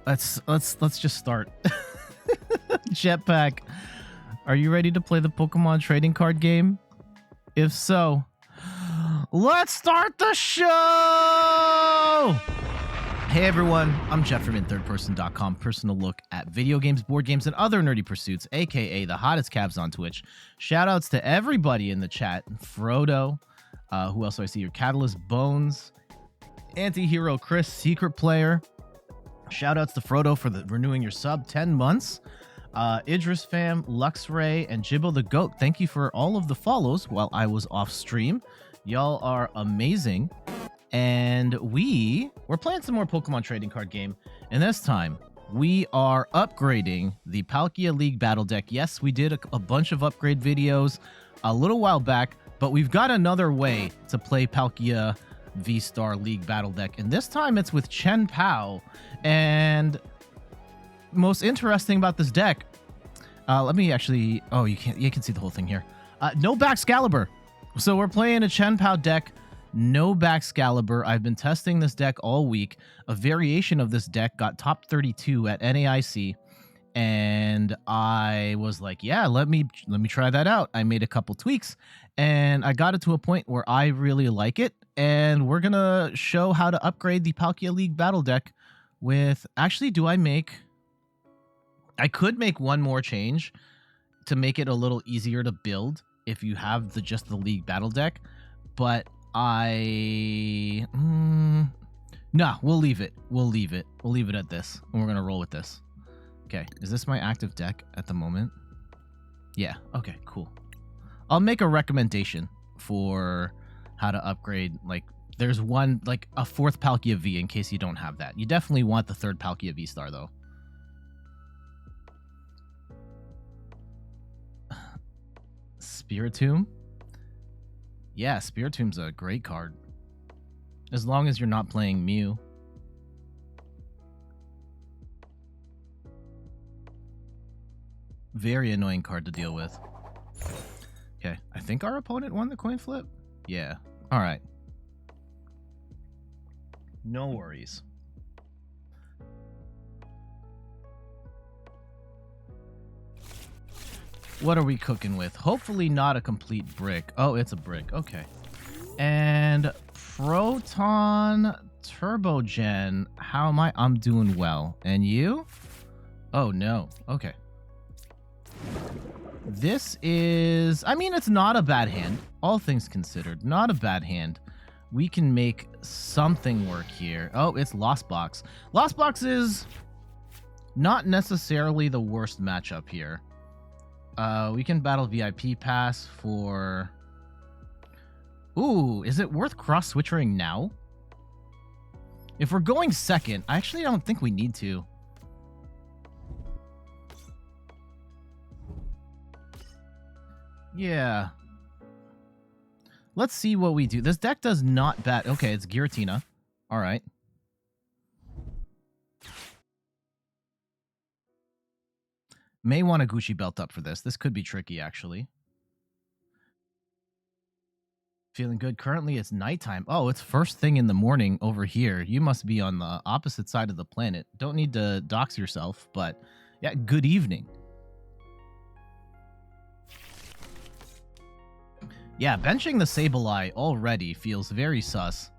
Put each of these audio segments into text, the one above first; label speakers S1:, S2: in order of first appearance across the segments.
S1: Let's just start. Jetpack, are you ready to play the Pokemon trading card game? If so, let's start the show! Hey everyone, I'm Jeff from InThirdPerson.com, personal look at video games, board games, and other nerdy pursuits, aka the hottest cabs on Twitch. Shoutouts to everybody in the chat. Frodo, who else do I see here? Catalyst Bones, Anti-Hero Chris, Secret Player. Shoutouts to Frodo for renewing your sub, 10 months. Idris Fam, Luxray, and Jibbo the Goat, thank you for all of the follows while I was off stream. Y'all are amazing. And we're playing some more Pokemon trading card game. And this time, we are upgrading the Palkia League Battle Deck. Yes, we did a bunch of upgrade videos a little while back, but we've got another way to play Palkia VSTAR League Battle Deck. And this time it's with Chien-Pao. And most interesting about this deck, let me actually, oh, you can see the whole thing here. No Baxcalibur. So we're playing a Chien-Pao deck. No Baxcalibur. I've been testing this deck all week. A variation of this deck got top 32 at NAIC, and I was like, yeah, let me try that out. I made a couple tweaks, and I got it to a point where I really like it, and we're gonna show how to upgrade the Palkia League Battle Deck with, actually, I could make one more change to make it a little easier to build if you have just the League Battle Deck, but nah, we'll leave it. We'll leave it at this, and we're gonna roll with this. Okay, is this my active deck at the moment? Yeah, okay, cool. I'll make a recommendation for how to upgrade. Like, there's one, like a fourth Palkia V in case you don't have that. You definitely want the third Palkia VSTAR though. Spiritomb? Yeah, Spiritomb's a great card. As long as you're not playing Mew. Very annoying card to deal with. Okay, I think our opponent won the coin flip. Yeah, alright. No worries. What are we cooking with? Hopefully not a complete brick. Oh, it's a brick. Okay. And Proton Turbogen. How am I? I'm doing well. And you? Oh, no. Okay. This is... I mean, it's not a bad hand. All things considered. Not a bad hand. We can make something work here. Oh, it's Lost Box. Lost Box is not necessarily the worst matchup here. We can Battle VIP Pass for... Ooh, is it worth Cross Switchering now? If we're going second, I actually don't think we need to. Yeah. Let's see what we do. This deck does not bat... Okay, it's Giratina. Alright. May want a Gucci belt up for this. This could be tricky, actually. Feeling good. Currently, it's nighttime. Oh, it's first thing in the morning over here. You must be on the opposite side of the planet. Don't need to dox yourself, but yeah, good evening. Yeah, benching the Sableye already feels very sus.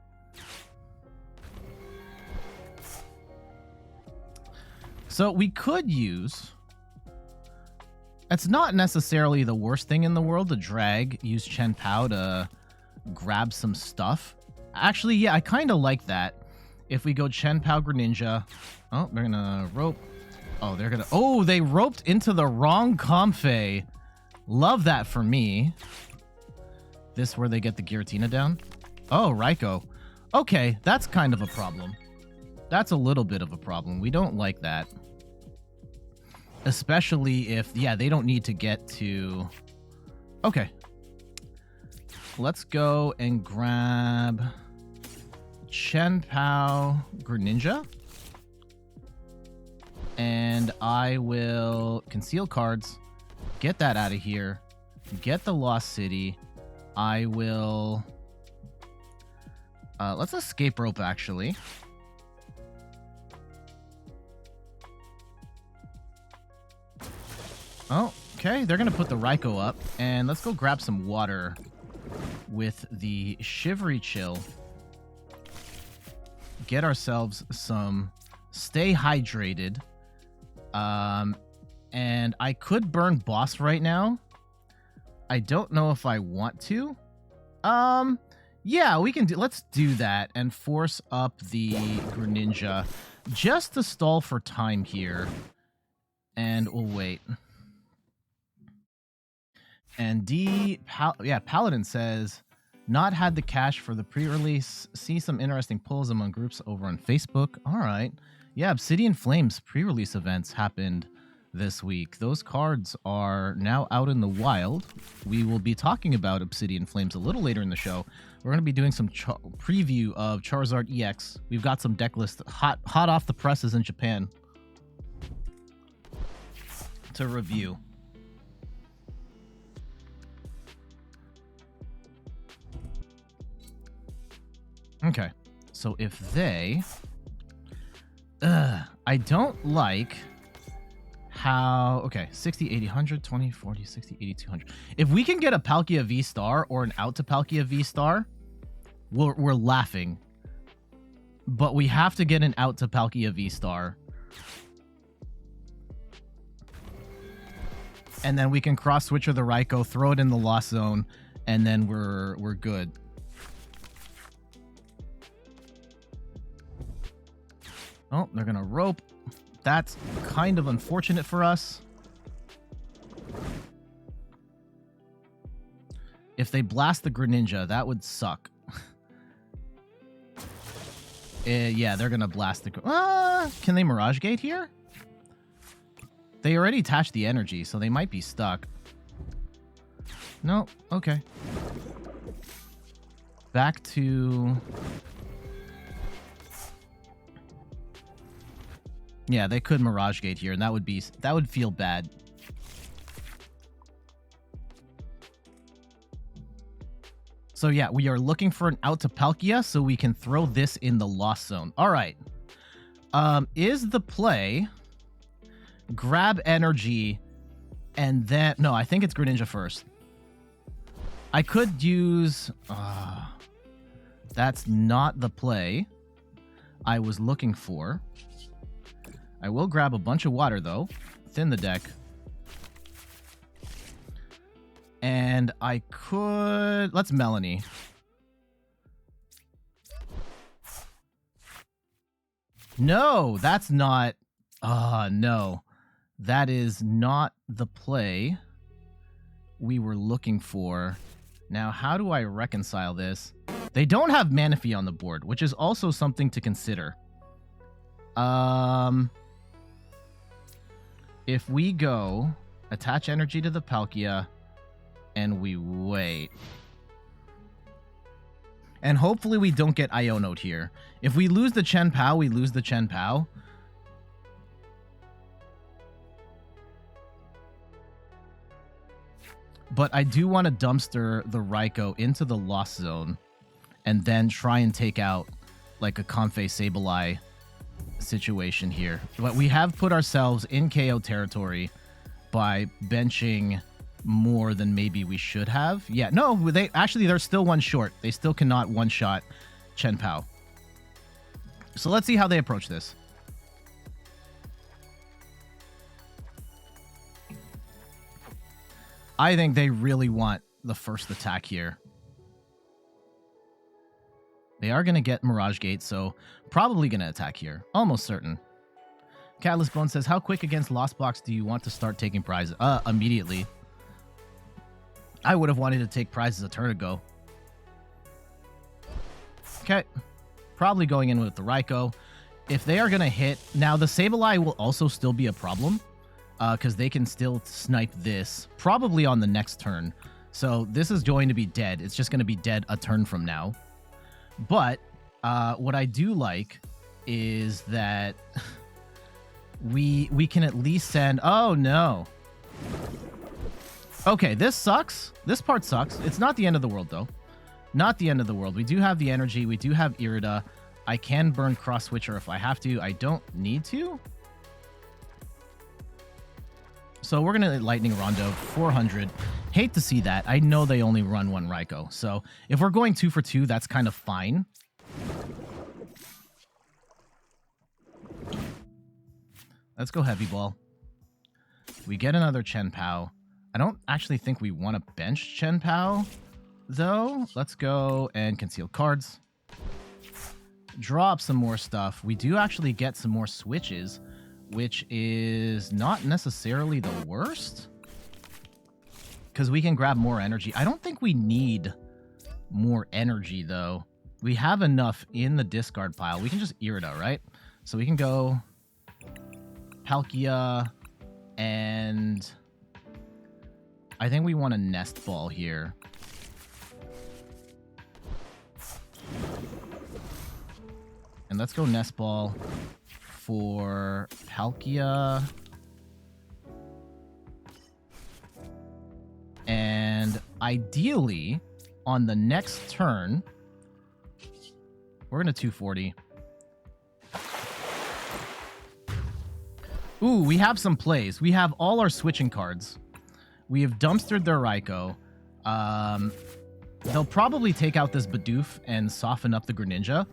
S1: So we could use... It's not necessarily the worst thing in the world to use Chien-Pao to grab some stuff. Actually, yeah, I kind of like that. If we go Chien-Pao Greninja. Oh, they're gonna rope. Oh, they roped into the wrong Comfey. Love that for me. This where they get the Giratina down? Oh, Raikou. Okay, that's kind of a problem. That's a little bit of a problem. We don't like that. Especially if, yeah, they don't need to get to... Okay. Let's go and grab Chien-Pao Greninja. And I will conceal cards, get that out of here, get the Lost City. I will... let's escape rope, actually. Oh, okay. They're going to put the Raikou up. And let's go grab some water with the Shivery Chill. Get ourselves some... Stay hydrated. And I could burn boss right now. I don't know if I want to. Yeah, we can do... Let's do that and force up the Greninja just to stall for time here. And we'll wait. And Paladin says, not had the cash for the pre-release. See some interesting polls among groups over on Facebook. All right. Yeah, Obsidian Flames pre-release events happened this week. Those cards are now out in the wild. We will be talking about Obsidian Flames a little later in the show. We're going to be doing some preview of Charizard EX. We've got some deck lists hot off the presses in Japan to review. Okay, so if they... I don't like how... Okay, 60, 80, 100, 20, 40, 60, 80, 200. If we can get a Palkia VSTAR or an out to Palkia VSTAR, we're laughing. But we have to get an out to Palkia VSTAR. And then we can cross switcher the Raikou, throw it in the Lost Zone, and then we're good. Oh, they're gonna rope. That's kind of unfortunate for us. If they blast the Greninja, that would suck. Yeah, they're gonna blast the... can they Mirage Gate here? They already attached the energy, so they might be stuck. No, okay. Back to... Yeah, they could Mirage Gate here, and that would feel bad. So yeah, we are looking for an out to Palkia so we can throw this in the Lost Zone. All right. Is the play grab energy and then... No, I think it's Greninja first. I could use... that's not the play I was looking for. I will grab a bunch of water, though. Thin the deck. And I could... Let's Melony. No, that's not... no. That is not the play we were looking for. Now, how do I reconcile this? They don't have Manaphy on the board, which is also something to consider. If we go attach energy to the Palkia and we wait, and hopefully we don't get Iono'd here. If we lose the Chien-Pao, we lose the Chien-Pao. But I do want to dumpster the Raikou into the Lost Zone and then try and take out like a Confe Sableye situation here. But we have put ourselves in KO territory by benching more than maybe we should have. Yeah, no, they're still one short. They still cannot one-shot Chien-Pao. So let's see how they approach this. I think they really want the first attack here. They are going to get Mirage Gate, so probably going to attack here. Almost certain. Catalyst Bone says, how quick against Lost Box do you want to start taking prizes? Immediately. I would have wanted to take prizes a turn ago. Okay. Probably going in with the Raikou. If they are going to hit... Now, the Sableye will also still be a problem, because they can still snipe this, probably on the next turn. So this is going to be dead. It's just going to be dead a turn from now. But what I do like is that we can at least send... Oh, no. Okay, this sucks. This part sucks. It's not the end of the world, though. Not the end of the world. We do have the energy. We do have Irida. I can burn Cross Switcher if I have to. I don't need to. So we're going to Lightning Rondo, 400. Hate to see that. I know they only run one Raikou. So if we're going 2 for 2, that's kind of fine. Let's go Heavy Ball. We get another Chien-Pao. I don't actually think we want to bench Chien-Pao, though. Let's go and conceal cards. Draw up some more stuff. We do actually get some more switches, which is not necessarily the worst, because we can grab more energy. I don't think we need more energy, though. We have enough in the discard pile. We can just Irida, right? So we can go Palkia, and I think we want a Nest Ball here. And let's go Nest Ball for Palkia. And ideally, on the next turn, we're going to 240. Ooh, we have some plays. We have all our switching cards. We have dumpstered their Raikou. They'll probably take out this Bidoof and soften up the Greninja,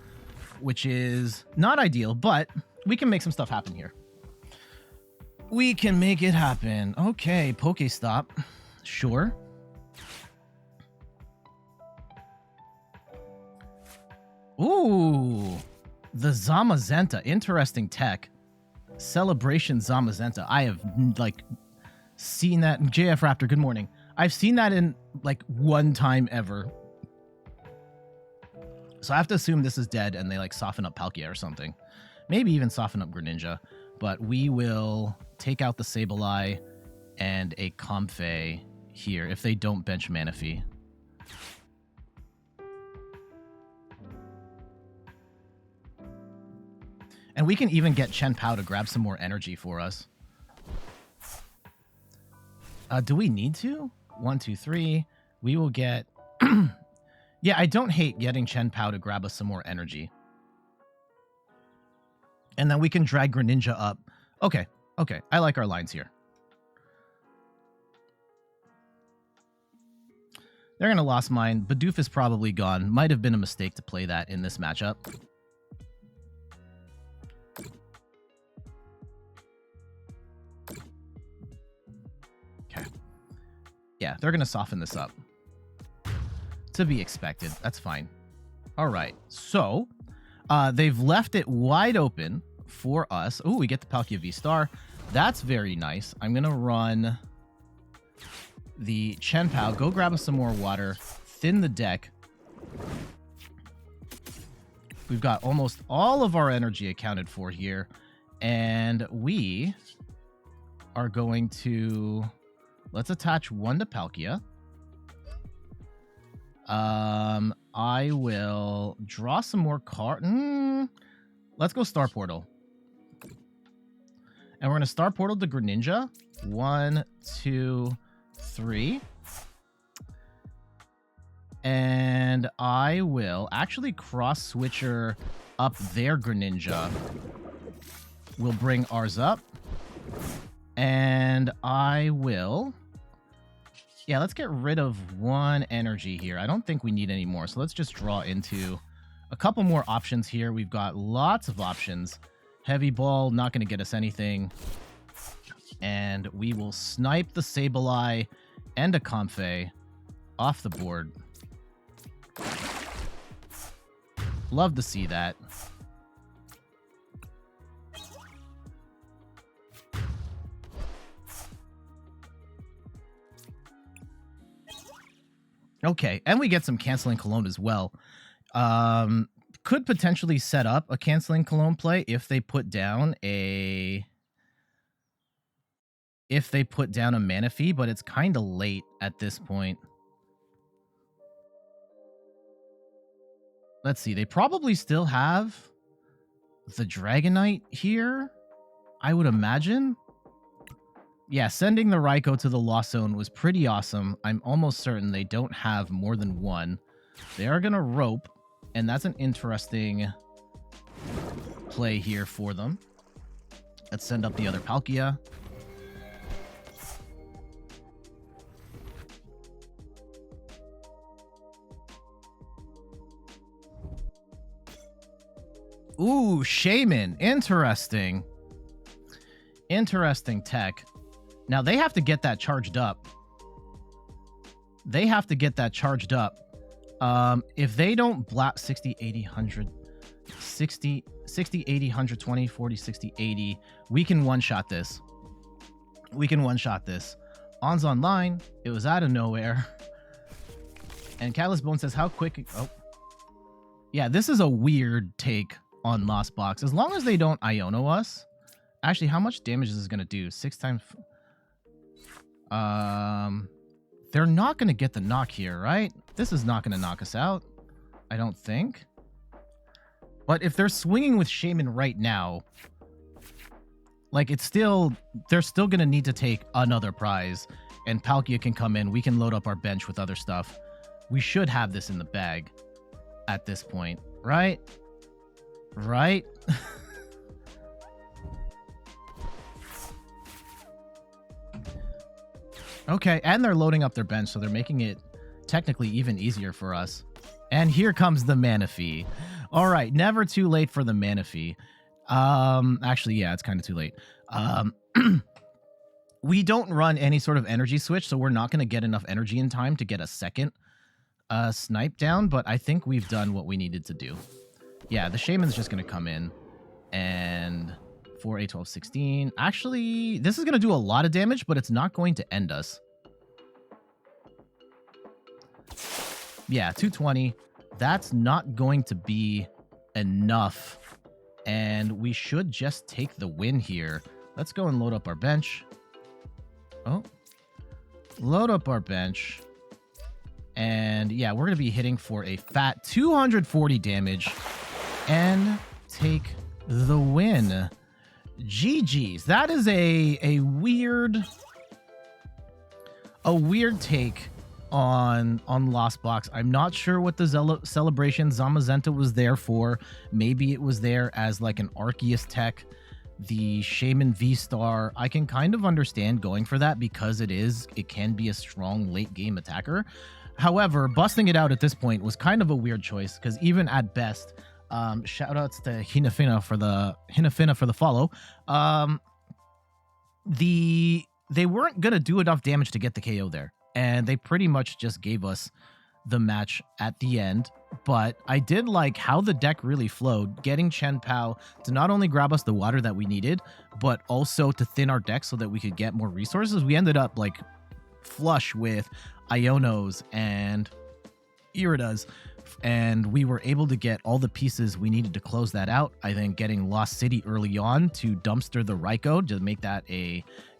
S1: which is not ideal, but we can make some stuff happen here. We can make it happen. Okay, Pokestop. Sure. Ooh, the Zamazenta. Interesting tech. Celebration Zamazenta. I have, like, seen that. JF Raptor, good morning. I've seen that in, like, one time ever. So I have to assume this is dead and they, like, soften up Palkia or something. Maybe even soften up Greninja. But we will take out the Sableye and a Comfey here if they don't bench Manaphy. And we can even get Chien-Pao to grab some more energy for us. Do we need to? 1, 2, 3. We will get... Yeah, I don't hate getting Chien-Pao to grab us some more energy. And then we can drag Greninja up. Okay, okay. I like our lines here. They're going to Lost Mine. Bidoof is probably gone. Might have been a mistake to play that in this matchup. Okay. Yeah, they're going to soften this up. To be expected. That's fine. All right. So, they've left it wide open for us. Oh, we get the Palkia VSTAR. That's very nice. I'm going to run the Chien-Pao. Go grab us some more water. Thin the deck. We've got almost all of our energy accounted for here. And we are going to... Let's attach one to Palkia. I will draw some more cards. Let's go Star Portal. And we're going to Star Portal to Greninja. 1, 2, 3. And I will actually Cross Switcher up their Greninja. We'll bring ours up. And I will... Yeah, let's get rid of one energy here. I don't think we need any more. So let's just draw into a couple more options here. We've got lots of options. Heavy Ball, not going to get us anything. And we will snipe the Sableye and a Comfey off the board. Love to see that. Okay, and we get some Canceling Cologne as well. Could potentially set up a Canceling Cologne play if they put down a... If they put down a Manaphy, but it's kind of late at this point. Let's see, they probably still have the Dragonite here, I would imagine. Yeah, sending the Raikou to the Lost Zone was pretty awesome. I'm almost certain they don't have more than one. They are going to rope, and that's an interesting play here for them. Let's send up the other Palkia. Ooh, Shaman. Interesting. Interesting tech. Now, they have to get that charged up. They have to get that charged up. If they don't blast 60, 80, 100, 60, 80, 120, 40, 60, 80, we can one-shot this. We can one-shot this. On's online. It was out of nowhere. And Catalyst Bone says, how quick... Oh. Yeah, this is a weird take on Lost Box. As long as they don't Iono us. Actually, how much damage is this going to do? 6 times... They're not going to get the knock here, right? This is not going to knock us out. I don't think. But if they're swinging with Shaman right now... Like, it's still... They're still going to need to take another prize. And Palkia can come in. We can load up our bench with other stuff. We should have this in the bag at this point, right? Right? Okay, and they're loading up their bench, so they're making it technically even easier for us. And here comes the Manaphy. All right, never too late for the Manaphy. Actually, yeah, it's kind of too late. We don't run any sort of energy switch, so we're not going to get enough energy in time to get a second snipe down, but I think we've done what we needed to do. Yeah, the Shaman's just going to come in and 4, 8, 12, 16. Actually, this is going to do a lot of damage, but it's not going to end us. Yeah, 220. That's not going to be enough, and we should just take the win here. Let's go and load up our bench. Oh, load up our bench. And yeah, we're going to be hitting for a fat 240 damage and take the win. GG's. That is a weird take on Lost Box. I'm not sure what the celebration Zamazenta was there for. Maybe it was there as like an Arceus tech. The Shaman V-Star, I can kind of understand going for that because it can be a strong late game attacker. However, busting it out at this point was kind of a weird choice because even at best, shout outs to Hinafina for the follow. They weren't gonna do enough damage to get the KO there, and they pretty much just gave us the match at the end. But I did like how the deck really flowed, getting Chien-Pao to not only grab us the water that we needed, but also to thin our deck so that we could get more resources. We ended up like flush with Ionos and Iridas, and we were able to get all the pieces we needed to close that out. I think getting Lost City early on to dumpster the Raikou to make that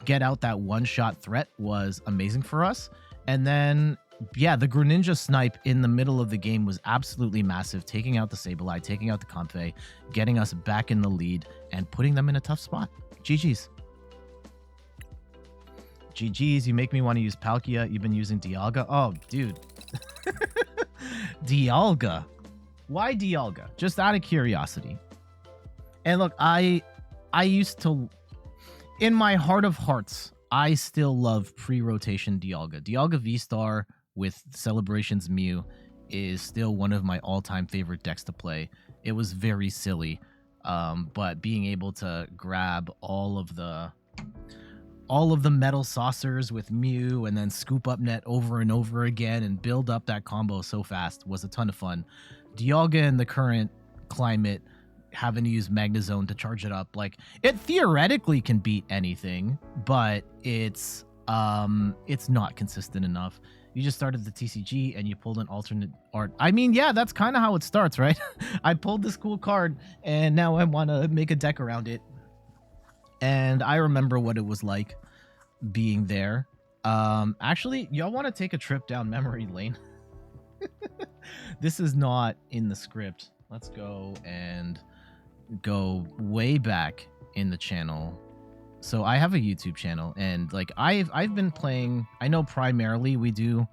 S1: get out that one-shot threat was amazing for us. And then yeah, the Greninja snipe in the middle of the game was absolutely massive, taking out the Sableye, taking out the Comfey, getting us back in the lead, and putting them in a tough spot. GG's. GG's, you make me want to use Palkia. You've been using Dialga. Oh, dude. Dialga. Why Dialga? Just out of curiosity. And look, I used to... In my heart of hearts, I still love pre-rotation Dialga. Dialga V-Star with Celebrations Mew is still one of my all-time favorite decks to play. It was very silly, but being able to grab all of the metal saucers with Mew and then scoop up net over and over again and build up that combo so fast was a ton of fun. Dialga in the current climate, having to use Magnezone to charge it up, like, it theoretically can beat anything, but it's not consistent enough. You just started the TCG and you pulled an alternate art. I mean, yeah, that's kind of how it starts, right? I pulled this cool card and now I want to make a deck around it. And I remember what it was like being there. Actually, y'all want to take a trip down memory lane? This is not in the script. Let's go and go way back in the channel. So I have a YouTube channel, and like I've been playing. I know primarily we do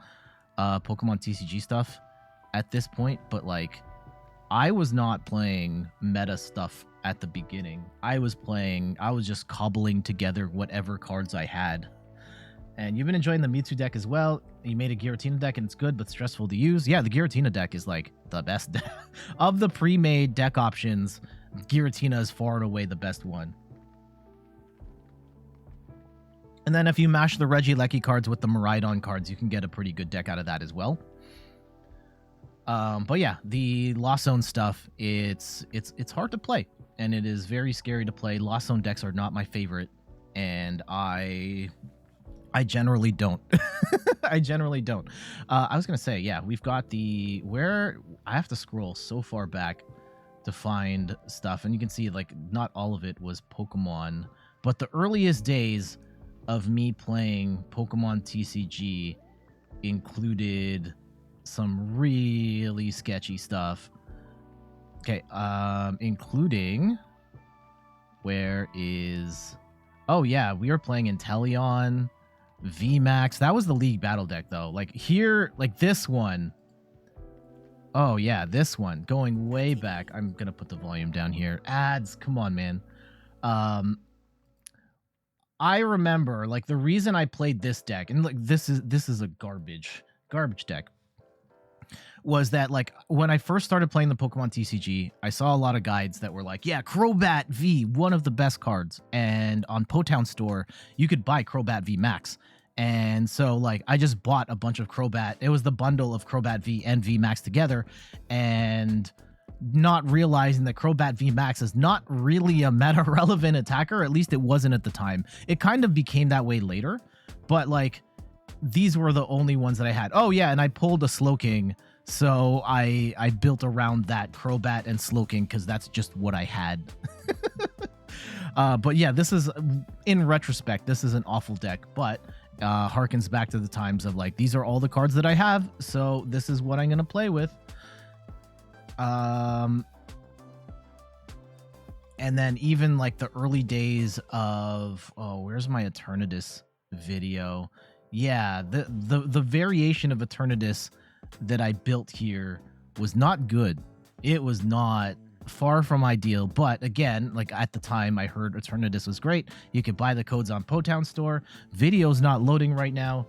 S1: Pokemon TCG stuff at this point, but like I was not playing meta stuff at the beginning. I was just cobbling together whatever cards I had. And you've been enjoying the Mewtwo deck as well. You made a Giratina deck and it's good but stressful to use. Yeah, the Giratina deck is like the best of the pre-made deck options. Giratina is far and away the best one. And then if you mash the Regieleki cards with the Miraidon cards, you can get a pretty good deck out of that as well. But yeah, the Lost Zone stuff, it's hard to play, and it is very scary to play. Lost Zone decks are not my favorite, and I generally don't. I generally don't. I was gonna say, yeah, we've got the where I have to scroll so far back to find stuff, and you can see like not all of it was Pokemon, but the earliest days of me playing Pokemon TCG included some really sketchy stuff. Okay, including where is oh yeah, we were playing Inteleon, VMAX. That was the League Battle deck though. Like here, like this one. Oh yeah, this one going way back. I'm gonna put the volume down here. Ads, come on, man. I remember like the reason I played this deck, and like this is a garbage deck, was that like when I first started playing the Pokemon TCG, I saw a lot of guides that were like, yeah, Crobat V, one of the best cards, and on Potown store you could buy Crobat V Max. And so like I just bought a bunch of Crobat. It was the bundle of Crobat V and V Max together, and not realizing that Crobat V Max is not really a meta relevant attacker. At least it wasn't at the time. It kind of became that way later, but like these were the only ones that I had. Oh yeah, and I pulled a Slowking, so I built around that Crobat and Slowking because that's just what I had. But yeah, this is, in retrospect, this is an awful deck, but harkens back to the times of like, these are all the cards that I have, so this is what I'm gonna play with. And then even like the early days of, oh, where's my Eternatus video? Yeah, the variation of Eternatus that I built here was not good. It was not, far from ideal, but again, like at the time I heard Eternatus was great. You could buy the codes on Potown store. Video's not loading right now.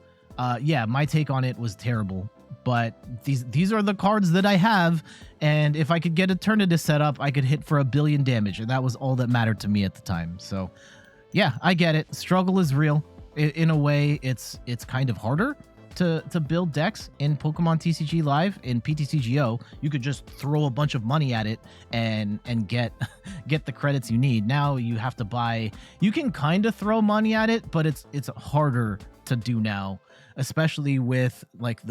S1: Yeah, my take on it was terrible, but these are the cards that I have, and if I could get Eternatus set up, I could hit for 1 billion damage, and that was all that mattered to me at the time. So yeah, I get it. Struggle is real. In a way, it's kind of harder to build decks in Pokemon TCG Live. In PTCGO, you could just throw a bunch of money at it and get the credits you need. Now you have to buy. You can kind of throw money at it, but it's harder to do now, especially with like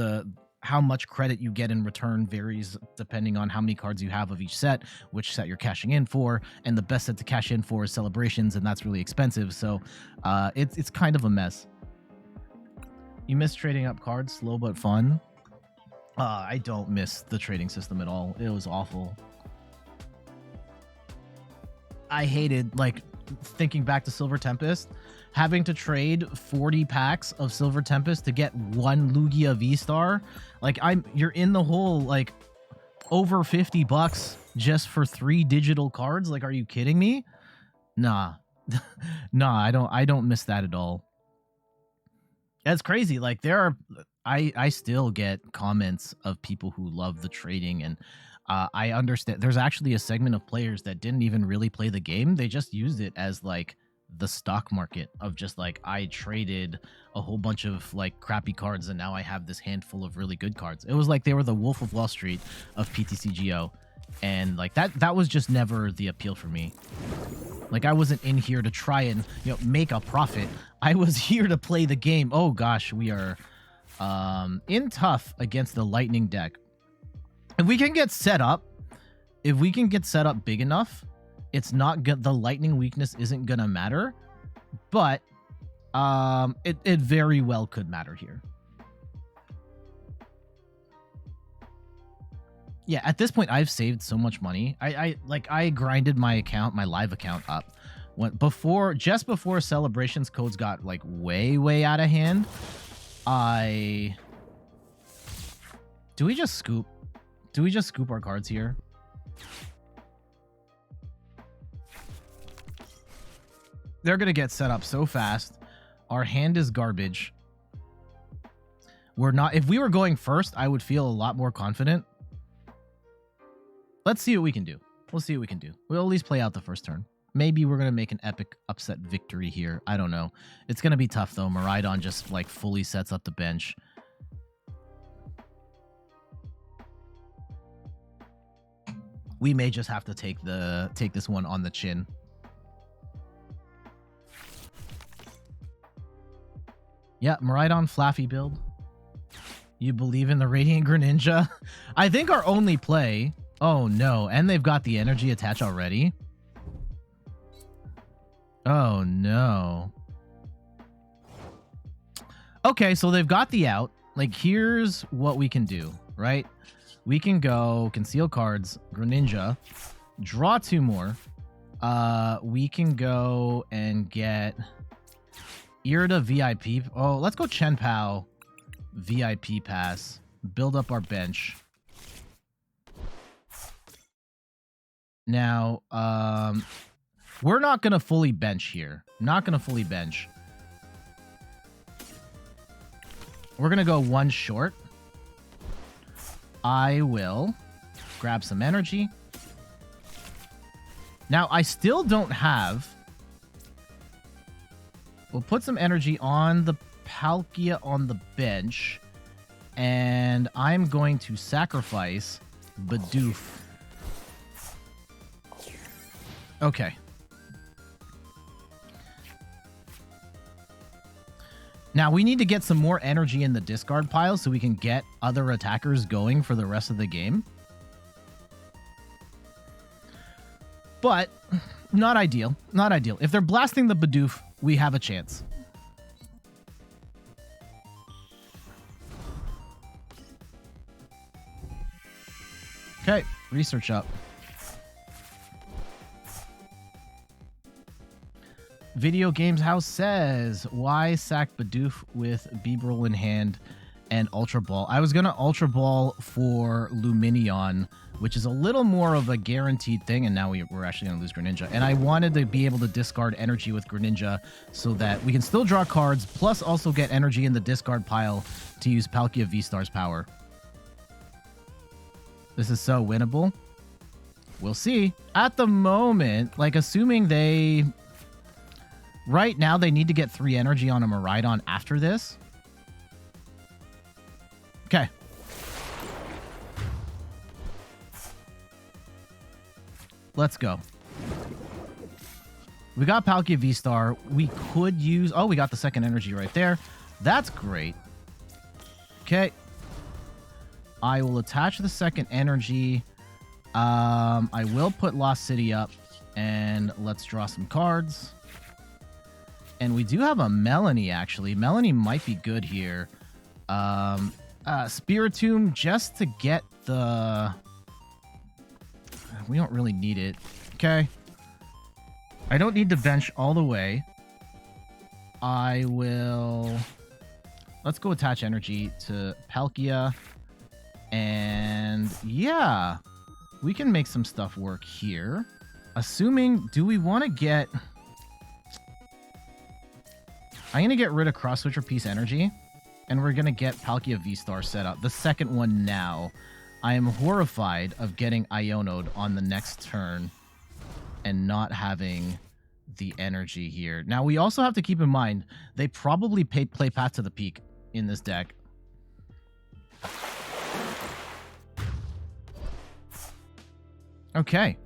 S1: how much credit you get in return varies depending on how many cards you have of each set, which set you're cashing in for, and the best set to cash in for is Celebrations, and that's really expensive. So it's kind of a mess. You miss trading up cards, slow but fun. I don't miss the trading system at all. It was awful. I hated, like, thinking back to Silver Tempest, having to trade 40 packs of Silver Tempest to get one Lugia V-Star. Like, you're in the hole, like, over $50 just for 3 digital cards. Like, are you kidding me? Nah. Nah, I don't miss that at all. That's crazy. Like, I still get comments of people who love the trading, and I understand there's actually a segment of players that didn't even really play the game. They just used it as like the stock market of just like, I traded a whole bunch of like crappy cards and now I have this handful of really good cards. It was like they were the Wolf of Wall Street of PTCGO, and like that was just never the appeal for me. Like, I wasn't in here to try and, you know, make a profit. I was here to play the game. Oh gosh, we are in tough against the Lightning deck. If we can get set up big enough, it's not good. The Lightning weakness isn't gonna matter, but it very well could matter here. Yeah, at this point, I've saved so much money. I grinded my account, my live account up. Just before Celebrations codes got like way out of hand, do we just scoop our cards here? They're gonna get set up so fast. Our hand is garbage. If we were going first, I would feel a lot more confident. Let's see what we can do. We'll see what we can do. We'll at least play out the first turn. Maybe we're going to make an epic upset victory here. I don't know. It's going to be tough, though. Miraidon just, like, fully sets up the bench. We may just have to take this one on the chin. Yeah, Miraidon Flaffy build. You believe in the Radiant Greninja? I think our only play... Oh, no. And they've got the energy attached already? Oh, no. Okay, so they've got the out. Like, here's what we can do, right? We can go conceal cards, Greninja, draw 2 more. We can go and get Irida VIP. Oh, let's go Chien-Pao VIP Pass. Build up our bench. Now, we're not going to fully bench here. Not going to fully bench. We're going to go 1 short. I will grab some energy. Now, I still don't have... We'll put some energy on the Palkia on the bench. And I'm going to sacrifice Bidoof. Okay. Now, we need to get some more energy in the discard pile so we can get other attackers going for the rest of the game. But, not ideal. Not ideal. If they're blasting the Bidoof, we have a chance. Okay, research up. Video Games House says, why sack Bidoof with Bibarel in hand and Ultra Ball? I was going to Ultra Ball for Lumineon, which is a little more of a guaranteed thing, and now we're actually going to lose Greninja. And I wanted to be able to discard energy with Greninja so that we can still draw cards, plus also get energy in the discard pile to use Palkia VSTAR's power. This is so winnable. We'll see. At the moment, like, assuming they... Right now, they need to get 3 energy on a Miraidon after this. Okay. Let's go. We got Palkia V-Star. We could use... Oh, we got the second energy right there. That's great. Okay. I will attach the second energy. I will put Lost City up. And let's draw some cards. And we do have a Melony, actually. Melony might be good here. Spiritomb, just to get the... We don't really need it. Okay. I don't need to bench all the way. I will... Let's go attach energy to Palkia. And yeah, we can make some stuff work here. Assuming, do we want to get... I'm going to get rid of Cross Switcher Piece Energy, and we're going to get Palkia V-Star set up. The second one now. I am horrified of getting Iono'd on the next turn and not having the energy here. Now, we also have to keep in mind, they probably play Path to the Peak in this deck. Okay.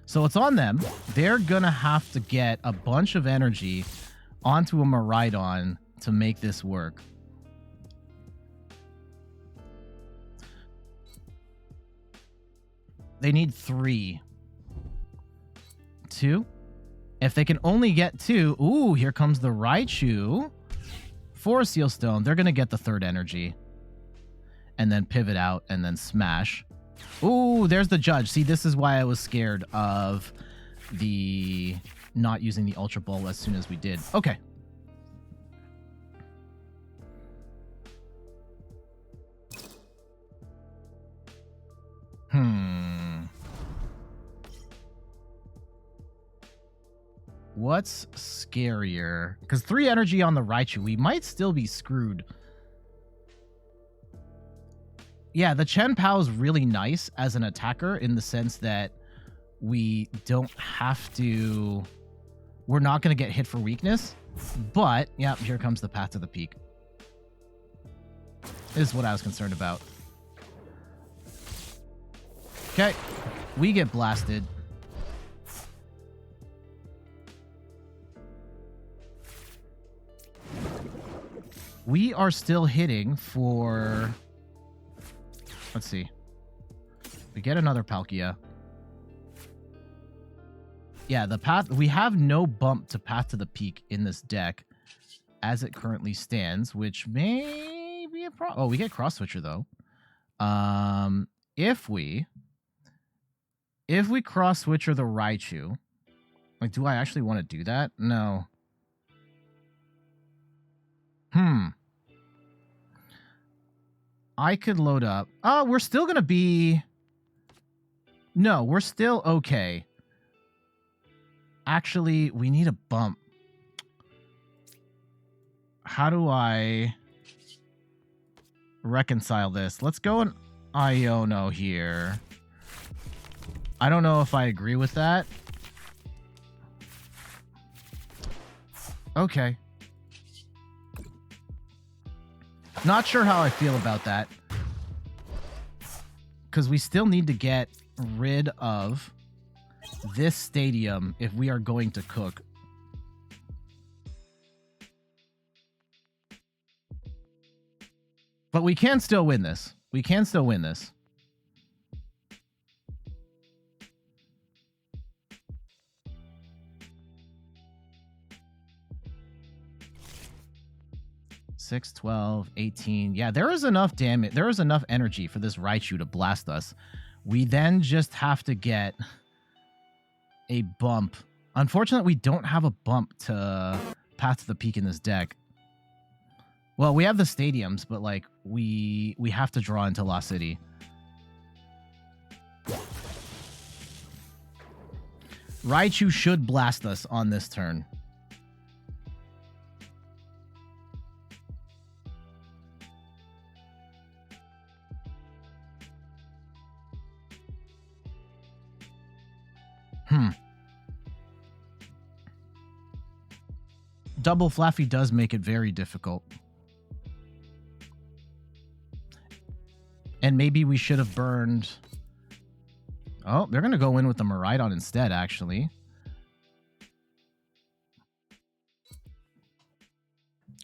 S1: So it's on them. They're going to have to get a bunch of energy onto a Miraidon to make this work. They need 3. 2. If they can only get 2... Ooh, here comes the Raichu. 4 Seal Stone. They're going to get the third energy. And then pivot out and then smash. Ooh, there's the judge. See, this is why I was scared of the not using the Ultra Ball as soon as we did. Okay. What's scarier? Because 3 energy on the Raichu, we might still be screwed. Yeah, the Chien-Pao is really nice as an attacker in the sense that we don't have to... We're not going to get hit for weakness. But, yeah, here comes the path to the peak. This is what I was concerned about. Okay, we get blasted. We are still hitting for... Let's see. We get another Palkia. Yeah, the path... We have no bump to path to the peak in this deck as it currently stands, which may be a problem. Oh, we get Cross Switcher, though. If we Cross Switcher the Raichu... Like, do I actually want to do that? No. I could load up. Oh, we're still going to be... No, we're still okay. Actually, we need a bump. How do I reconcile this? Let's go in Iono here. I don't know if I agree with that. Okay. Not sure how I feel about that. Because we still need to get rid of this stadium if we are going to cook. But we can still win this. We can still win this. Six, 12, 18. Yeah, there is enough damage. There is enough energy for this Raichu to blast us. We then just have to get a bump. Unfortunately, we don't have a bump to path to the peak in this deck. Well, we have the stadiums, but like we have to draw into Lost City. Raichu should blast us on this turn. Double Flaffy does make it very difficult. And maybe we should have burned... Oh, they're going to go in with the Miraidon instead, actually.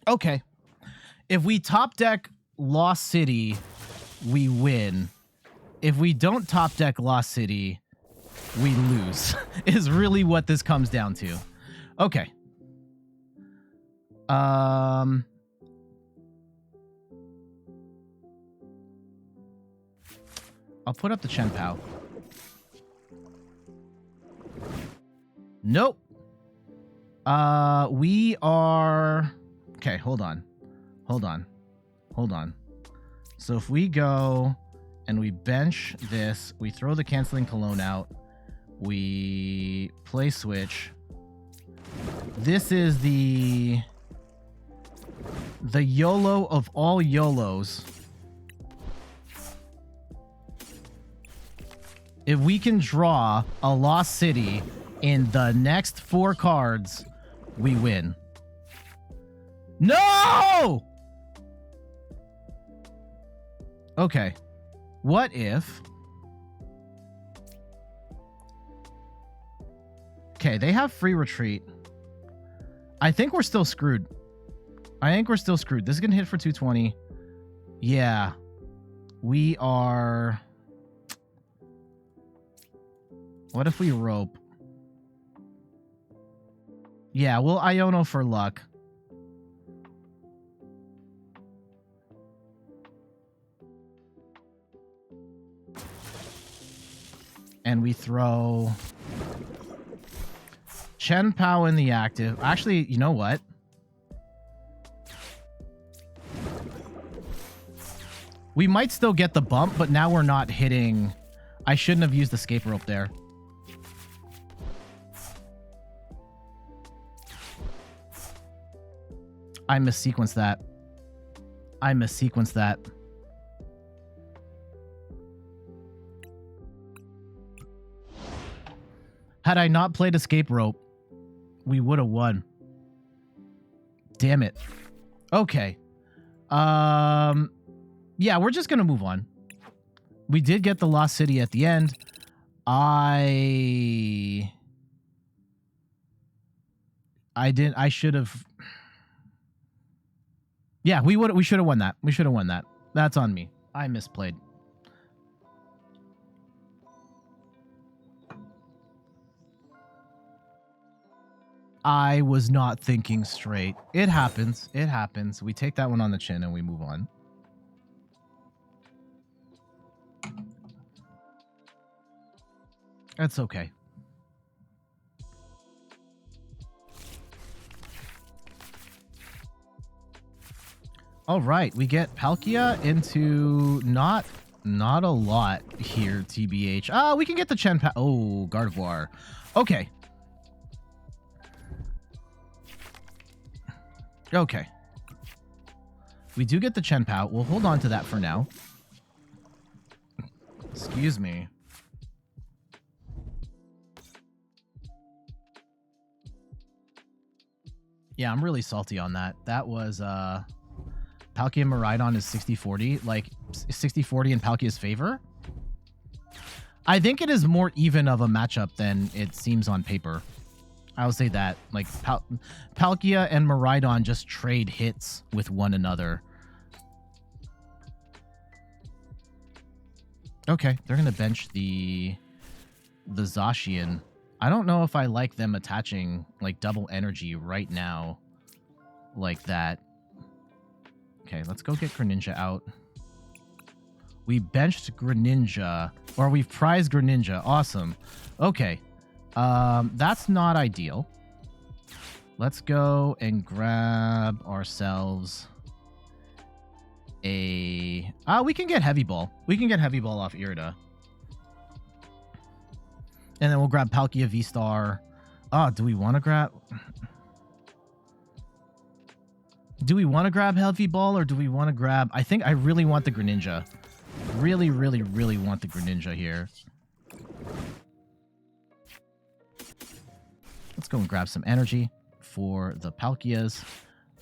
S1: Okay. If we top deck Lost City, we win. If we don't top deck Lost City, we lose. Is really what this comes down to. Okay. I'll put up the Chien-Pao. Nope. We are... Okay, hold on. Hold on. Hold on. So if we go and we bench this, we throw the Canceling Cologne out, we play Switch. This is the YOLO of all YOLOs. If we can draw a Lost City in the next 4 cards, we win. No! Okay. What if... Okay, they have free retreat. I think we're still screwed. I think we're still screwed. This is going to hit for 220. Yeah. We are... What if we rope? Yeah, we'll Iono for luck. And we throw Chien-Pao in the active. Actually, you know what? We might still get the bump, but now we're not hitting... I shouldn't have used Escape Rope there. I missequenced that. I missequenced that. Had I not played Escape Rope, we would have won. Damn it. Okay. Yeah, we're just going to move on. We did get the Lost City at the end. I should have. Yeah, we should have won that. We should have won that. That's on me. I misplayed. I was not thinking straight. It happens. It happens. We take that one on the chin and we move on. That's okay. All right, we get Palkia into not a lot here, TBH. We can get the Chien-Pao. Oh, Gardevoir. Okay. Okay. We do get the Chien-Pao. We'll hold on to that for now. Excuse me. Yeah, I'm really salty on that. That was, Palkia and Miraidon is 60-40. Like, 60-40 in Palkia's favor? I think it is more even of a matchup than it seems on paper. I'll say that. Like, Palkia and Miraidon just trade hits with one another. Okay, they're going to bench the Zacian. I don't know if I like them attaching, like, double energy right now like that. Okay, let's go get Greninja out. We benched Greninja, or we've prized Greninja. Awesome. Okay. That's not ideal. Let's go and grab ourselves a... we can get Heavy Ball. We can get Heavy Ball off Irida. And then we'll grab Palkia VSTAR. Do we want to grab... Do we want to grab Heavy Ball, or do we want to grab... I think I really want the Greninja. Really, really, really want the Greninja here. Let's go and grab some energy for the Palkias.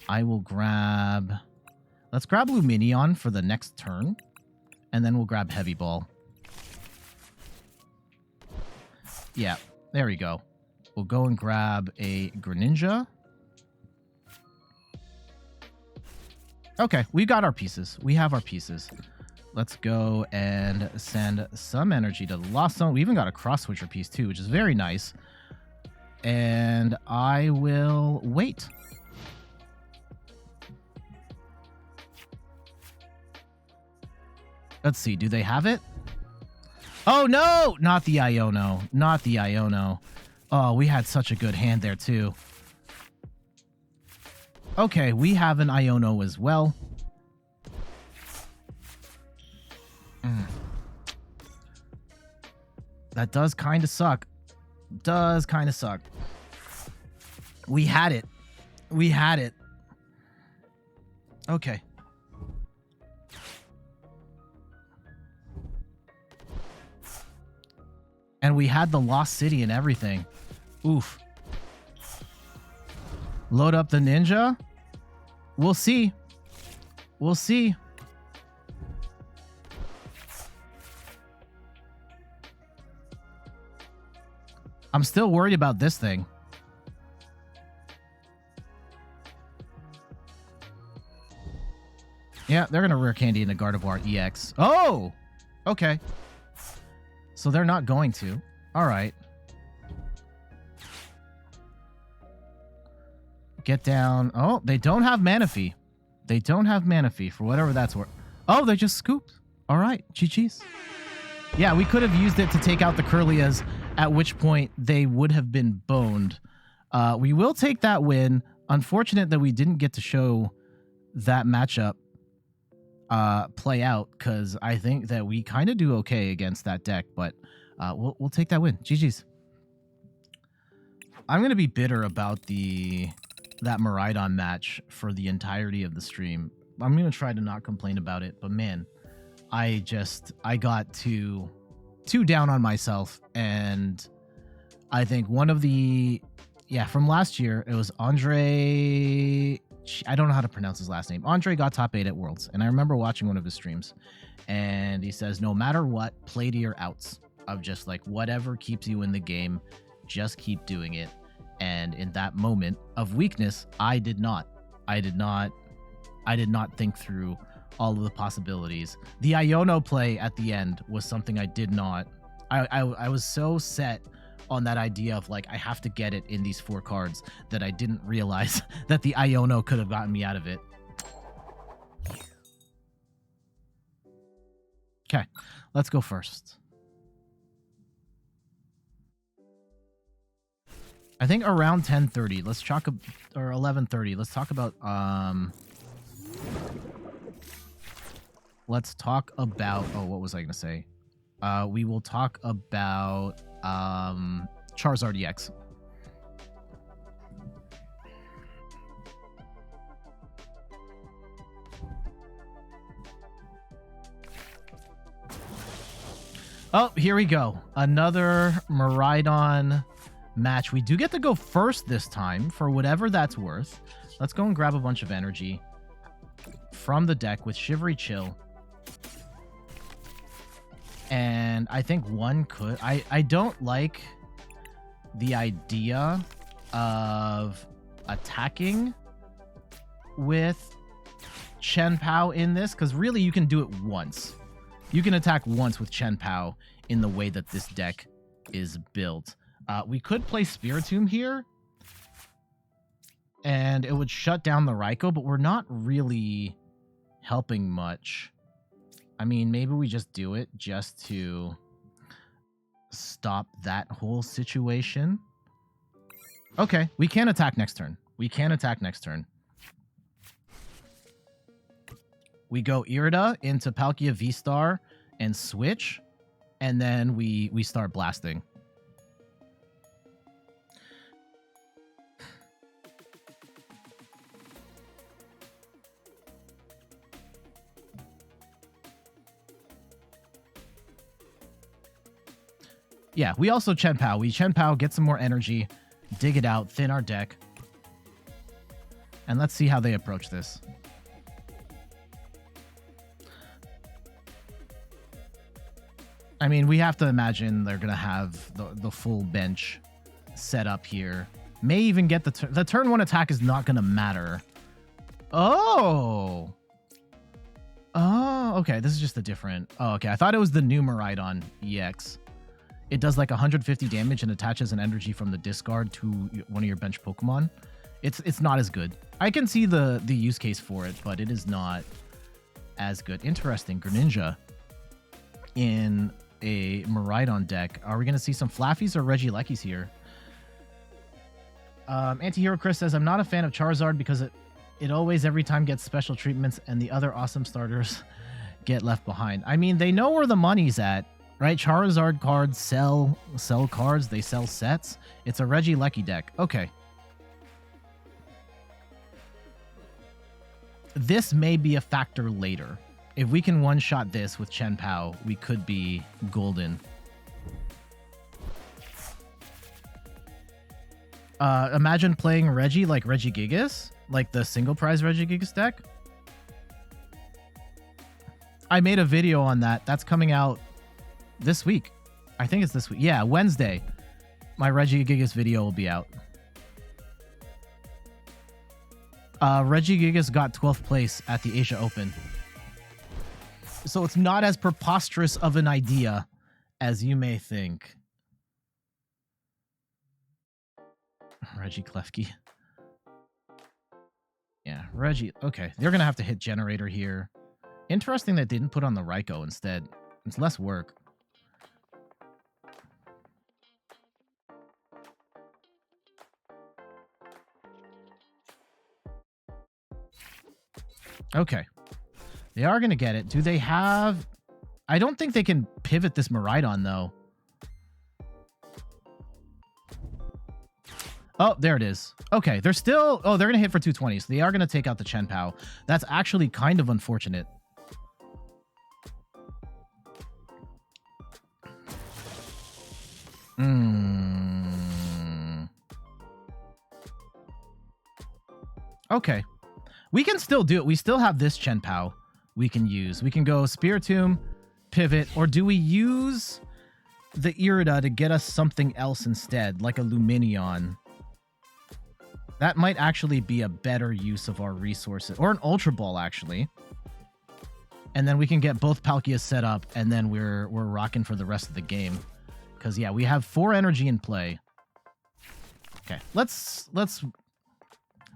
S1: I will grab... Let's grab Lumineon for the next turn. And then we'll grab Heavy Ball. Yeah, there we go. We'll go and grab a Greninja. Okay, we got our pieces. We have our pieces. Let's go and send some energy to the Lost Zone. We even got a Cross Switcher piece too, which is very nice. And I will wait. Let's see, do they have it? Oh no, not the Iono. Not the Iono. Oh, we had such a good hand there too. Okay, we have an Iono as well. That does kind of suck. Does kind of suck. We had it. We had it. Okay. And we had the Lost City and everything. Oof. Load up the ninja. We'll see. We'll see. I'm still worried about this thing. Yeah, they're going to rare candy in the Gardevoir EX. Oh! Okay. So they're not going to. All right. Get down. Oh, they don't have Manaphy. They don't have Manaphy for whatever that's worth. Oh, they just scooped. All right. GG's. Yeah, we could have used it to take out the Curlias, at which point they would have been boned. We will take that win. Unfortunate that we didn't get to show that matchup play out, because I think that we kind of do okay against that deck, but we'll take that win. GG's. I'm going to be bitter about that Miraidon match for the entirety of the stream. I'm going to try to not complain about it, but man, I got too down on myself, and I think one of the, yeah, from last year, it was Andre, I don't know how to pronounce his last name. Andre got top 8 at Worlds, and I remember watching one of his streams, and he says, no matter what, play to your outs of just like whatever keeps you in the game, just keep doing it. And in that moment of weakness, I did not think through all of the possibilities. The Iono play at the end was something I did not. I was so set on that idea of like, I have to get it in these 4 cards that I didn't realize that the Iono could have gotten me out of it. Okay, let's go first. I think around 10:30. Let's talk, or 11:30. Let's talk about let's talk about, oh, what was I gonna say? We will talk about Charizard EX. Oh, here we go. Another Miraidon match. We do get to go first this time, for whatever that's worth. Let's go and grab a bunch of energy from the deck with Shivery Chill. And I think one could... I don't like the idea of attacking with Chien-Pao in this, because really you can do it once. You can attack once with Chien-Pao in the way that this deck is built. We could play Spiritomb here, and it would shut down the Raikou, but we're not really helping much. I mean, maybe we just do it just to stop that whole situation. Okay, we can attack next turn. We can attack next turn. We go Irida into Palkia VSTAR and switch, and then we start blasting. Yeah, we also Chien-Pao. We Chien-Pao, get some more energy, dig it out, thin our deck. And let's see how they approach this. I mean, we have to imagine they're going to have the full bench set up here. May even get the turn 1 attack is not going to matter. Oh! Oh, okay. This is just a different... Oh, okay. I thought it was the new Miraidon EX. It does like 150 damage and attaches an energy from the discard to one of your bench Pokemon. It's not as good. I can see the use case for it, but it is not as good. Interesting. Greninja in a Miraidon deck. Are we going to see some Flaffies or Regielekis here? Antihero Chris says, I'm not a fan of Charizard because it always every time gets special treatments and the other awesome starters get left behind. I mean, they know where the money's at, right? Charizard cards sell cards. They sell sets. It's a Regieleki deck. Okay. This may be a factor later. If we can one-shot this with Chien-Pao, we could be golden. Imagine playing Reggie like Regigigas, like the single prize Regigigas deck. I made a video on that. That's coming out this week. I think it's this week. Yeah, Wednesday. My Regigigas video will be out. Regigigas got 12th place at the Asia Open. So it's not as preposterous of an idea as you may think. Reggie Klefki. Yeah, Reggie. Okay, they're going to have to hit Generator here. Interesting that they didn't put on the Raikou instead. It's less work. Okay. They are going to get it. Do they have... I don't think they can pivot this Miraidon, though. Oh, there it is. Okay, they're still... Oh, they're going to hit for 220, so they are going to take out the Chien-Pao. That's actually kind of unfortunate. Okay. We can still do it. We still have this Chien-Pao we can use. We can go Spiritomb, pivot, or do we use the Irida to get us something else instead, like a Lumineon? That might actually be a better use of our resources. Or an Ultra Ball, actually. And then we can get both Palkias set up, and then we're rocking for the rest of the game. Because, yeah, we have 4 energy in play. Okay, let's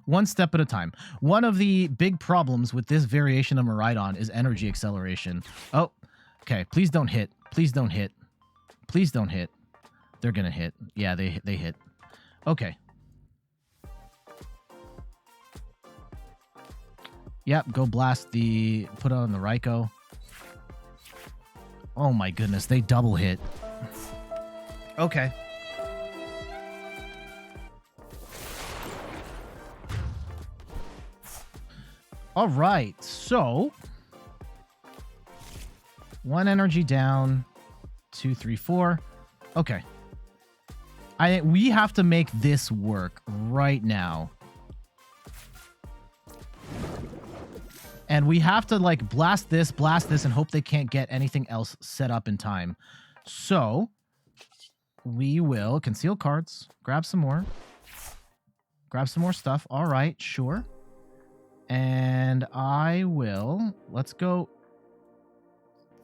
S1: one step at a time. One of the big problems with this variation of Miraidon is energy acceleration. Oh, okay, please don't hit. Please don't hit. Please don't hit. They're gonna hit. Yeah, they hit. Okay. Yep, go blast the... Put on the Raikou. Oh my goodness, they double hit. Okay. All right, so... 1 energy down. 2, 3, 4. Okay. We have to make this work right now. And we have to, like, blast this, and hope they can't get anything else set up in time. So, we will conceal cards, grab some more. Grab some more stuff. All right, sure. And I will... Let's go...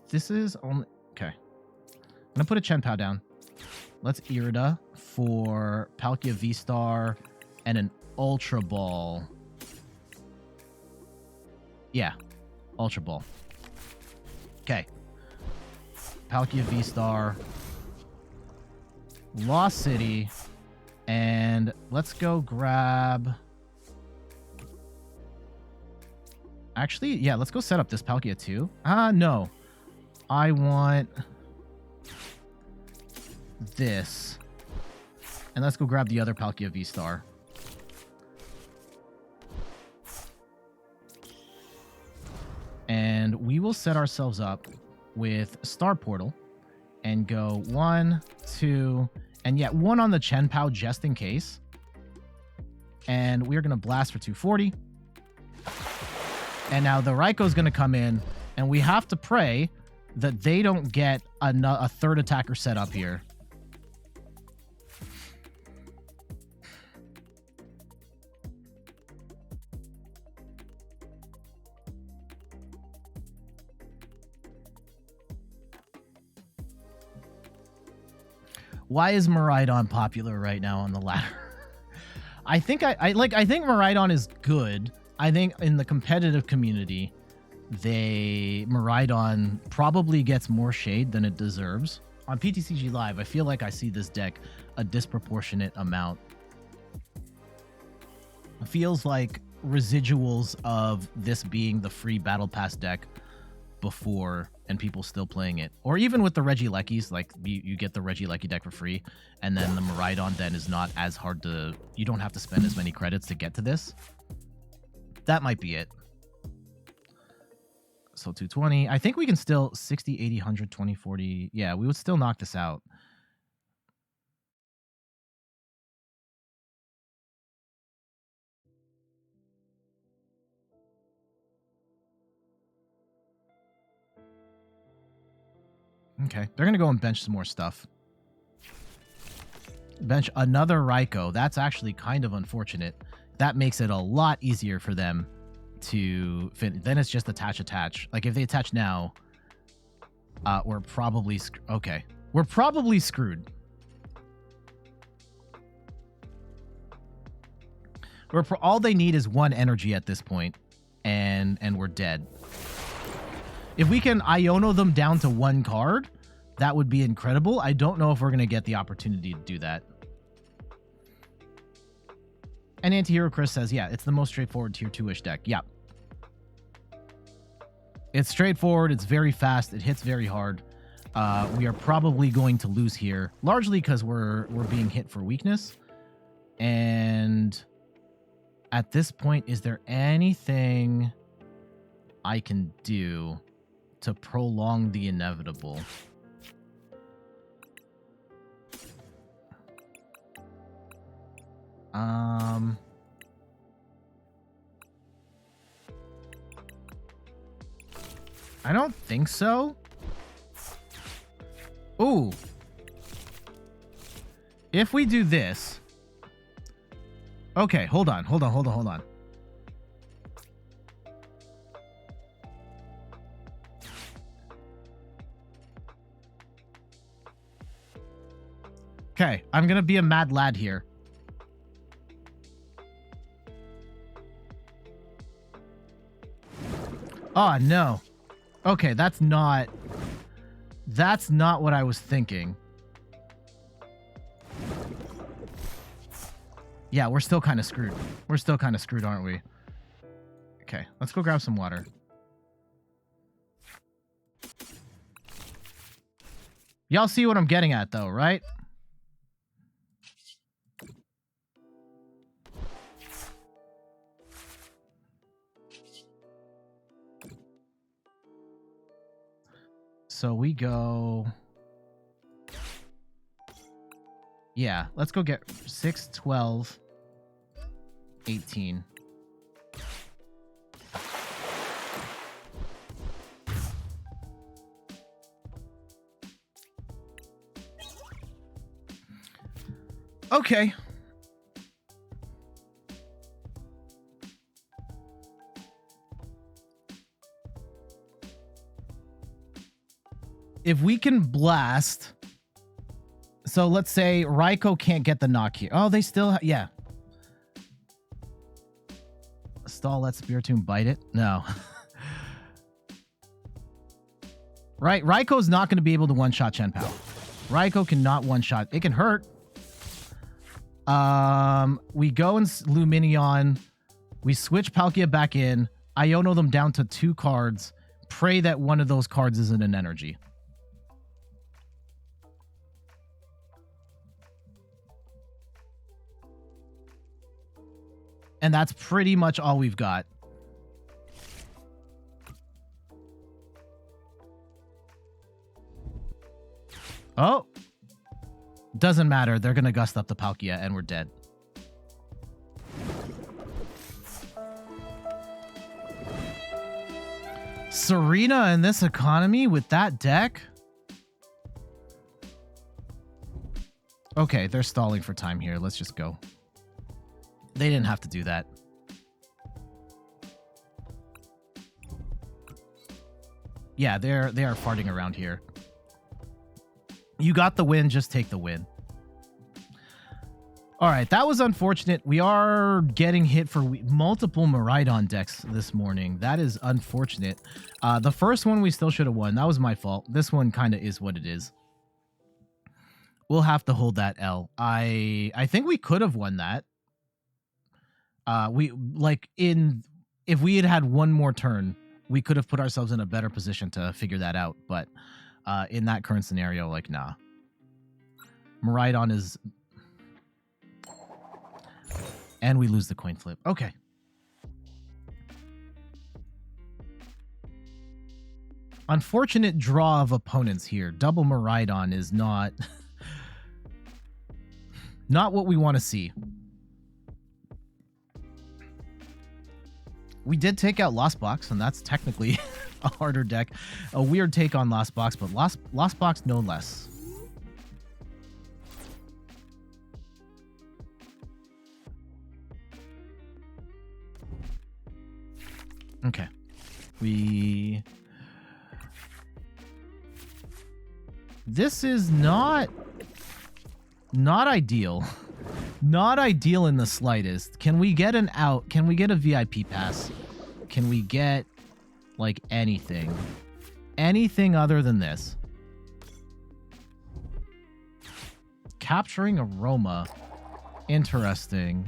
S1: This is only... Okay. I'm going to put a Chien-Pao down. Let's Irida for Palkia VSTAR and an Ultra Ball. Yeah, Ultra Ball. Okay. Palkia VSTAR. Lost City. And let's go grab... Actually, yeah, let's go set up this Palkia too. No. I want... this. And let's go grab the other Palkia VSTAR. And we will set ourselves up with Star Portal and go 1, 2, and yet 1 on the Chien-Pao just in case. And we're going to blast for 240. And now the Raikou's going to come in, and we have to pray that they don't get a third attacker set up here. Why is Miraidon popular right now on the ladder? I think I think Miraidon is good. I think in the competitive community, Miraidon probably gets more shade than it deserves. On PTCG Live, I feel like I see this deck a disproportionate amount. It feels like residuals of this being the free Battle Pass deck before, and people still playing it. Or even with the Regieleckis, like you get the Regieleki deck for free, and then the Miraidon then is not as hard to... You don't have to spend as many credits to get to this. That might be it. So 220. I think we can still 60, 80, 100, 20, 40. Yeah, we would still knock this out. Okay, they're going to go and bench some more stuff. Bench another Raikou. That's actually kind of unfortunate. That makes it a lot easier for them to fit. Then it's just attach. Like, if they attach now, we're probably... Okay. We're probably screwed. All they need is 1 energy at this point, and we're dead. If we can Iono them down to 1 card, that would be incredible. I don't know if we're going to get the opportunity to do that. And Antihero Chris says, yeah, it's the most straightforward tier 2-ish deck. Yeah. It's straightforward. It's very fast. It hits very hard. We are probably going to lose here, largely because we're being hit for weakness. And at this point, is there anything I can do to prolong the inevitable? I don't think so. Ooh. If we do this... Okay, hold on. Okay, I'm gonna be a mad lad here. Oh, no. Okay, that's not what I was thinking. Yeah, we're still kind of screwed. We're still kind of screwed, aren't we? Okay, let's go grab some water. Y'all see what I'm getting at, though, right? So we go... Yeah, let's go get 6, 12, 18. Okay. If we can blast... So let's say Raikou can't get the knock here. Oh, they still... Yeah. Stall, let Spiritomb bite it? No. Right, Raikou's not going to be able to one-shot Chien-Pao. Raikou cannot one-shot. It can hurt. We go and Lumineon. We switch Palkia back in. Iono them down to 2 cards. Pray that one of those cards isn't an energy. And that's pretty much all we've got. Oh. Doesn't matter. They're going to gust up the Palkia and we're dead. Serena in this economy with that deck? Okay, they're stalling for time here. Let's just go. They didn't have to do that. Yeah, they are farting around here. You got the win, just take the win. All right, that was unfortunate. We are getting hit for multiple Miraidon decks this morning. That is unfortunate. The first one we still should have won. That was my fault. This one kind of is what it is. We'll have to hold that L. I think we could have won that. If we had had one more turn, we could have put ourselves in a better position to figure that out. But in that current scenario, like, nah. Miraidon is... And we lose the coin flip. Okay. Unfortunate draw of opponents here. Double Miraidon is not... not what we want to see. We did take out Lost Box, and that's technically a harder deck. A weird take on Lost Box, but Lost Box no less. Okay. This is not ideal. Not ideal in the slightest. Can we get an out? Can we get a VIP pass? Can we get, like, anything? Anything other than this? Capturing Aroma. Interesting.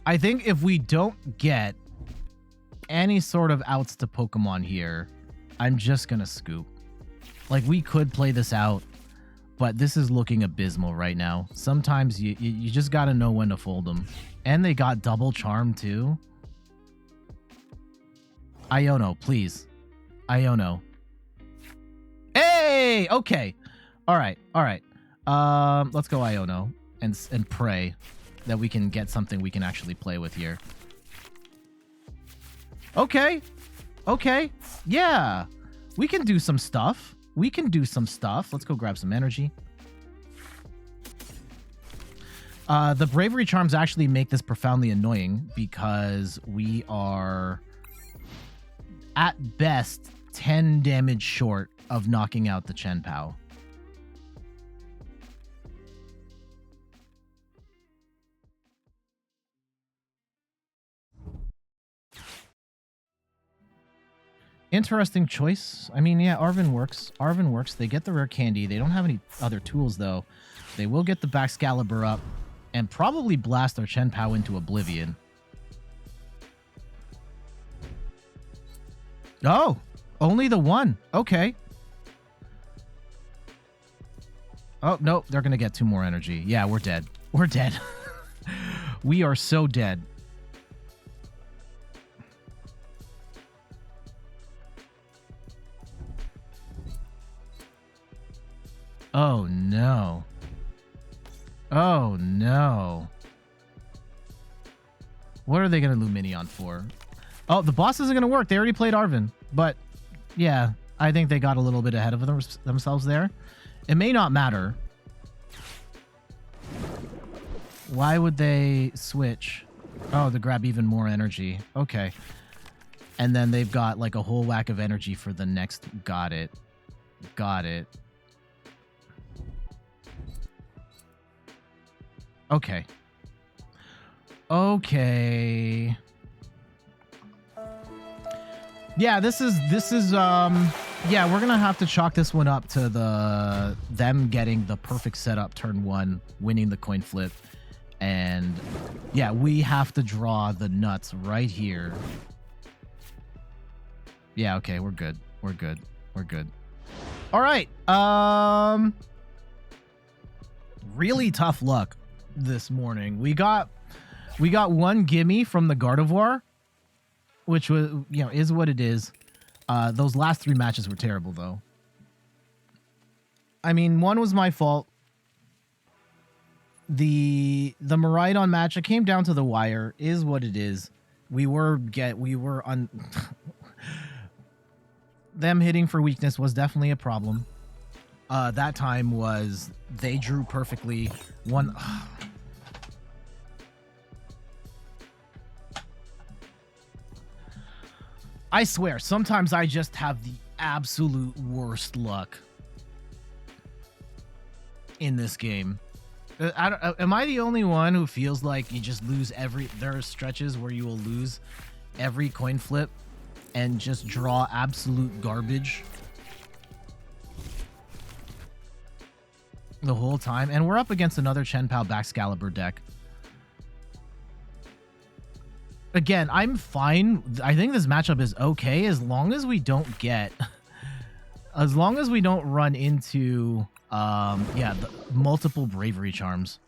S1: I think if we don't get any sort of outs to Pokemon here, I'm just gonna scoop. Like, we could play this out, but this is looking abysmal right now. Sometimes you just gotta know when to fold them. And they got double charm too. Iono, please. Iono. Hey! Okay. Alright, alright. Let's go Iono and pray. that we can get something we can actually play with here. Okay. Okay. Yeah. We can do some stuff. We can do some stuff. Let's go grab some energy. The bravery charms actually make this profoundly annoying because we are at best 10 damage short of knocking out the Chien-Pao. Interesting choice. I mean, yeah, Arven works. Arven works. They get the rare candy. They don't have any other tools, though. They will get the Baxcalibur up and probably blast our Chien-Pao into oblivion. Oh, only the one. Okay. Oh, no, they're going to get 2 more energy. Yeah, we're dead. We're dead. We are so dead. Oh, no. Oh, no. What are they going to Lumineon for? Oh, the boss isn't going to work. They already played Arven. But, yeah, I think they got a little bit ahead of themselves there. It may not matter. Why would they switch? Oh, to grab even more energy. Okay. And then they've got, like, a whole whack of energy for the next... Got it. Got it. Okay. Okay. Yeah, this is yeah, we're gonna have to chalk this one up to them getting the perfect setup turn 1, winning the coin flip. And yeah, we have to draw the nuts right here. Yeah, okay, we're good. We're good. We're good. All right. Really tough luck this morning. We got one gimme from the Gardevoir, which was, you know, is what it is. Those last 3 matches were terrible, though. I mean, one was my fault. The Miraidon match, it came down to the wire, is what it is. We were on them hitting for weakness was definitely a problem. That time was they drew perfectly. One. I swear, sometimes I just have the absolute worst luck in this game. Am I the only one who feels like you just lose there are stretches where you will lose every coin flip and just draw absolute garbage the whole time? And we're up against another Chien-Pao Baxcalibur deck. Again, I'm fine. I think this matchup is okay as long as we don't get... as long as we don't run into... yeah, the multiple bravery charms.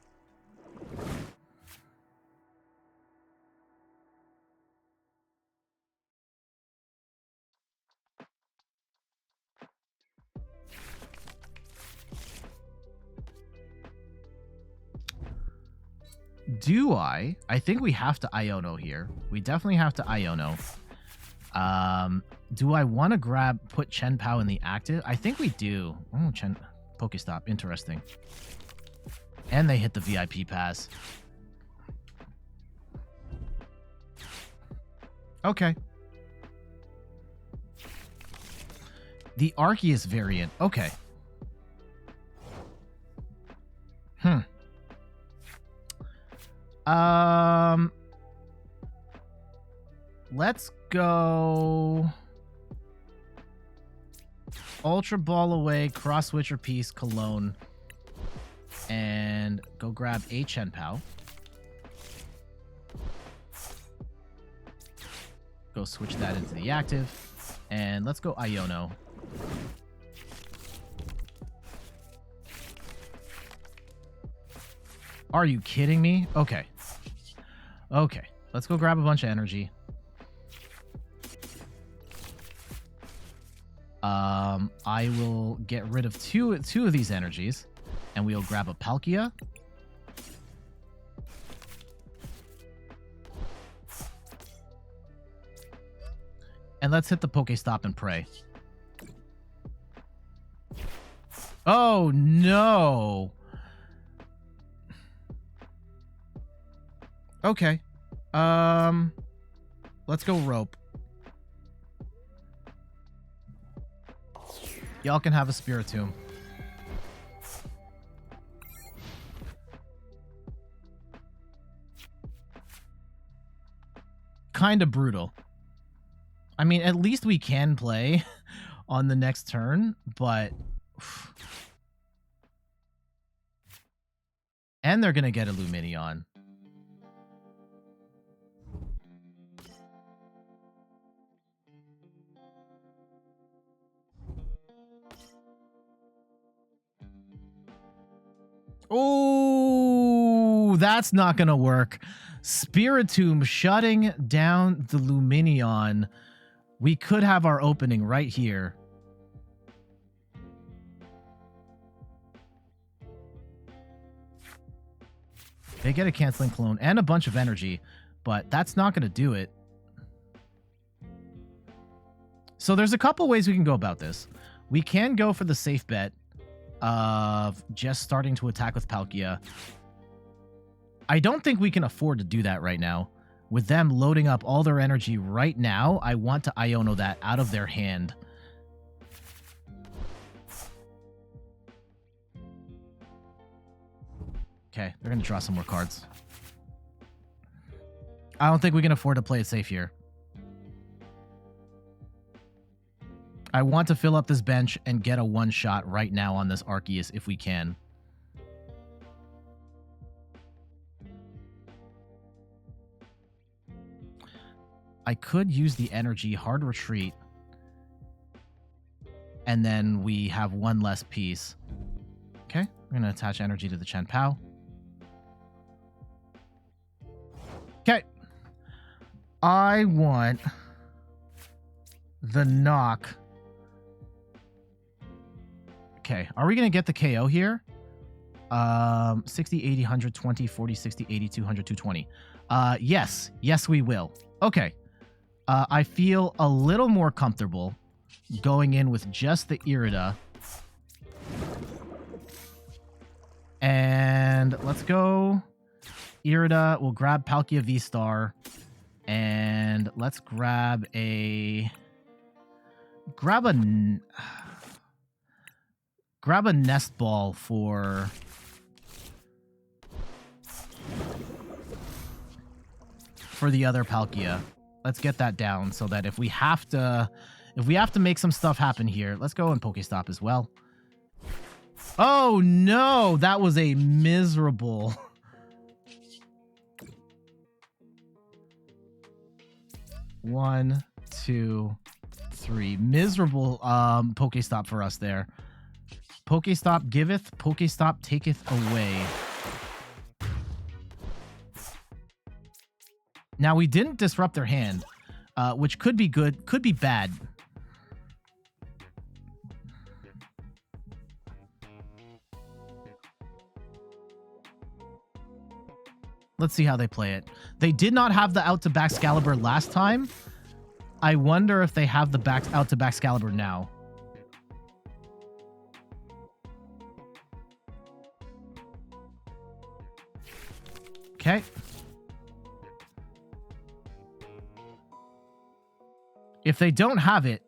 S1: Do I think we have to Iono here. We definitely have to Iono. Do I want to put Chien-Pao in the active? I think we do. Oh, Pokestop. Interesting. And they hit the VIP pass. Okay. The Arceus variant. Okay. Let's go Ultra Ball away, Cross Switcher piece, Cologne, and go grab a Chien-Pao. Go switch that into the active, and let's go Iono. Are you kidding me? Okay. Okay. Let's go grab a bunch of energy. I will get rid of two of these energies, and we'll grab a Palkia. And let's hit the Pokestop and pray. Oh, no. Okay. Let's go rope. Y'all can have a Spiritomb. Kind of brutal. I mean, at least we can play on the next turn, but... And they're going to get a Lumineon. Oh, that's not going to work. Spiritomb shutting down the Lumineon. We could have our opening right here. They get a Canceling Cologne and a bunch of energy, but that's not going to do it. So there's a couple ways we can go about this. We can go for the safe bet of just starting to attack with Palkia. I don't think we can afford to do that right now. With them loading up all their energy right now, I want to Iono that out of their hand. Okay, they're going to draw some more cards. I don't think we can afford to play it safe here. I want to fill up this bench and get a one-shot right now on this Arceus if we can. I could use the energy, hard retreat, and then we have one less piece. Okay, we're going to attach energy to the Chien-Pao. Okay. I want the knock. Okay, are we going to get the KO here? 60, 80, 120, 40, 60, 80, 200, 220. Yes. Yes, we will. Okay. I feel a little more comfortable going in with just the Irida. And let's go Irida. We'll grab Palkia VSTAR. And let's grab a Nest Ball for the other Palkia. Let's get that down so that if we have to make some stuff happen here, let's go and Pokestop as well. Oh no, that was a miserable. One, two, three. Miserable Pokestop for us there. Pokestop giveth, Pokestop taketh away. Now, we didn't disrupt their hand, which could be good, could be bad. Let's see how they play it. They did not have the out to back Excalibur last time. I wonder if they have the out to back Excalibur now. Okay. If they don't have it,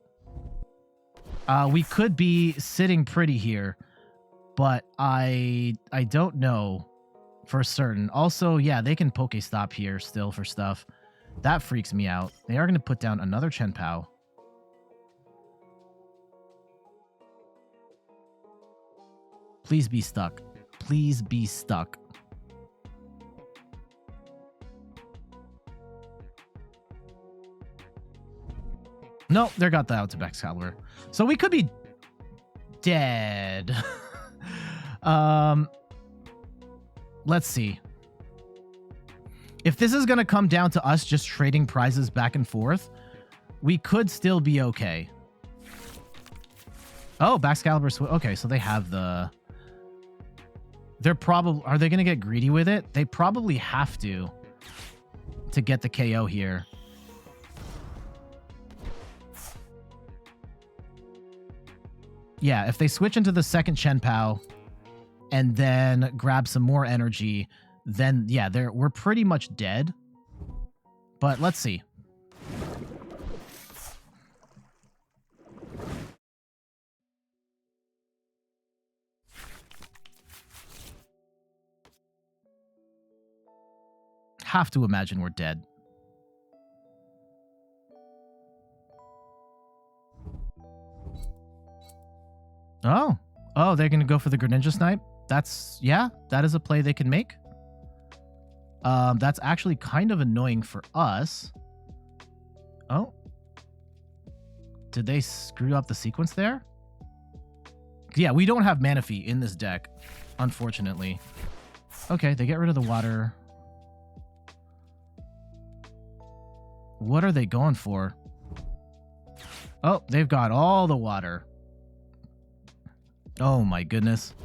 S1: we could be sitting pretty here, but I don't know for certain. Also, yeah, they can Pokestop here still for stuff. That freaks me out. They are going to put down another Chien-Pao. Please be stuck. Please be stuck. No, they got the out to back Excalibur. So we could be dead. Let's see. If this is going to come down to us just trading prizes back and forth, we could still be okay. Oh, back Excalibur. Okay, so they have the... They're probably... Are they going to get greedy with it? They probably have to get the KO here. Yeah, if they switch into the second Chien-Pao and then grab some more energy, then yeah, we're pretty much dead. But let's see. Have to imagine we're dead. Oh, they're going to go for the Greninja Snipe. Yeah, that is a play they can make. That's actually kind of annoying for us. Oh. Did they screw up the sequence there? Yeah, we don't have Manaphy in this deck, unfortunately. Okay, they get rid of the water. What are they going for? Oh, they've got all the water. Oh my goodness.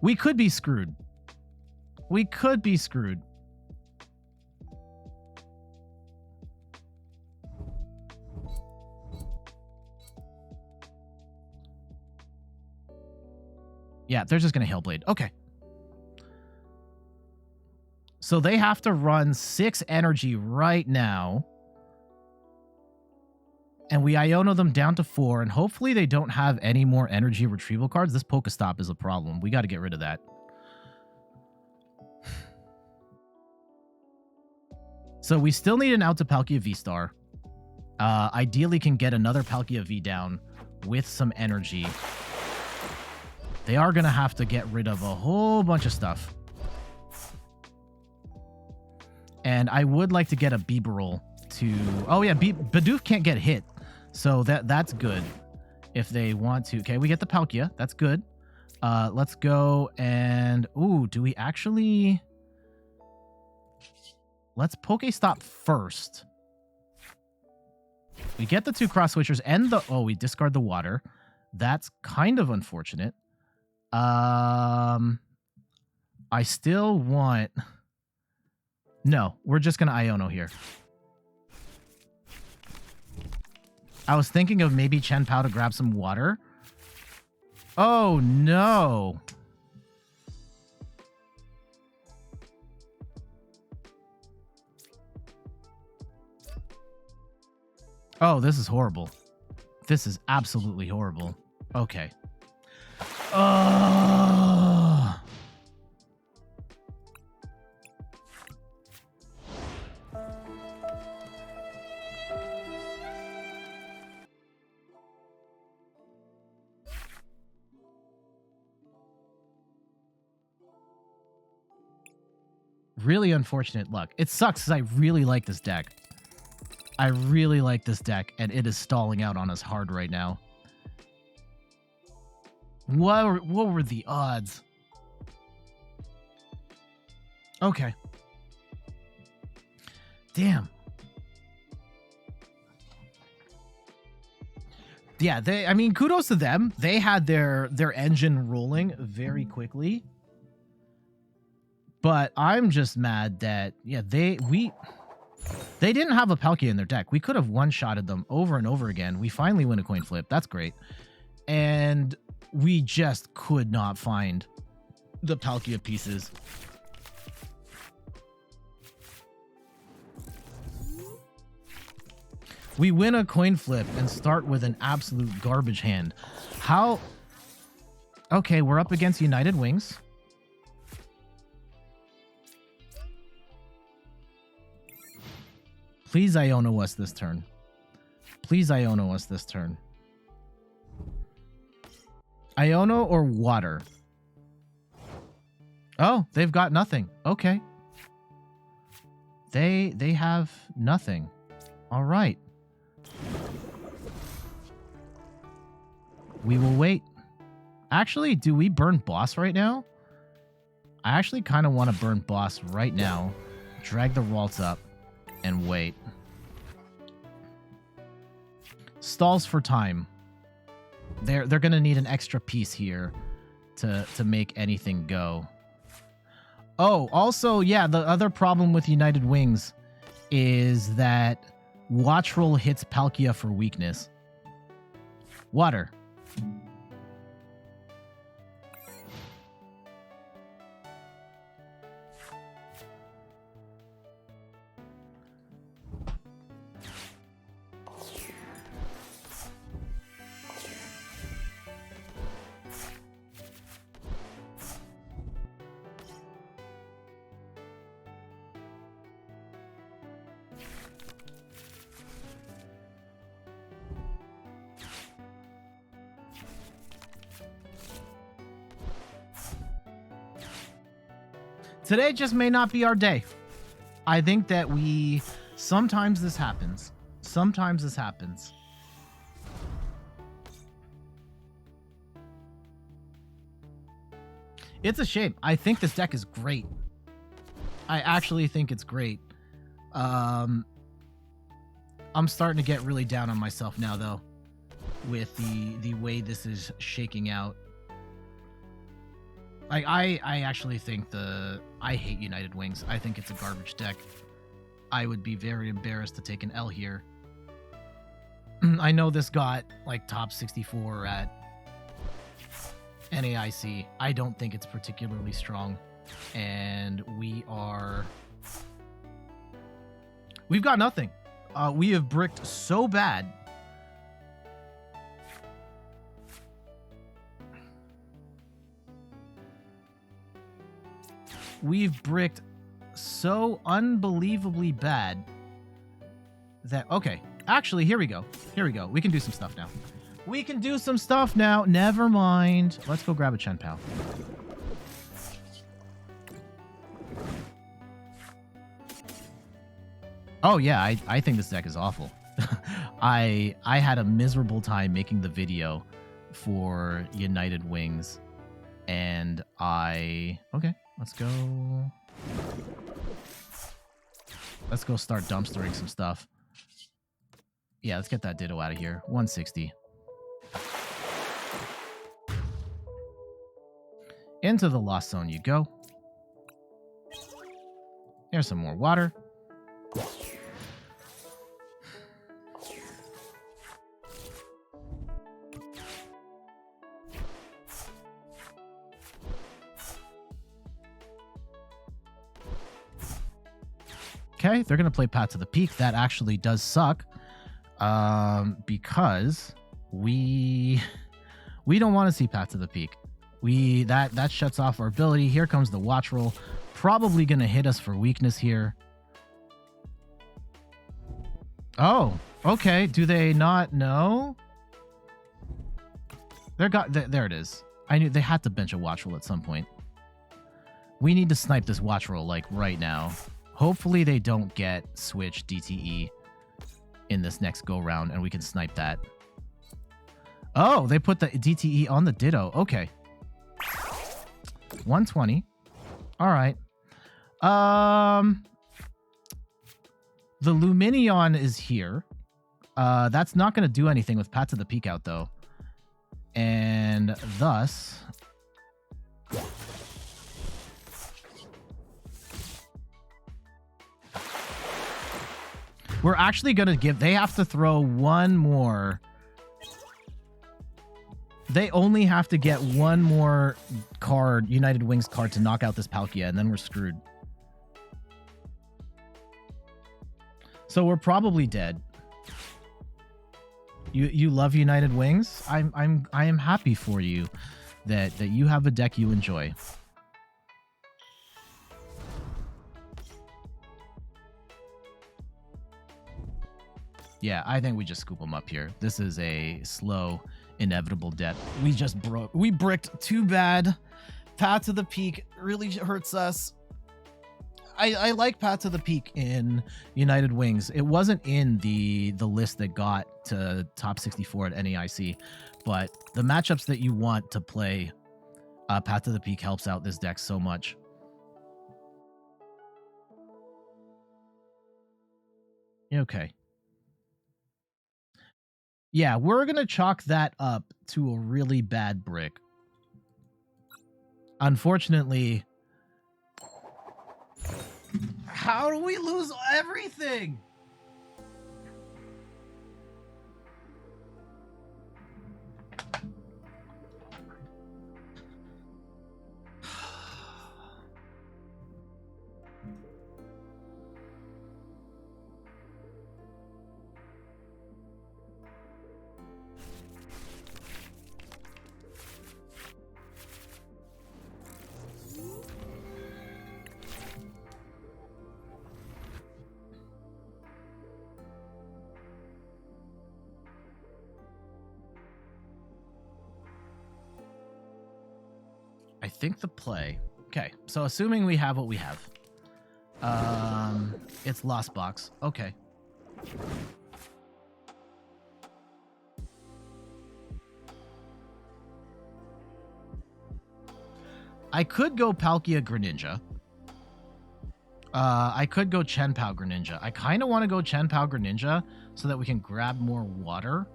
S1: We could be screwed. We could be screwed. Yeah, they're just going to Hellblade. Okay. So they have to run 6 energy right now. And we Iono them down to 4, and hopefully they don't have any more energy retrieval cards. This Pokestop is a problem. We got to get rid of that. So we still need an out to Palkia VSTAR. Ideally can get another Palkia V down with some energy. They are going to have to get rid of a whole bunch of stuff. And I would like to get a Bibarel to... Oh yeah, Bidoof can't get hit. So that's good if they want to. Okay, we get the Palkia. That's good. Let's go and... Ooh, do we actually... Let's Pokestop first. We get the 2 Cross Switchers and the... Oh, we discard the water. That's kind of unfortunate. I still want... No, we're just going to Iono here. I was thinking of maybe Chien-Pao to grab some water. Oh, no. Oh, this is horrible. This is absolutely horrible. Okay. Really unfortunate luck. It sucks because I really like this deck. I really like this deck, and it is stalling out on us hard right now. What were the odds? Okay. Damn. Yeah, I mean, kudos to them. They had their engine rolling very quickly. But I'm just mad that, yeah, they didn't have a Palkia in their deck. We could have one-shotted them over and over again. We finally win a coin flip. That's great. And we just could not find the Palkia pieces. We win a coin flip and start with an absolute garbage hand. How? Okay, we're up against United Wings. Please Iono us this turn. Please Iono us this turn. Iono or water? Oh, they've got nothing. Okay. They have nothing. All right. We will wait. Actually, do we burn boss right now? I actually kind of want to burn boss right now. Drag the Waltz up and wait. Stalls for time. They're going to need an extra piece here to make anything go. Oh, also, yeah, the other problem with United Wings is that Watch Roll hits Palkia for weakness. Water. Today just may not be our day. I think that sometimes this happens. Sometimes this happens. It's a shame. I think this deck is great. I actually think it's great. I'm starting to get really down on myself now, though, with the way this is shaking out. Like, I actually think I hate United Wings. I think it's a garbage deck. I would be very embarrassed to take an L here. I know this got, like, top 64 at NAIC. I don't think it's particularly strong. And we've got nothing. We have bricked so bad. We've bricked so unbelievably bad that... Okay, actually, here we go. Here we go. We can do some stuff now. We can do some stuff now. Never mind. Let's go grab a Chien-Pao. Oh, yeah, I think this deck is awful. I had a miserable time making the video for United Wings, and Okay, let's go. Let's go start dumpstering some stuff. Yeah, let's get that Ditto out of here. 160. Into the Lost Zone you go. Here's some more water. Okay, they're going to play Path to the Peak. That actually does suck. Because we don't want to see Path to the Peak. That shuts off our ability. Here comes the Watch Roll. Probably going to hit us for weakness here. Oh, okay. Do they not know? There it is. I knew they had to bench a Watch Roll at some point. We need to snipe this Watch Roll, like, right now. Hopefully they don't get Switch DTE in this next go-round, and we can snipe that. Oh, they put the DTE on the Ditto. Okay. 120. All right. The Lumineon is here. That's not going to do anything with Path to the Peak out, though. And thus... We're actually going to give... They have to throw one more. They only have to get one more card, United Wings card, to knock out this Palkia, and then we're screwed. So we're probably dead. You love United Wings? I am happy for you that you have a deck you enjoy. Yeah, I think we just scoop them up here. This is a slow, inevitable death. We bricked too bad. Path to the Peak really hurts us. I like Path to the Peak in United Wings. It wasn't in the list that got to top 64 at NAIC, but the matchups that you want to play Path to the Peak helps out this deck so much. Okay. Yeah, we're going to chalk that up to a really bad brick. Unfortunately, how do we lose everything? think the play... Okay, so assuming we have what we have. It's Lost Box. Okay. I could go Palkia Greninja. I could go Chien-Pao Greninja. I kind of want to go Chien-Pao Greninja so that we can grab more water.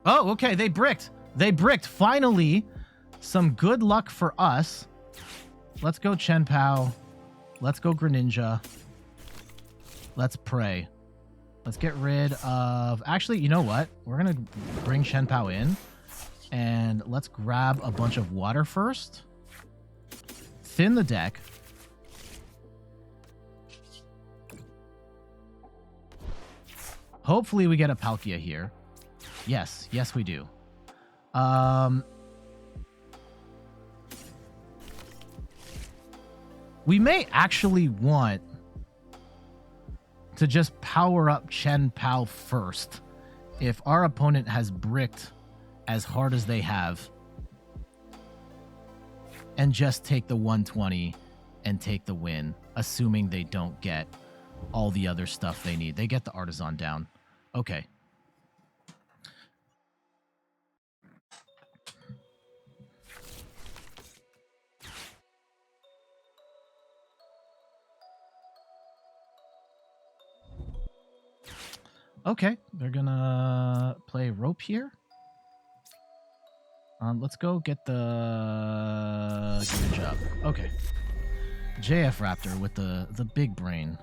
S1: Oh, okay. They bricked. They bricked. Finally, some good luck for us. Let's go Chien-Pao. Let's go Greninja. Let's pray. Let's get rid of... Actually, you know what? We're going to bring Chien-Pao in. And let's grab a bunch of water first. Thin the deck. Hopefully we get a Palkia here. Yes. Yes, we do. We may actually want to just power up Chien-Pao first if our opponent has bricked as hard as they have, and just take the 120 and take the win, assuming they don't get all the other stuff they need. They get the Artisan down. Okay. Okay, they're gonna play rope here. Let's go get the job. Okay. JF Raptor with the big brain.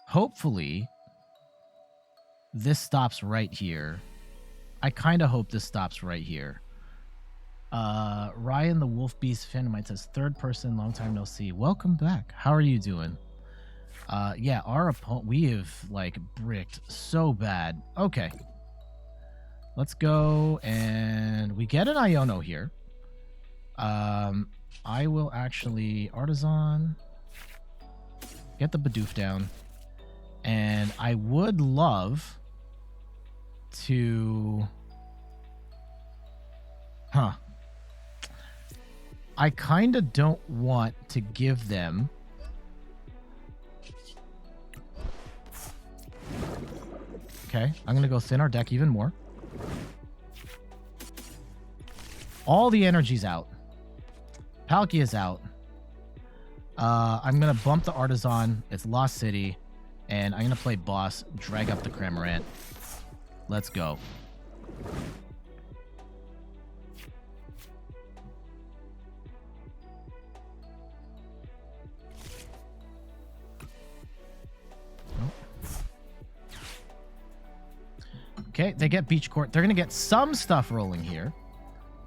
S1: Hopefully, this stops right here. I kind of hope this stops right here. Ryan the Wolf Beast fan might says, third person, long time no see. Welcome back. How are you doing? Yeah, our opponent, we have like bricked so bad. Okay. Let's go, and we get an Iono here. I will actually Artisan, get the Bidoof down, and I would love to... I kind of don't want to give them... Okay, I'm going to go thin our deck even more. All the energy's out. Palkia's out. I'm going to bump the Artisan. It's Lost City. And I'm going to play boss, drag up the Cramorant. Let's go. Okay, they get Beach Court. They're going to get some stuff rolling here.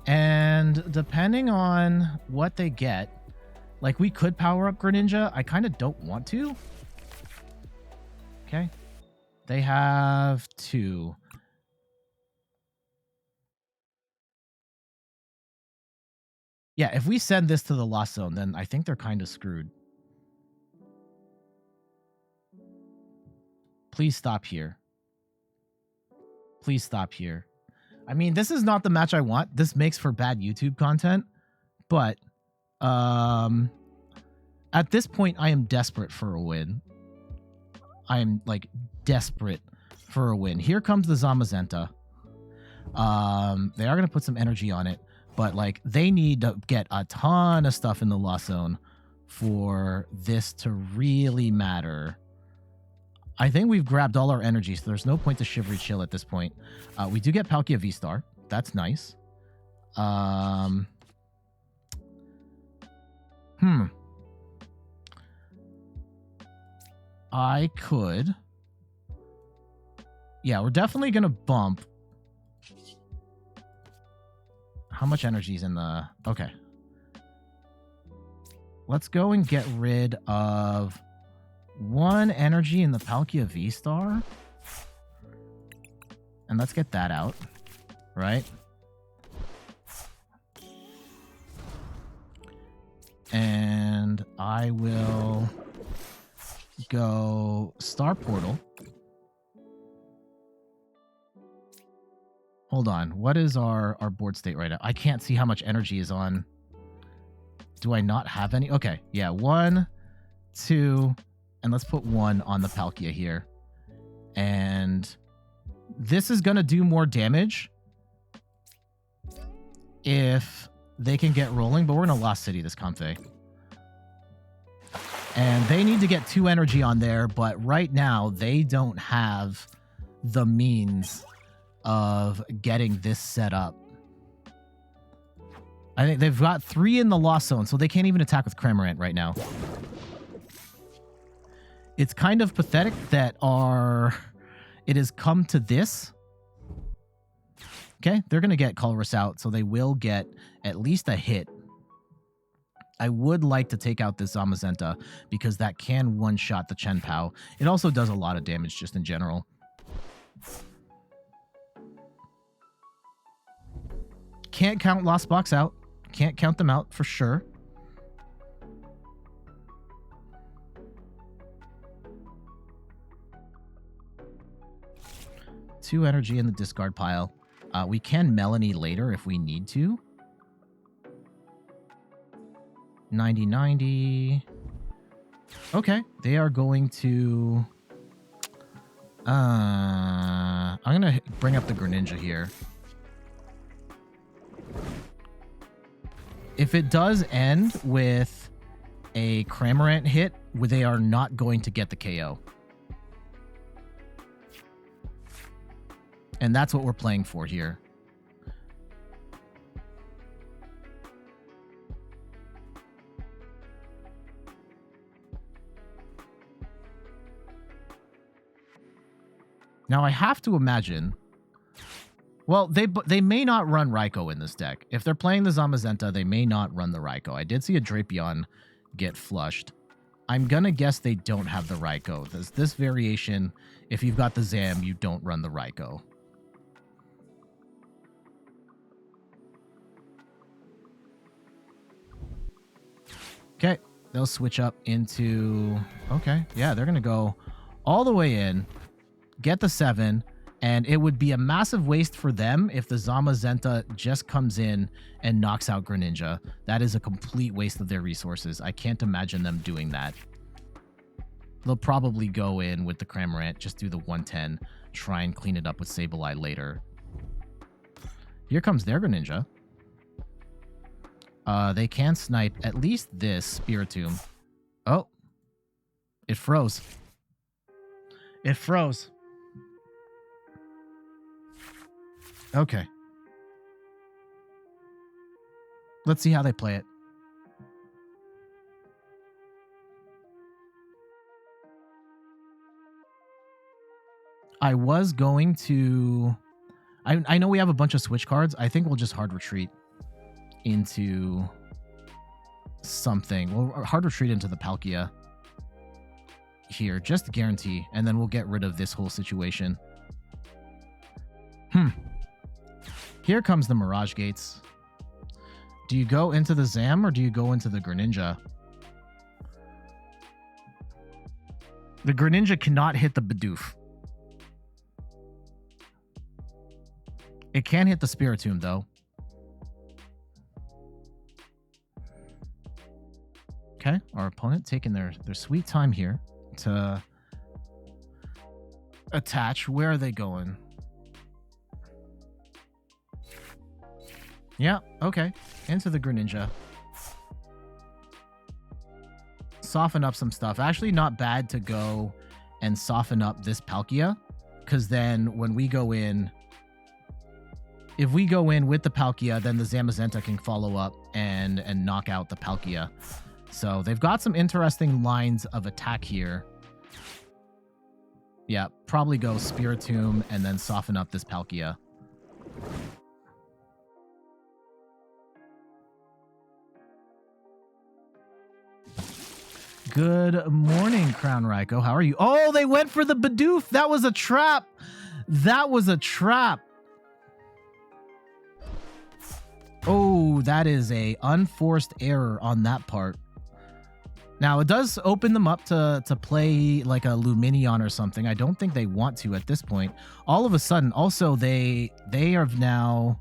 S1: And depending on what they get, like we could power up Greninja. I kind of don't want to. Okay. They have 2. Yeah, if we send this to the Lost Zone, then I think they're kind of screwed. Please stop here. Please stop here. I mean, this is not the match I want. This makes for bad YouTube content. But at this point, I am desperate for a win. I am, like, desperate for a win. Here comes the Zamazenta. They are going to put some energy on it. But, like, they need to get a ton of stuff in the Lost Zone for this to really matter. I think we've grabbed all our energy, so there's no point to Shivery Chill at this point. We do get Palkia VSTAR. That's nice. I could... Yeah, we're definitely going to bump. How much energy is in the... Okay. Let's go and get rid of 1 energy in the Palkia VSTAR. And let's get that out. Right? And I will go Star Portal. Hold on. What is our board state right now? I can't see how much energy is on. Do I not have any? Okay. Yeah. 1, 2, and let's put 1 on the Palkia here. And this is going to do more damage if they can get rolling, but we're going to Lost City this Comfey. And they need to get 2 energy on there, but right now they don't have the means of getting this set up. I think they've got 3 in the Lost Zone, so they can't even attack with Cramorant right now. It's kind of pathetic that it has come to this. Okay, they're going to get Colress out, so they will get at least a hit. I would like to take out this Zamazenta because that can one-shot the Chien-Pao. It also does a lot of damage just in general. Can't count Lost Box out. Can't count them out for sure. Two energy in the discard pile. We can Melony later if we need to. 90-90. Okay, they are going to... I'm going to bring up the Greninja here. If it does end with a Cramorant hit, they are not going to get the KO. And that's what we're playing for here. Now, I have to imagine... Well, they may not run Raikou in this deck. If they're playing the Zamazenta, they may not run the Raikou. I did see a Drapion get flushed. I'm going to guess they don't have the Raikou. This variation, if you've got the Zam, you don't run the Raikou. Okay, they'll switch up into... Okay, yeah, they're going to go all the way in, get the 7, and it would be a massive waste for them if the Zamazenta just comes in and knocks out Greninja. That is a complete waste of their resources. I can't imagine them doing that. They'll probably go in with the Cramorant, just do the 110, try and clean it up with Sableye later. Here comes their Greninja. They can snipe at least this Spiritomb. Oh. It froze. It froze. Okay. Let's see how they play it. I was going to... I know we have a bunch of Switch cards. I think we'll just hard retreat into something. We'll hard retreat into the Palkia here, just to guarantee, and then we'll get rid of this whole situation. Here comes the Mirage Gates. Do you go into the Zam or do you go into the Greninja? The Greninja cannot hit the Bidoof. It can hit the Spiritomb, though. Okay, our opponent taking their sweet time here to attach. Where are they going? Yeah, okay. Into the Greninja. Soften up some stuff. Actually, not bad to go and soften up this Palkia, because then when we go in, if we go in with the Palkia, then the Zamazenta can follow up and knock out the Palkia. So they've got some interesting lines of attack here. Yeah, probably go Spiritomb and then soften up this Palkia. Good morning, Crown Raikou. How are you? Oh, they went for the Bidoof. That was a trap. That was a trap. Oh, that is a unforced error on that part. Now, it does open them up to play like a Lumineon or something. I don't think they want to at this point. All of a sudden, also, they have now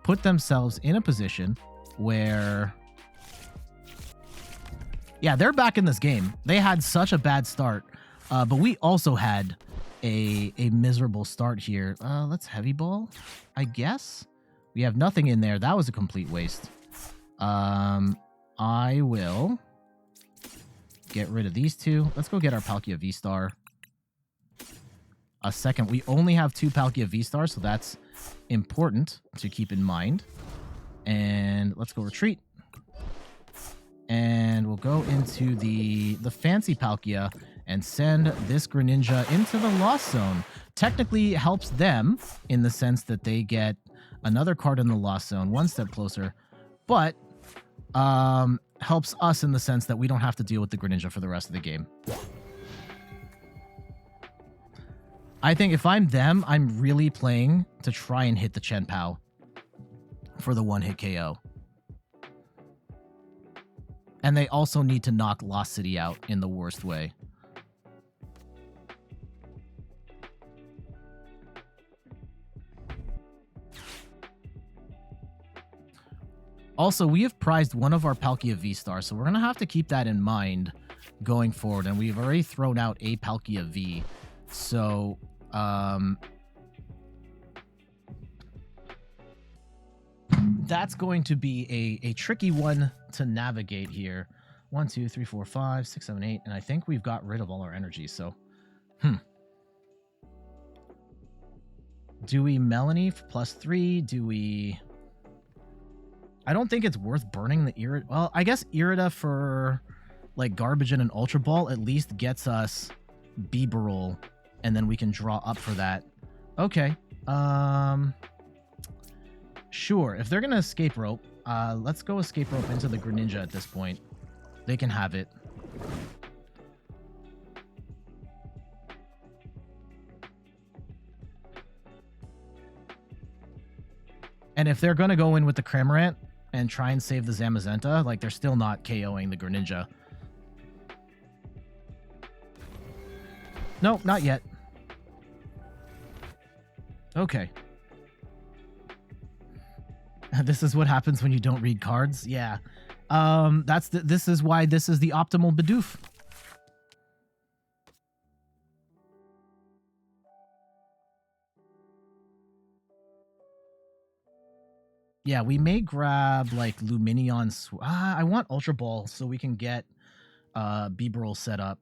S1: put themselves in a position where... Yeah, they're back in this game. They had such a bad start, but we also had a miserable start here. Let's heavy ball, I guess. We have nothing in there. That was a complete waste. I will get rid of these two. Let's go get our Palkia VSTAR. A second. We only have 2 Palkia VSTARs, so that's important to keep in mind. And let's go retreat. And we'll go into the fancy Palkia and send this Greninja into the Lost Zone. Technically helps them in the sense that they get another card in the Lost Zone, one step closer, but helps us in the sense that we don't have to deal with the Greninja for the rest of the game. I think if I'm them, I'm really playing to try and hit the Chien-Pao for the one-hit KO. And they also need to knock Lost City out in the worst way. Also, we have prized one of our Palkia VSTAR, so we're going to have to keep that in mind going forward. And we've already thrown out a Palkia V. So, that's going to be a tricky one to navigate here. 1, 2, 3, 4, 5, 6, 7, 8. And I think we've got rid of all our energy, so... Do we Melony for +3? Do we... I don't think it's worth burning the Irida. Well, I guess Irida for like garbage and an Ultra Ball at least gets us Bibarel, and then we can draw up for that. Okay. Sure. If they're gonna Escape Rope, let's go Escape Rope into the Greninja at this point. They can have it. And if they're gonna go in with the Cramorant and try and save the Zamazenta, like, they're still not KOing the Greninja. Nope, not yet. Okay. This is what happens when you don't read cards? Yeah. This is why this is the optimal Bidoof. Yeah, we may grab, like, Lumineon... I want Ultra Ball so we can get Bibarel set up.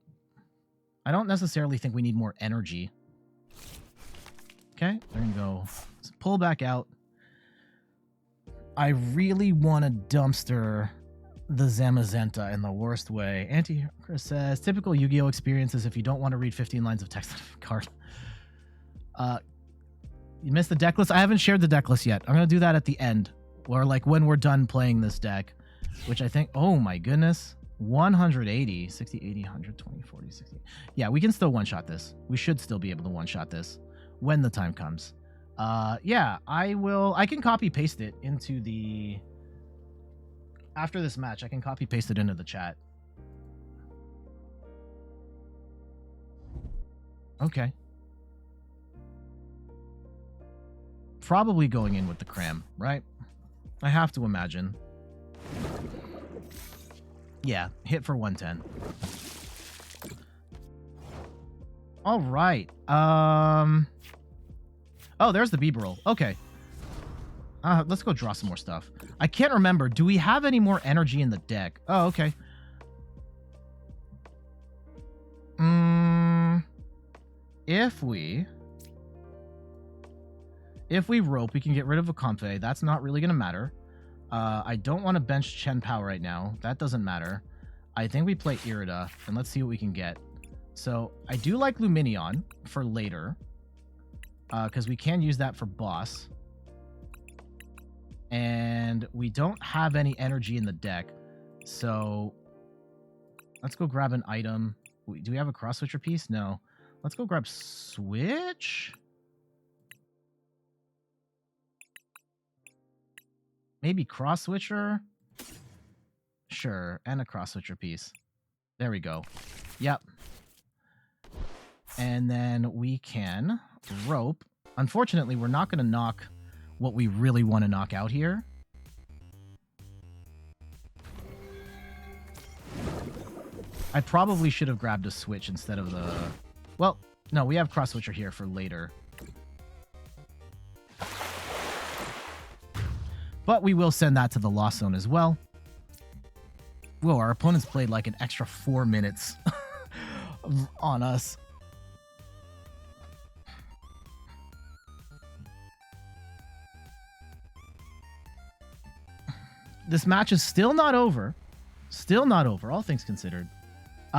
S1: I don't necessarily think we need more energy. Okay, there you go. Let's pull back out. I really want to dumpster the Zamazenta in the worst way. Anthony Perez says, typical Yu-Gi-Oh! Experiences if you don't want to read 15 lines of text on a card. You missed the deck list? I haven't shared the deck list yet. I'm going to do that at the end. Or like when we're done playing this deck. Which I think... Oh my goodness. 180. 60, 80, 120, 40, 60. Yeah, we can still one-shot this. We should still be able to one-shot this. When the time comes. Yeah, I can copy-paste it into the... After this match, I can copy-paste it into the chat. Okay. Probably going in with the Cram, right? I have to imagine. Yeah, hit for 110. All right. Oh, there's the Bibarel. Okay. Let's go draw some more stuff. I can't remember. Do we have any more energy in the deck? Oh, okay. If we rope, we can get rid of a Comfey. That's not really going to matter. I don't want to bench Chien-Pao right now. That doesn't matter. I think we play Irida, and let's see what we can get. So, I do like Lumineon for later, because we can use that for boss. And we don't have any energy in the deck, so let's go grab an item. Do we have a Cross Switcher piece? No. Let's go grab Switch. Maybe Cross Switcher? Sure, and a Cross Switcher piece. There we go. Yep. And then we can rope. Unfortunately, we're not going to knock what we really want to knock out here. I probably should have grabbed a switch instead of the... Well, no, we have Cross Switcher here for later. But we will send that to the Lost Zone as well. Whoa, our opponents played like an extra 4 minutes on us. This match is still not over. Still not over, all things considered.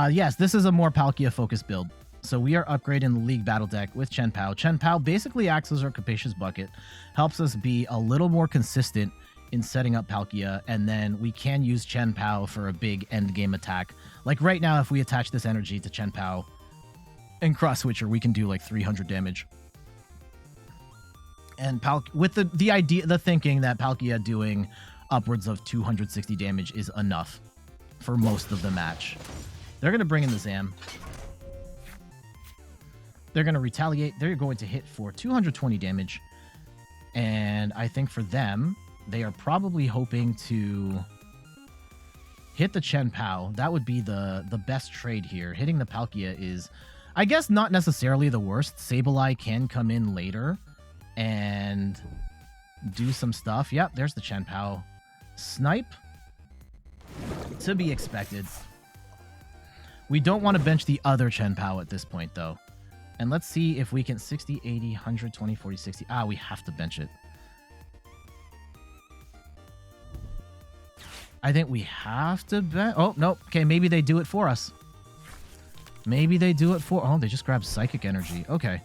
S1: Yes, this is a more Palkia-focused build. So we are upgrading the League Battle deck with Chien-Pao. Chien-Pao basically acts as our Capacious Bucket, helps us be a little more consistent in setting up Palkia, and then we can use Chien-Pao for a big end-game attack. Like right now, if we attach this energy to Chien-Pao and Cross Switcher, we can do like 300 damage. And with the thinking that Palkia doing upwards of 260 damage is enough for most of the match. They're going to bring in the Zam. They're going to retaliate. They're going to hit for 220 damage. And I think for them, they are probably hoping to hit the Chien-Pao. That would be the best trade here. Hitting the Palkia is, I guess, not necessarily the worst. Sableye can come in later and do some stuff. Yep, there's the Chien-Pao. Snipe. To be expected. We don't want to bench the other Chien-Pao at this point, though. And let's see if we can 60, 80, 100, 20, 40, 60. Ah, we have to bench it. I think we have to bench. Oh, nope. Okay, maybe they do it for us. Maybe they do it for... Oh, they just grabbed Psychic Energy. Okay.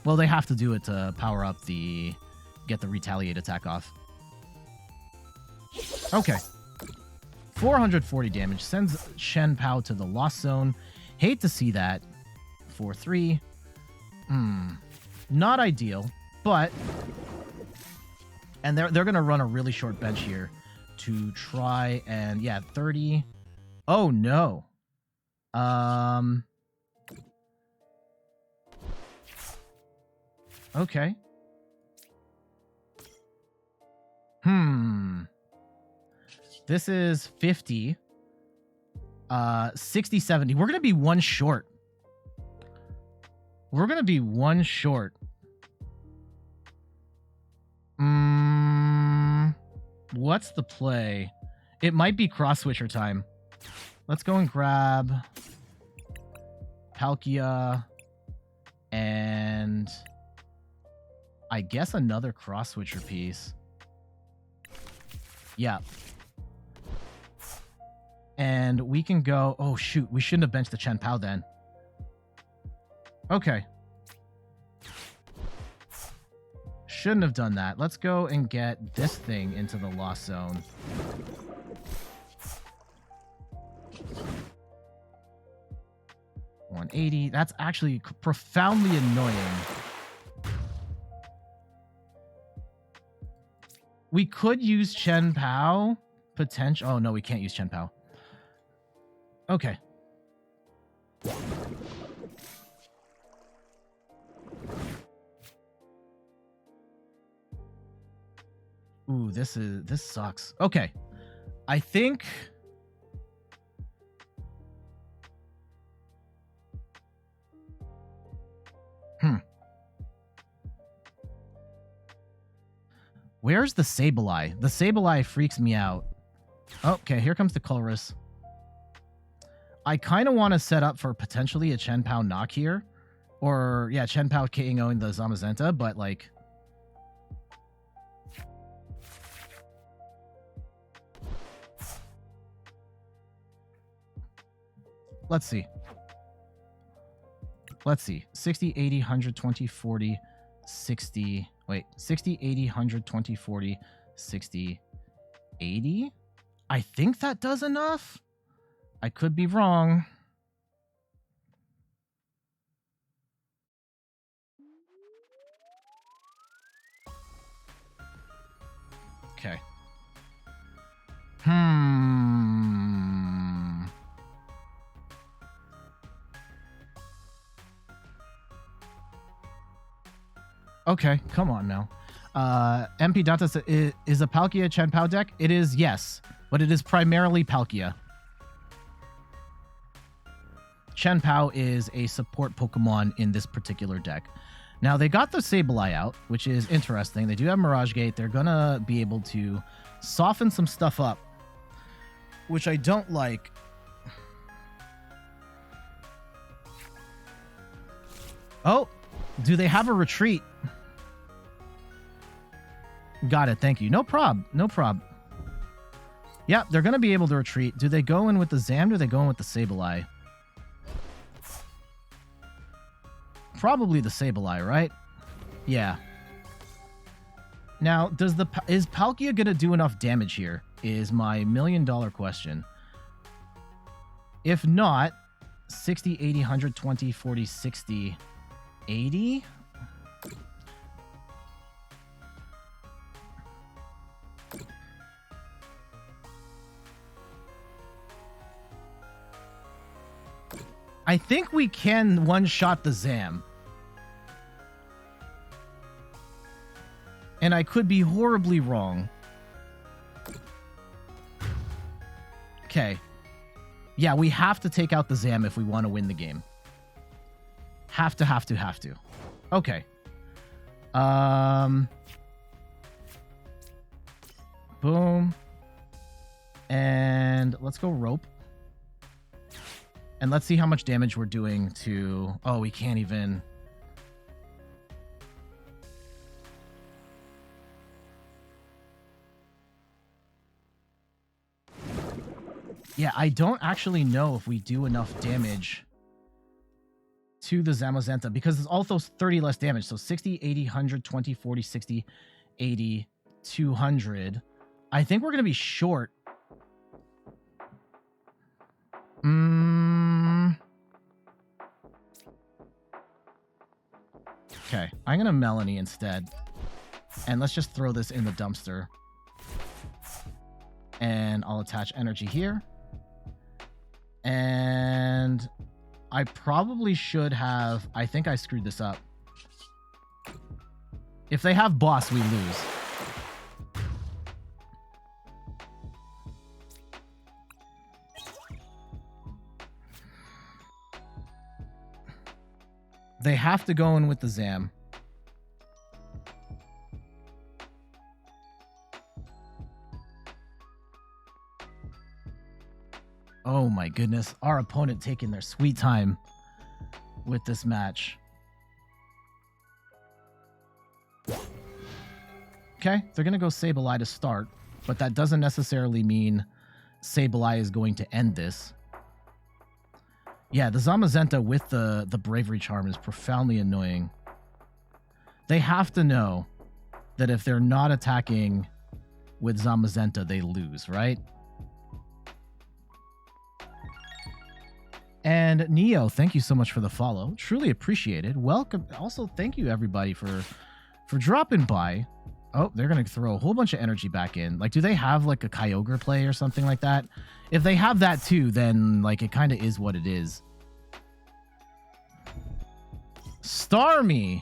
S1: Well, they have to do it to power up the... Get the Retaliate attack off. Okay. 440 damage. Sends Chien-Pao to the Lost Zone. Hate to see that. 4-3. Not ideal, but... And they're going to run a really short bench here to try and... Yeah, 30. Oh, no. Okay. This is 50. 60, 70. We're going to be one short. We're going to be one short. What's the play? It might be Cross Switcher time. Let's go and grab Palkia and I guess another Cross Switcher piece. Yeah. And we can go... Oh, shoot. We shouldn't have benched the Chien-Pao then. Okay. Shouldn't have done that. Let's go and get this thing into the Lost Zone. $180. That's actually profoundly annoying. We could use Chien-Pao. Potential. Oh, no, we can't use Chien-Pao. Okay. Ooh, this sucks. Okay. I think... Where's the Sableye? The Sableye freaks me out. Okay, here comes the Colress. I kind of want to set up for potentially a Chien-Pao knock here. Or, yeah, Chien-Pao KOing the Zamazenta, but, like... Let's see. Let's see. 60, 80, 120, 40, 60... Wait, 60, 80, 100, 20, 40, 60, 80? I think that does enough. I could be wrong. Okay. Okay, come on now. MP Data is a Palkia Chien-Pao deck? It is, yes, but it is primarily Palkia. Chien-Pao is a support Pokemon in this particular deck. Now, they got the Sableye out, which is interesting. They do have Mirage Gate. They're going to be able to soften some stuff up, which I don't like. Oh, do they have a retreat? Got it. Thank you. No prob. No prob. Yeah, they're going to be able to retreat. Do they go in with the Zam? Do they go in with the Sableye? Probably the Sableye, right? Yeah. Now, is Palkia going to do enough damage here? Is my $1,000,000 question. If not, 60, 80, 120, 40, 60, 80? I think we can one-shot the Zam. And I could be horribly wrong. Okay. Yeah, we have to take out the Zam if we want to win the game. Have to. Okay. Boom. And let's go Rope. And let's see how much damage we're doing to... Oh, we can't even... Yeah, I don't actually know if we do enough damage to the Zamazenta because it's also 30 less damage. So 60, 80, 120, 40, 60, 80, 200. I think we're going to be short. Okay, I'm going to Melony instead. And let's just throw this in the dumpster. And I'll attach energy here. And I probably should have... I think I screwed this up. If they have boss, we lose. They have to go in with the Zam. Oh my goodness. Our opponent taking their sweet time with this match. Okay, they're going to go Sableye to start, but that doesn't necessarily mean Sableye is going to end this. Yeah, the Zamazenta with the Bravery Charm is profoundly annoying. They have to know that if they're not attacking with Zamazenta, they lose, right? And Neo, thank you so much for the follow. Truly appreciated. Welcome. Also, thank you everybody for dropping by. Oh, they're going to throw a whole bunch of energy back in. Like, do they have like a Kyogre play or something like that? If they have that too, then like it kind of is what it is. Starmie.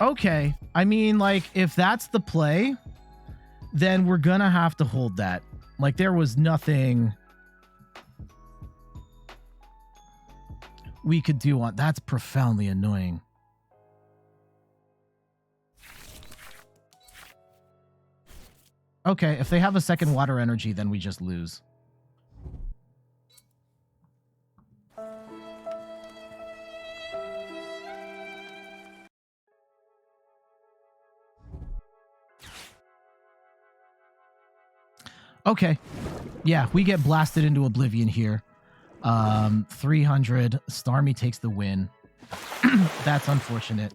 S1: Okay. I mean, like, if that's the play, then we're going to have to hold that. Like, there was nothing we could do on... That's profoundly annoying. Okay, if they have a second water energy, then we just lose. Okay. Yeah, we get blasted into oblivion here. 300. Starmie takes the win. That's unfortunate.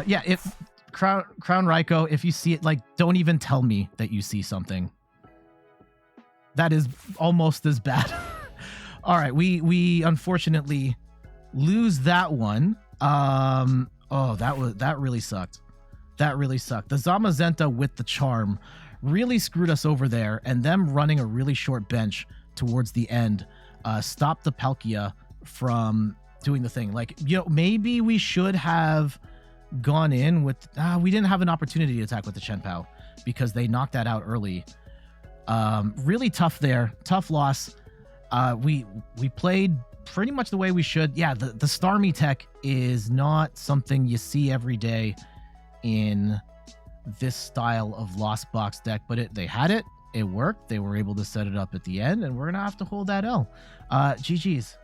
S1: Yeah, if Crown Raikou, if you see it, like, don't even tell me that you see something. That is almost as bad. All right, we unfortunately lose that one. Oh, that really sucked. That really sucked. The Zamazenta with the charm really screwed us over there, and them running a really short bench towards the end stopped the Palkia from doing the thing. Like, you know, maybe we should have gone in with, we didn't have an opportunity to attack with the Chien-Pao because they knocked that out early. Really tough there. Tough loss. We played pretty much the way we should. Yeah, the Starmie tech is not something you see every day in this style of Lost Box deck, but they had it. It worked. They were able to set it up at the end, and we're going to have to hold that L. GG's.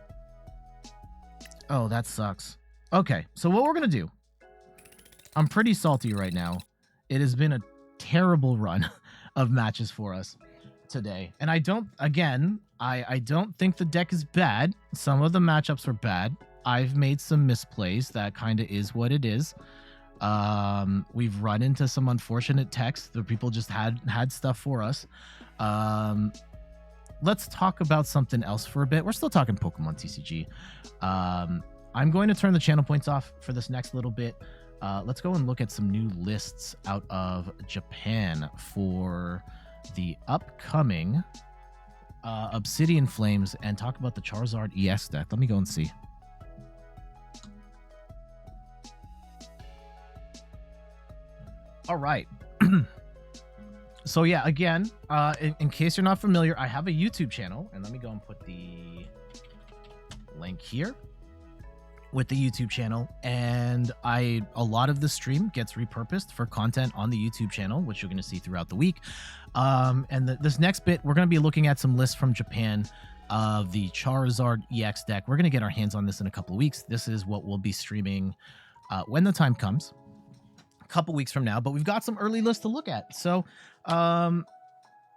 S1: Oh, that sucks. Okay, so what we're going to do, I'm pretty salty right now. It has been a terrible run of matches for us today. And I don't think the deck is bad. Some of the matchups were bad. I've made some misplays. That kind of is what it is. We've run into some unfortunate techs. The people just had stuff for us. Let's talk about something else for a bit. We're still talking Pokemon TCG. I'm going to turn the channel points off for this next little bit. Let's go and look at some new lists out of Japan for the upcoming Obsidian Flames and talk about the Charizard EX deck. Let me go and see. All right. So yeah, again, in case you're not familiar, I have a YouTube channel, and let me go and put the link here with the YouTube channel. And a lot of the stream gets repurposed for content on the YouTube channel, which you're going to see throughout the week. And this next bit, we're going to be looking at some lists from Japan of the Charizard EX deck. We're going to get our hands on this in a couple of weeks. This is what we'll be streaming when the time comes. Couple weeks from now, but we've got some early lists to look at. So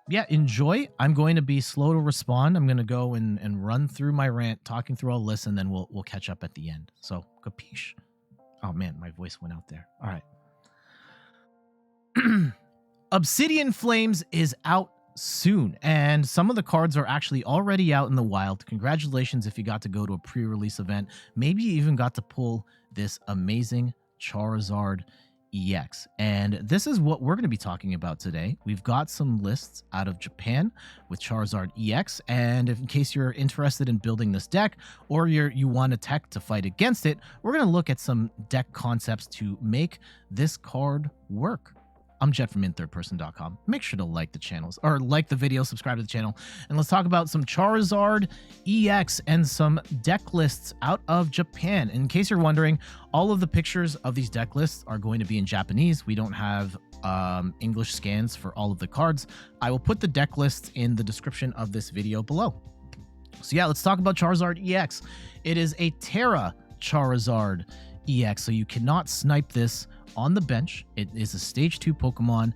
S1: yeah, enjoy. I'm going to be slow to respond. I'm going to go and run through my rant, talking through all the lists, and then we'll catch up at the end. So capiche. Oh man, my voice went out there. All right. Obsidian Flames is out soon, and some of the cards are actually already out in the wild. Congratulations if you got to go to a pre-release event. Maybe you even got to pull this amazing Charizard EX. And this is what we're going to be talking about today. We've got some lists out of Japan with Charizard EX, and in case you're interested in building this deck or you want a tech to fight against it, we're going to look at some deck concepts to make this card work. I'm Jet from inthirdperson.com. Make sure to like the channels, or like the video, subscribe to the channel, and let's talk about some Charizard EX and some deck lists out of Japan. In case you're wondering, all of the pictures of these deck lists are going to be in Japanese. We don't have English scans for all of the cards. I will put the deck lists in the description of this video below. So yeah, let's talk about Charizard EX. It is a Terra Charizard EX, so you cannot snipe this on the bench. It is a stage 2 Pokemon.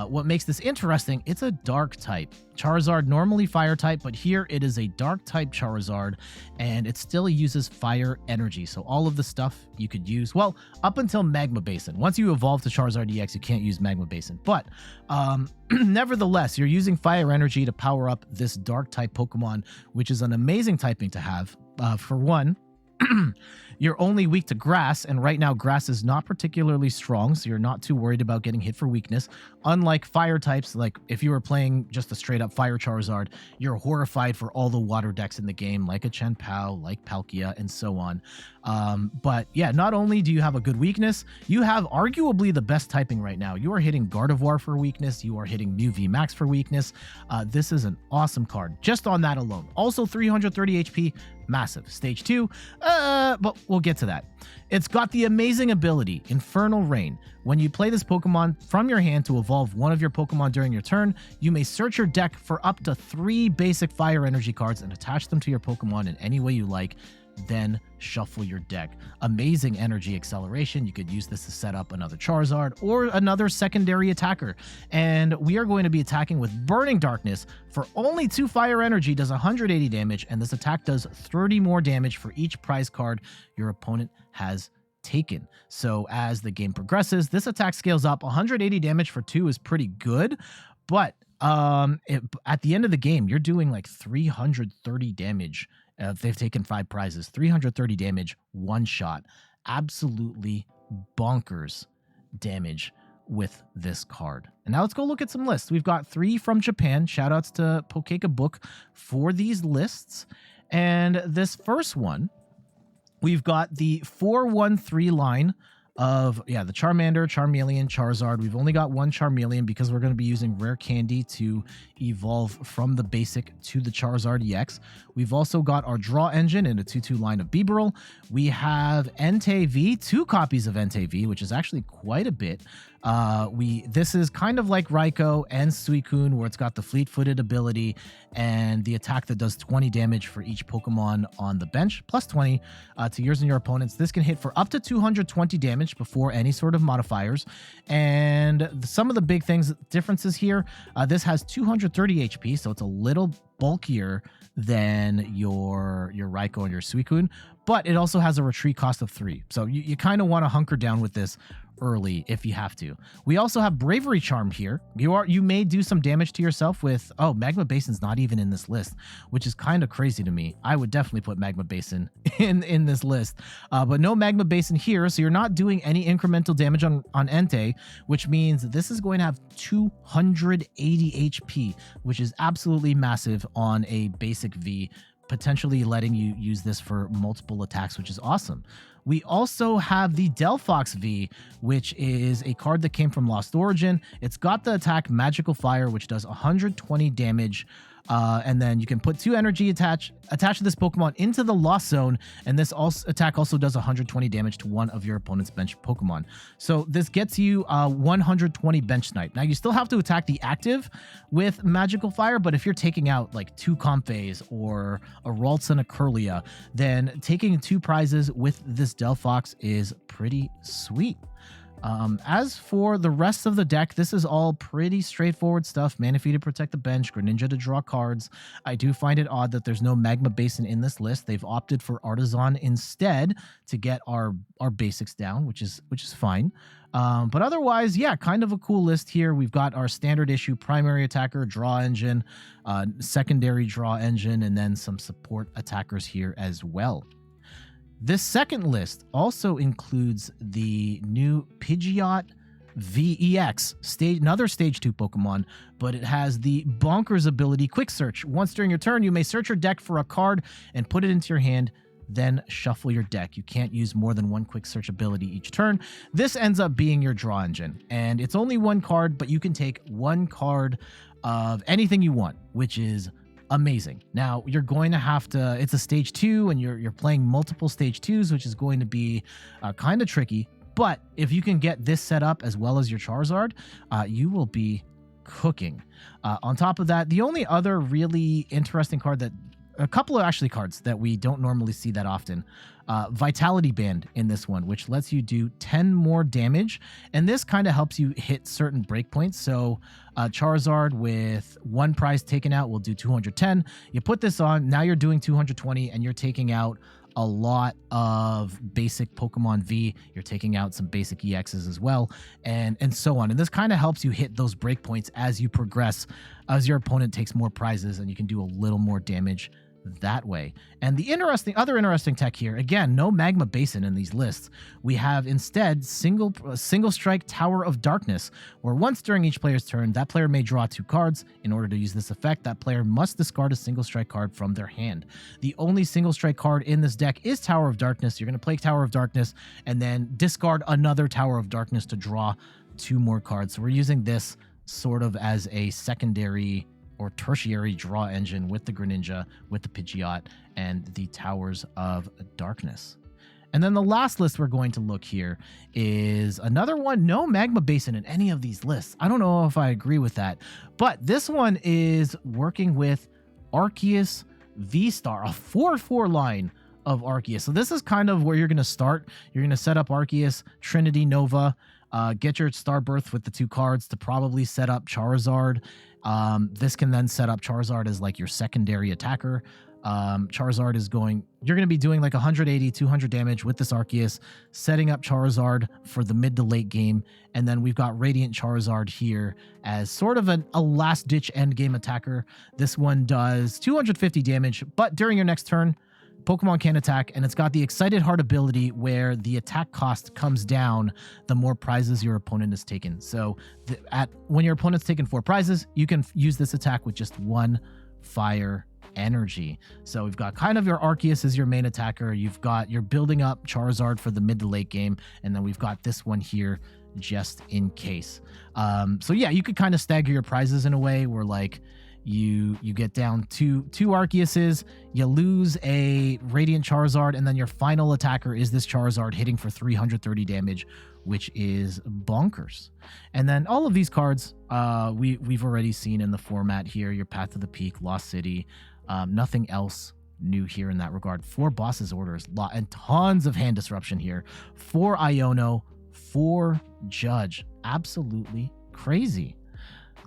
S1: What makes this interesting, it's a dark type. Charizard normally fire type, but here it is a dark type Charizard, and it still uses fire energy. So all of the stuff you could use, well, up until Magma Basin. Once you evolve to Charizard EX, you can't use Magma Basin. But nevertheless, you're using fire energy to power up this dark type Pokemon, which is an amazing typing to have. For one, you're only weak to grass, and right now grass is not particularly strong, so you're not too worried about getting hit for weakness. Unlike fire types, like if you were playing just a straight up fire Charizard, you're horrified for all the water decks in the game, like a Chien-Pao, like Palkia, and so on. But yeah, not only do you have a good weakness, you have arguably the best typing right now. You are hitting Gardevoir for weakness, you are hitting Mew VMAX for weakness. This is an awesome card, just on that alone. Also 330 HP, massive. Stage 2, but we'll get to that. It's got the amazing ability, Infernal Rain. When you play this Pokemon from your hand to evolve one of your Pokemon during your turn, you may search your deck for up to 3 basic fire energy cards and attach them to your Pokemon in any way you like, then shuffle your deck. Amazing energy acceleration. You could use this to set up another Charizard or another secondary attacker. And we are going to be attacking with Burning Darkness. For only 2 fire energy, does 180 damage, and this attack does 30 more damage for each prize card your opponent has taken. So as the game progresses, this attack scales up. 180 damage for 2 is pretty good, but at the end of the game, you're doing like 330 damage. If they've taken 5 prizes, 330 damage, 1 shot. Absolutely bonkers damage with this card. And now let's go look at some lists. We've got 3 from Japan. Shoutouts to Pokeka Book for these lists. And this first one, we've got the 4-1-3 line of, the Charmander, Charmeleon, Charizard. We've only got one Charmeleon because we're going to be using Rare Candy to evolve from the basic to the Charizard EX. We've also got our Draw Engine in a 2-2 line of Bibarel. We have Entei V, 2 copies of Entei V, which is actually quite a bit. This is kind of like Raikou and Suicune, where it's got the fleet-footed ability and the attack that does 20 damage for each Pokemon on the bench, plus 20 to yours and your opponents. This can hit for up to 220 damage before any sort of modifiers. And some of the big differences here, this has 230 HP, so it's a little bulkier than your Raikou and your Suicune, but it also has a retreat cost of 3. So you kind of want to hunker down with this early if you have to. We also have Bravery Charm here. You may do some damage to yourself with, Magma Basin's not even in this list, which is kind of crazy to me. I would definitely put Magma Basin in this list, but no Magma Basin here, so you're not doing any incremental damage on Entei, which means this is going to have 280 HP, which is absolutely massive on a basic V, potentially letting you use this for multiple attacks, which is awesome. We also have the Delphox V, which is a card that came from Lost Origin. It's got the attack Magical Fire, which does 120 damage. And then you can put 2 energy attach to this Pokemon into the Lost Zone, and this attack also does 120 damage to one of your opponent's bench Pokemon. So this gets you 120 bench snipe. Now you still have to attack the active with Magical Fire, but if you're taking out like 2 Comphase or a Ralts and a Kirlia, then taking 2 prizes with this Delphox is pretty sweet. As for the rest of the deck, this is all pretty straightforward stuff. Manaphy to protect the bench, Greninja to draw cards. I do find it odd that there's no Magma Basin in this list. They've opted for Artisan instead to get our basics down, which is fine. But otherwise, kind of a cool list here. We've got our standard issue primary attacker, draw engine, secondary draw engine, and then some support attackers here as well. This second list also includes the new Pidgeot VEX, another Stage 2 Pokemon, but it has the bonkers ability Quick Search. Once during your turn, you may search your deck for a card and put it into your hand, then shuffle your deck. You can't use more than 1 Quick Search ability each turn. This ends up being your draw engine, and it's only 1 card, but you can take 1 card of anything you want, which is amazing. Now you're going to have to, it's a stage 2 and you're playing multiple stage 2s, which is going to be kind of tricky, but if you can get this set up as well as your Charizard, you will be cooking. On top of that, the only other really interesting card that, a couple of actually cards that we don't normally see that often, Vitality Band in this one, which lets you do 10 more damage, and this kind of helps you hit certain breakpoints. So Charizard with 1 prize taken out will do 210. You put this on, now you're doing 220, and you're taking out a lot of basic Pokemon V. You're taking out some basic EXs as well, and so on. And this kind of helps you hit those breakpoints as you progress, as your opponent takes more prizes, and you can do a little more damage that way. And the other interesting tech here, again, no Magma Basin in these lists. We have instead single strike Tower of Darkness, where once during each player's turn, that player may draw 2 cards. In order to use this effect, that player must discard a single strike card from their hand. The only single strike card in this deck is Tower of Darkness. You're going to play Tower of Darkness and then discard another Tower of Darkness to draw 2 more cards. So we're using this sort of as a secondary or tertiary draw engine with the Greninja, with the Pidgeot, and the Towers of Darkness. And then the last list we're going to look here is another one, no Magma Basin in any of these lists. I don't know if I agree with that, but this one is working with Arceus V-Star, a 4/4 line of Arceus. So this is kind of where you're going to start. You're going to set up Arceus, Trinity, Nova, get your Starbirth with the 2 cards to probably set up Charizard. This can then set up Charizard as like your secondary attacker. Charizard is you're going to be doing like 180, 200 damage with this Arceus, setting up Charizard for the mid to late game. And then we've got Radiant Charizard here as sort of a last ditch end game attacker. This one does 250 damage, but during your next turn, Pokemon can attack, and it's got the Excited Heart ability where the attack cost comes down the more prizes your opponent has taken. So when your opponent's taken 4 prizes, you can use this attack with just 1 fire energy. So we've got kind of your Arceus as your main attacker. You're building up Charizard for the mid to late game, and then we've got this one here just in case. So yeah, you could kind of stagger your prizes in a way where like you get down two Arceuses, you lose a Radiant Charizard, and then your final attacker is this Charizard hitting for 330 damage, which is bonkers. And then all of these cards we've already seen in the format here. Your Path to the Peak, Lost City, nothing else new here in that regard. 4 Boss's Orders, and tons of hand disruption here. 4 Iono, 4 Judge. Absolutely crazy.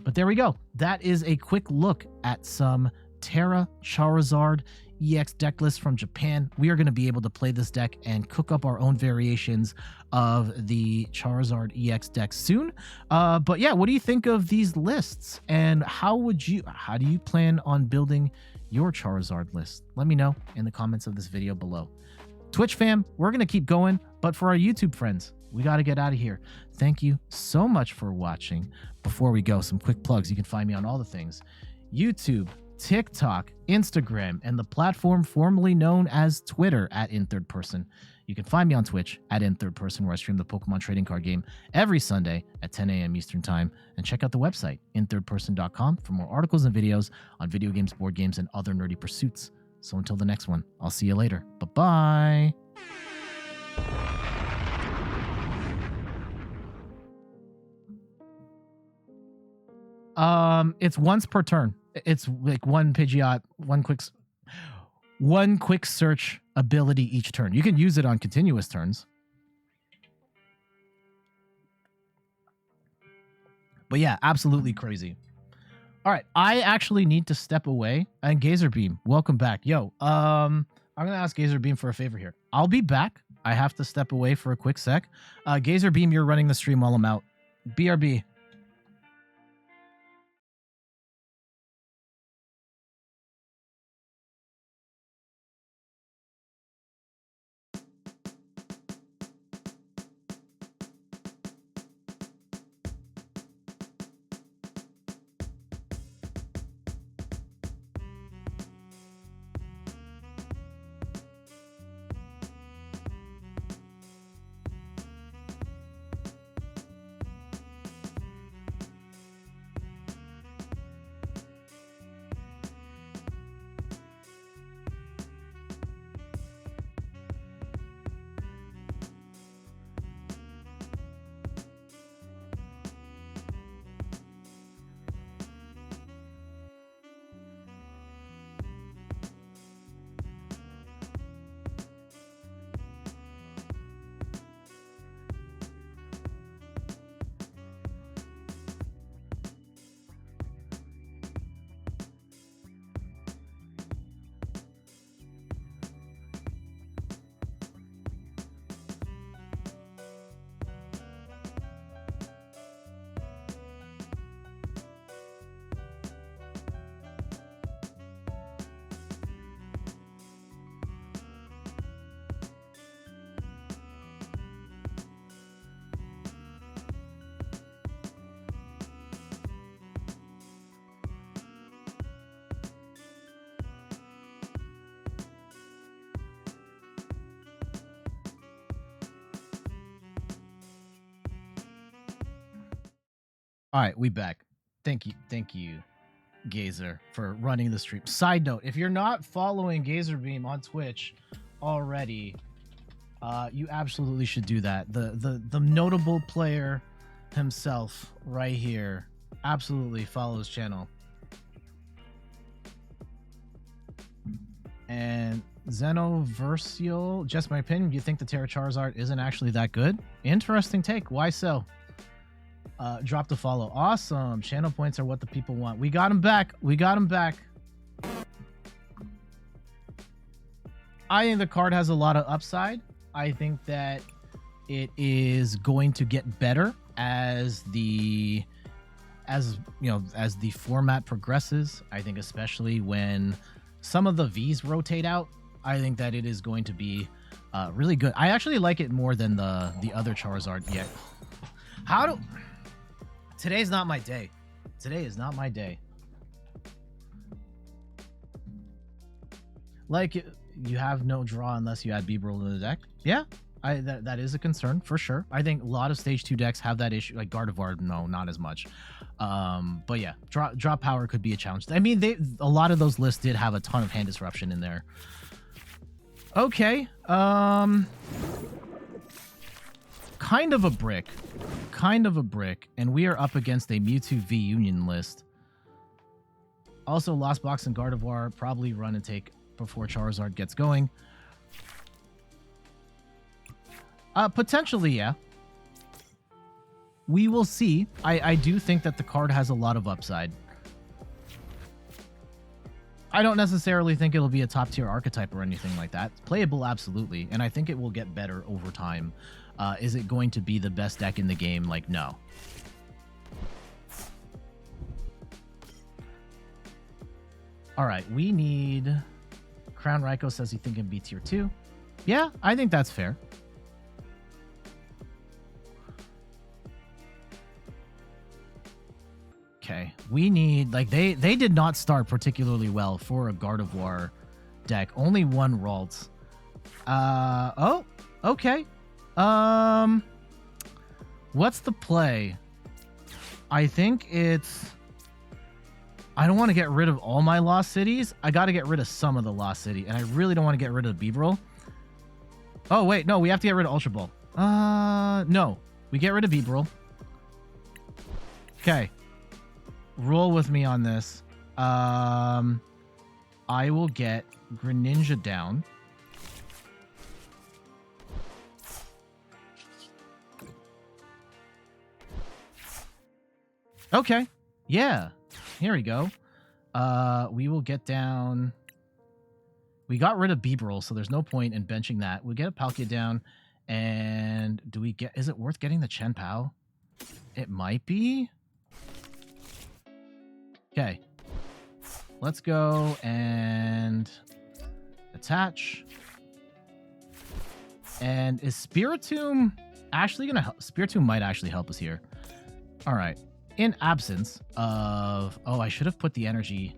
S1: But there we go. That is a quick look at some Terra Charizard EX deck list from Japan. We are going to be able to play this deck and cook up our own variations of the Charizard EX deck soon. But yeah, what do you think of these lists? And how do you plan on building your Charizard list? Let me know in the comments of this video below. Twitch fam, we're going to keep going, but for our YouTube friends, we got to get out of here. Thank you so much for watching. Before we go, some quick plugs. You can find me on all the things: YouTube, TikTok, Instagram, and the platform formerly known as Twitter at @InThirdPerson. You can find me on Twitch at @InThirdPerson, where I stream the Pokemon trading card game every Sunday at 10 a.m. Eastern Time. And check out the website, inthirdperson.com, for more articles and videos on video games, board games, and other nerdy pursuits. So until the next one, I'll see you later. Bye-bye. It's once per turn. It's like one Pidgeot, one quick search ability each turn. You can use it on continuous turns. But yeah, absolutely crazy. All right, I actually need to step away. And Gazer Beam, welcome back. Yo, I'm gonna ask Gazer Beam for a favor here. I'll be back. I have to step away for a quick sec. Gazer Beam, you're running the stream while I'm out. BRB. All right, we back. Thank you, Gazer, for running the stream. Side note, if you're not following Gazer Beam on Twitch already, you absolutely should do that. The notable player himself right here. Absolutely follow his channel. And Xenoversial, just my opinion, do you think the Terra Charizard isn't actually that good? Interesting take. Why so? Drop the follow. Awesome. Channel points are what the people want. We got him back. We got him back. I think the card has a lot of upside. I think that it is going to get better as the format progresses. I think especially when some of the V's rotate out, I think that it is going to be really good. I actually like it more than the other Charizard yet. Today's not my day. Today is not my day. Like, you have no draw unless you add Bibarel to the deck. Yeah, that is a concern for sure. I think a lot of stage 2 decks have that issue. Like Gardevoir, no, not as much. But yeah, draw power could be a challenge. I mean, a lot of those lists did have a ton of hand disruption in there. Okay, kind of a brick, and we are up against a Mewtwo V Union list. Also, Lost Box and Gardevoir probably run and take before Charizard gets going. Potentially, yeah. We will see. I do think that the card has a lot of upside. I don't necessarily think it'll be a top tier archetype or anything like that. It's playable, absolutely, and I think it will get better over time. Is it going to be the best deck in the game? Like, no. All right, we need... Crown Raikou says he think it can be tier 2. Yeah, I think that's fair. Okay, we need... Like, they did not start particularly well for a Gardevoir deck. Only one Ralts. Oh, okay. What's the play? I think it's... I don't want to get rid of all my Lost Cities. I got to get rid of some of the Lost City, and I really don't want to get rid of Bibarel. Oh, wait, no, we have to get rid of Ultra Ball. No, we get rid of Bibarel. Okay. Roll with me on this. I will get Greninja down. Okay. Yeah. Here we go. We will get down... We got rid of Bibarel, so there's no point in benching that. We'll get a Palkia down, and do we get... Is it worth getting the Chien-Pao? It might be. Okay. Let's go and attach. And is Spiritomb actually going to help? Spiritomb might actually help us here. All right. In absence of... Oh, I should have put the energy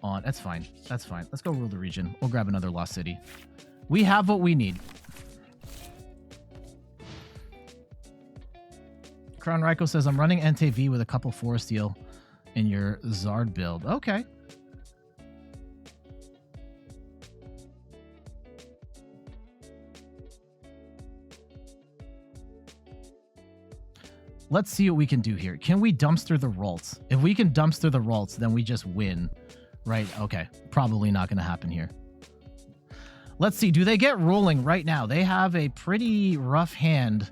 S1: on. That's fine. That's fine. Let's go rule the region. We'll grab another Lost City. We have what we need. Crown Raikou says, I'm running NTV with a couple Forest Steel in your Zard build. Okay. Let's see what we can do here. Can we dumpster the Ralts? If we can dumpster the Ralts, then we just win. Right? Okay. Probably not going to happen here. Let's see. Do they get rolling right now? They have a pretty rough hand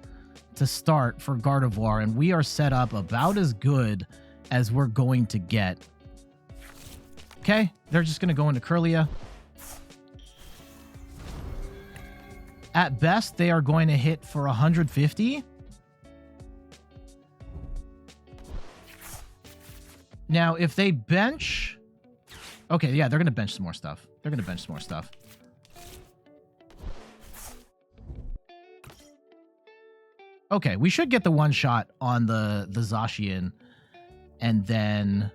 S1: to start for Gardevoir, and we are set up about as good as we're going to get. Okay. They're just going to go into Kirlia. At best, they are going to hit for 150. Now, if they bench... Okay, yeah, they're going to bench some more stuff. They're going to bench some more stuff. Okay, we should get the one shot on the Zacian. And then...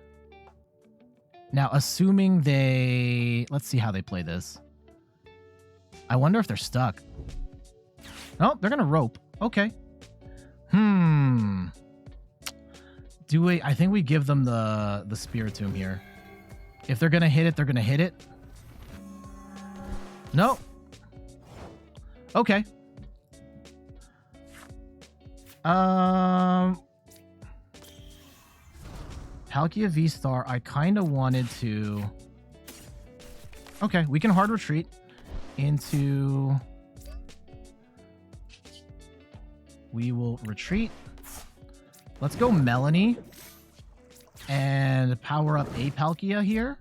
S1: Now, assuming they... Let's see how they play this. I wonder if they're stuck. Oh, they're going to rope. Okay. Do we... I think we give them the Spiritomb here. If they're going to hit it, they're going to hit it. No. Okay. Palkia VSTAR, I kind of wanted to... Okay, we can hard retreat into... We will retreat. Let's go Melony and power up a Palkia here.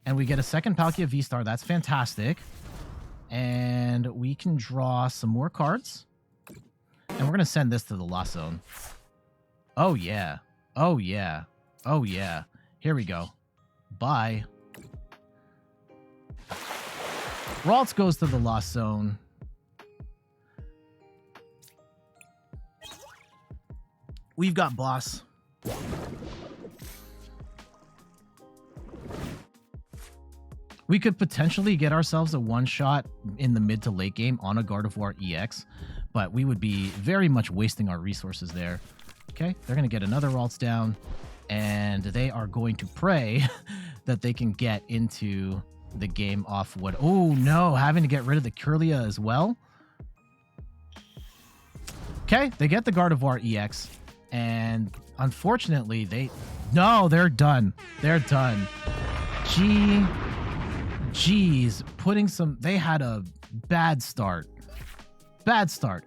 S1: And we get a second Palkia VSTAR. That's fantastic. And we can draw some more cards. And we're going to send this to the Lost Zone. Oh, yeah. Oh, yeah. Oh, yeah. Here we go. Bye. Ralts goes to the Lost Zone. We've got boss. We could potentially get ourselves a one-shot in the mid to late game on a Gardevoir EX, but we would be very much wasting our resources there. Okay, they're going to get another Ralts down, and they are going to pray that they can get into the game off wood. Oh, no, having to get rid of the Kirlia as well. Okay, they get the Gardevoir EX, and unfortunately, they're done. They're done. Geez, they had a bad start.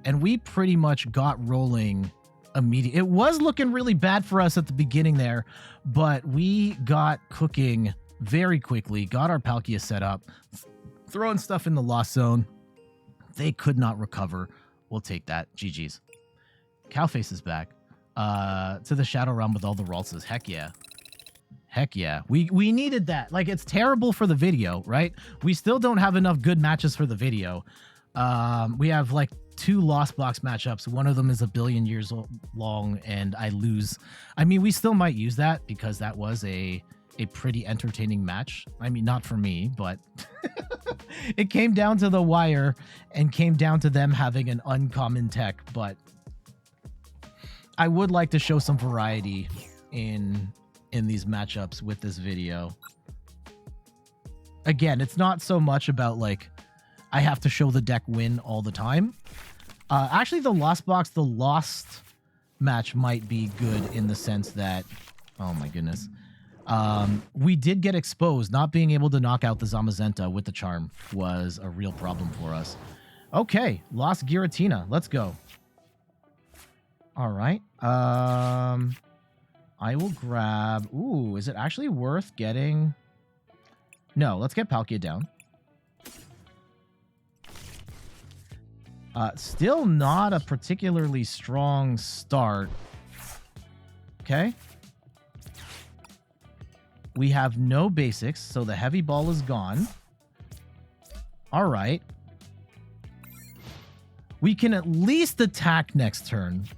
S1: And we pretty much got rolling immediately. It was looking really bad for us at the beginning there, but we got cooking very quickly, got our Palkia set up, throwing stuff in the lost zone. They could not recover. We'll take that. GG's. Cowface is back. To the Shadow Realm with all the Raltses. Heck yeah. Heck yeah. We needed that. Like, it's terrible for the video, right? We still don't have enough good matches for the video. We have like 2 Lost Box matchups. One of them is 1 billion years long, and I lose. I mean, we still might use that because that was a pretty entertaining match. I mean, not for me, but it came down to the wire and came down to them having an uncommon tech. But I would like to show some variety in these matchups with this video. Again, it's not so much about like I have to show the deck win all the time. Actually, the Lost match might be good in the sense that, oh my goodness, we did get exposed. Not being able to knock out the Zamazenta with the charm was a real problem for us. Okay, Lost Giratina. Let's go. All right. I will grab... Ooh, is it actually worth getting... No, let's get Palkia down. Still not a particularly strong start. Okay. We have no basics, so the heavy ball is gone. All right. We can at least attack next turn.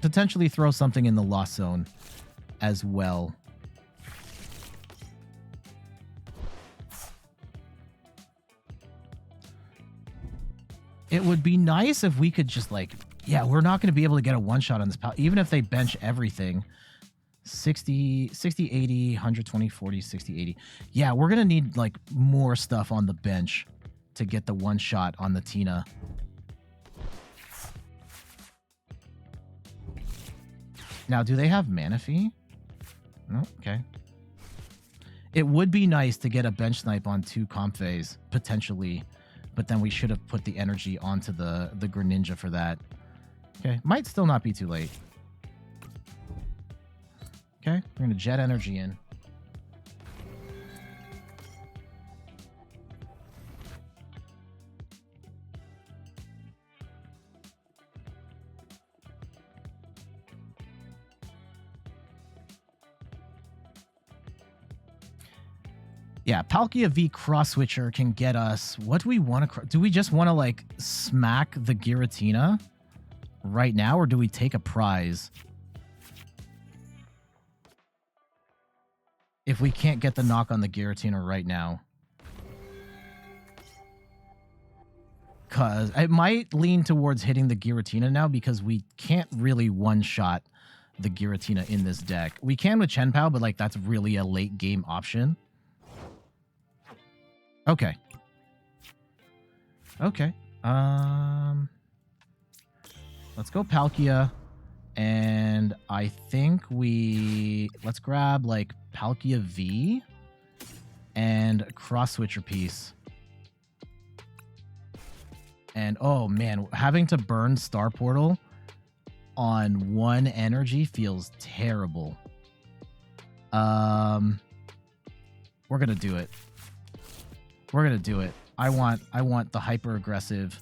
S1: Potentially throw something in the lost zone as well. It would be nice if we could just like, yeah, we're not going to be able to get a one-shot on this pal, even if they bench everything. 60, 80, 120, 40, 60, 80. Yeah, we're going to need like more stuff on the bench to get the one shot on the Tina. Now, do they have Manaphy? No, okay. It would be nice to get a bench snipe on 2 Comfeys, potentially, but then we should have put the energy onto the Greninja for that. Okay, might still not be too late. Okay, we're going to jet energy in. Yeah, Palkia V Cross Switcher can get us... What do we want to... Do we just want to, like, smack the Giratina right now, or do we take a prize? If we can't get the knock on the Giratina right now. Because it might lean towards hitting the Giratina now, because we can't really one-shot the Giratina in this deck. We can with Chien-Pao, but, like, that's really a late-game option. Okay. Okay. Let's go Palkia. And I think let's grab like Palkia V and Cross Switcher piece. And oh man, having to burn Star Portal on 1 energy feels terrible. We're gonna do it. I want the hyper aggressive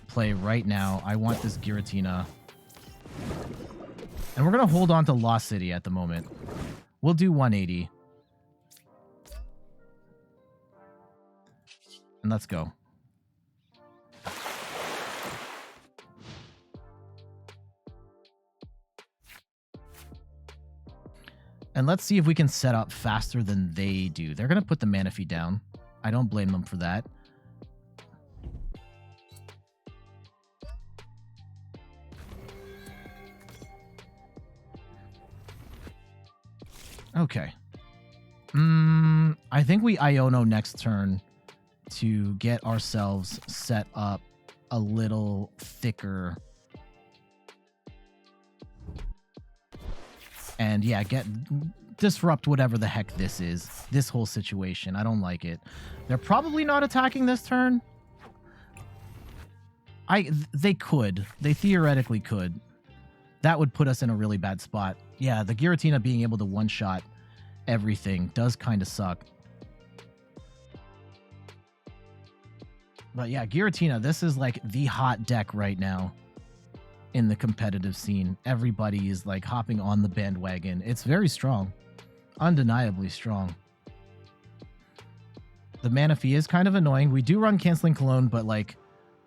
S1: play right now. I want this Giratina. And we're gonna hold on to Lost City at the moment. We'll do 180. And let's go. And let's see if we can set up faster than they do. They're going to put the Manaphy down. I don't blame them for that. Okay. I think we Iono next turn to get ourselves set up a little thicker. And yeah, disrupt whatever the heck this is. This whole situation. I don't like it. They're probably not attacking this turn. They could. They theoretically could. That would put us in a really bad spot. Yeah, the Giratina being able to one-shot everything does kind of suck. But yeah, Giratina, this is like the hot deck right now in the competitive scene. Everybody is like hopping on the bandwagon. It's very strong. Undeniably strong. The Manaphy is kind of annoying. We do run Canceling Cologne, but like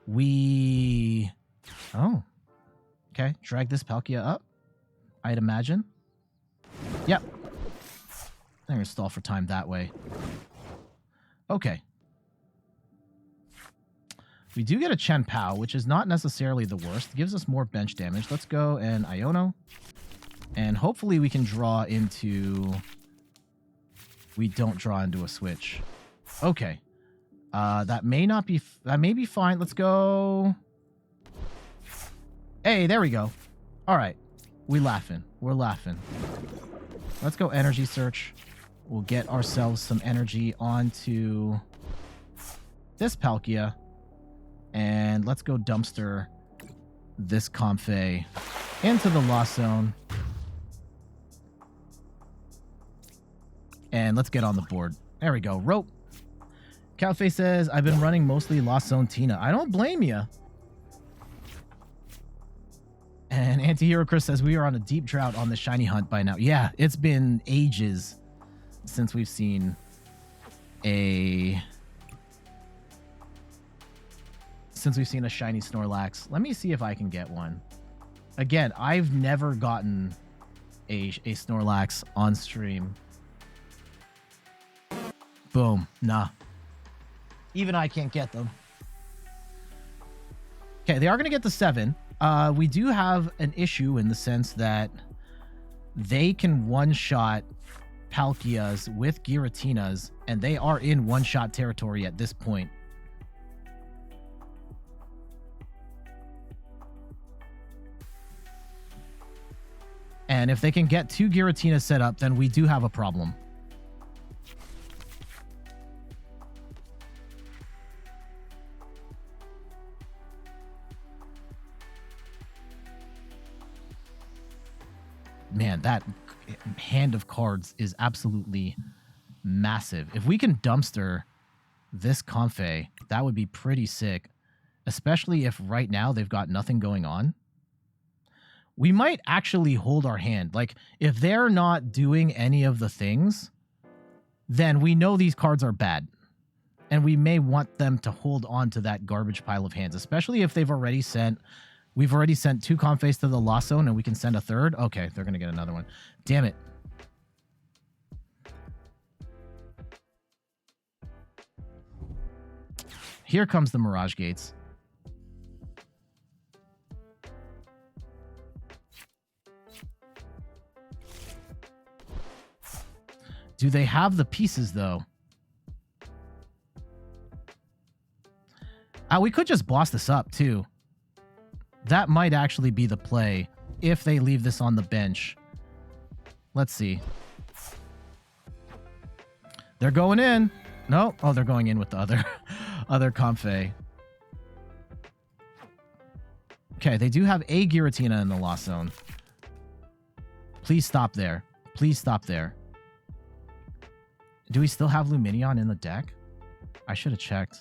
S1: we... Oh. Okay, drag this Palkia up, I'd imagine. Yep. I'm going to stall for time that way. Okay. We do get a Chien-Pao, which is not necessarily the worst. It gives us more bench damage. Let's go and Iono. And hopefully we can draw into... We don't draw into a switch. Okay. That may not be... That may be fine. Let's go... Hey, there we go. All right. We're laughing. Let's go Energy Search. We'll get ourselves some energy onto this Palkia. And let's go dumpster this Comfey into the Lost Zone. And let's get on the board. There we go. Rope. Calfe says, I've been running mostly Lost Zone Tina. I don't blame you. And Antihero Chris says, we are on a deep drought on the shiny hunt by now. Yeah, it's been ages since we've seen a... shiny Snorlax. Let me see if I can get one. Again, I've never gotten a Snorlax on stream. Boom. Nah. Even I can't get them. Okay, they are going to get the 7. We do have an issue in the sense that they can one-shot Palkias with Giratinas, and they are in one-shot territory at this point. And if they can get 2 Giratinas set up, then we do have a problem. Man, that hand of cards is absolutely massive. If we can dumpster this Comfey, that would be pretty sick. Especially if right now they've got nothing going on. We might actually hold our hand. Like, if they're not doing any of the things, then we know these cards are bad. And we may want them to hold on to that garbage pile of hands, especially if they've already sent... We've already sent 2 Comfeys to the Lost Zone, and we can send a 3rd. Okay, they're going to get another one. Damn it. Here comes the Mirage Gates. Do they have the pieces, though? We could just boss this up, too. That might actually be the play if they leave this on the bench. Let's see. They're going in. No. Oh, they're going in with the other Comfey. Okay, they do have a Giratina in the Lost Zone. Please stop there. Please stop there. Do we still have Lumineon in the deck? I should have checked.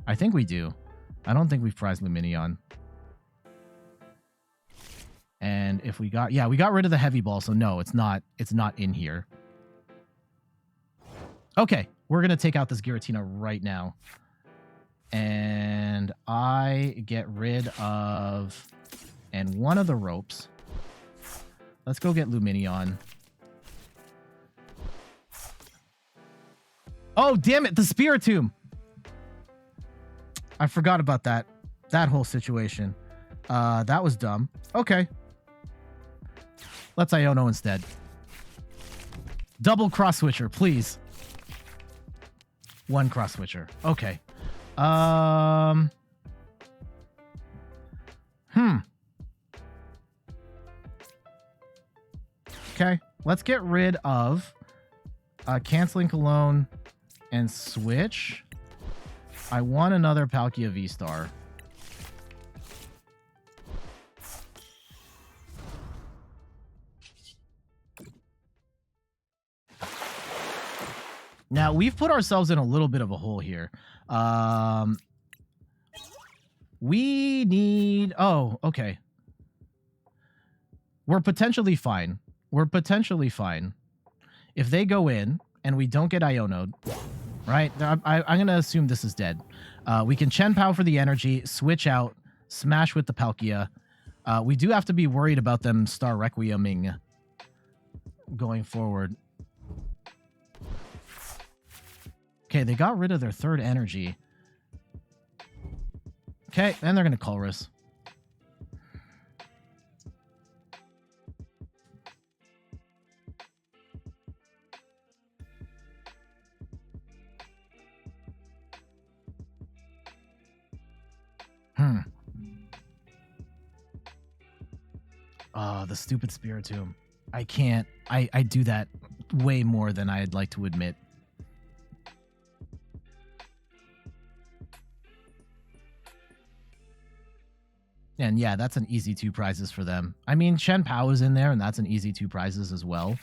S1: I think we do. I don't think we've prized Lumineon. And if we got... Yeah, we got rid of the heavy ball, so no, it's not in here. Okay, we're going to take out this Giratina right now. And I get rid of... And one of the ropes. Let's go get Lumineon. Oh, damn it. The Spiritomb. I forgot about that. That whole situation. That was dumb. Okay. Let's Iono instead. Double Cross Switcher, please. One Cross Switcher. Okay. Okay. Let's get rid of Canceling Cologne and Switch. I want another Palkia VSTAR. Now, we've put ourselves in a little bit of a hole here. We need... Oh, okay. We're potentially fine. We're potentially fine. If they go in and we don't get Iono'd, right? I'm going to assume this is dead. We can Chien-Pao for the energy, switch out, smash with the Palkia. We do have to be worried about them Star Requieming going forward. Okay, they got rid of their third energy. Okay, and they're going to Colress. The stupid Spiritomb. I can't. I do that way more than I'd like to admit. And yeah, that's an easy 2 prizes for them. I mean, Chien-Pao is in there, and that's an easy 2 prizes as well.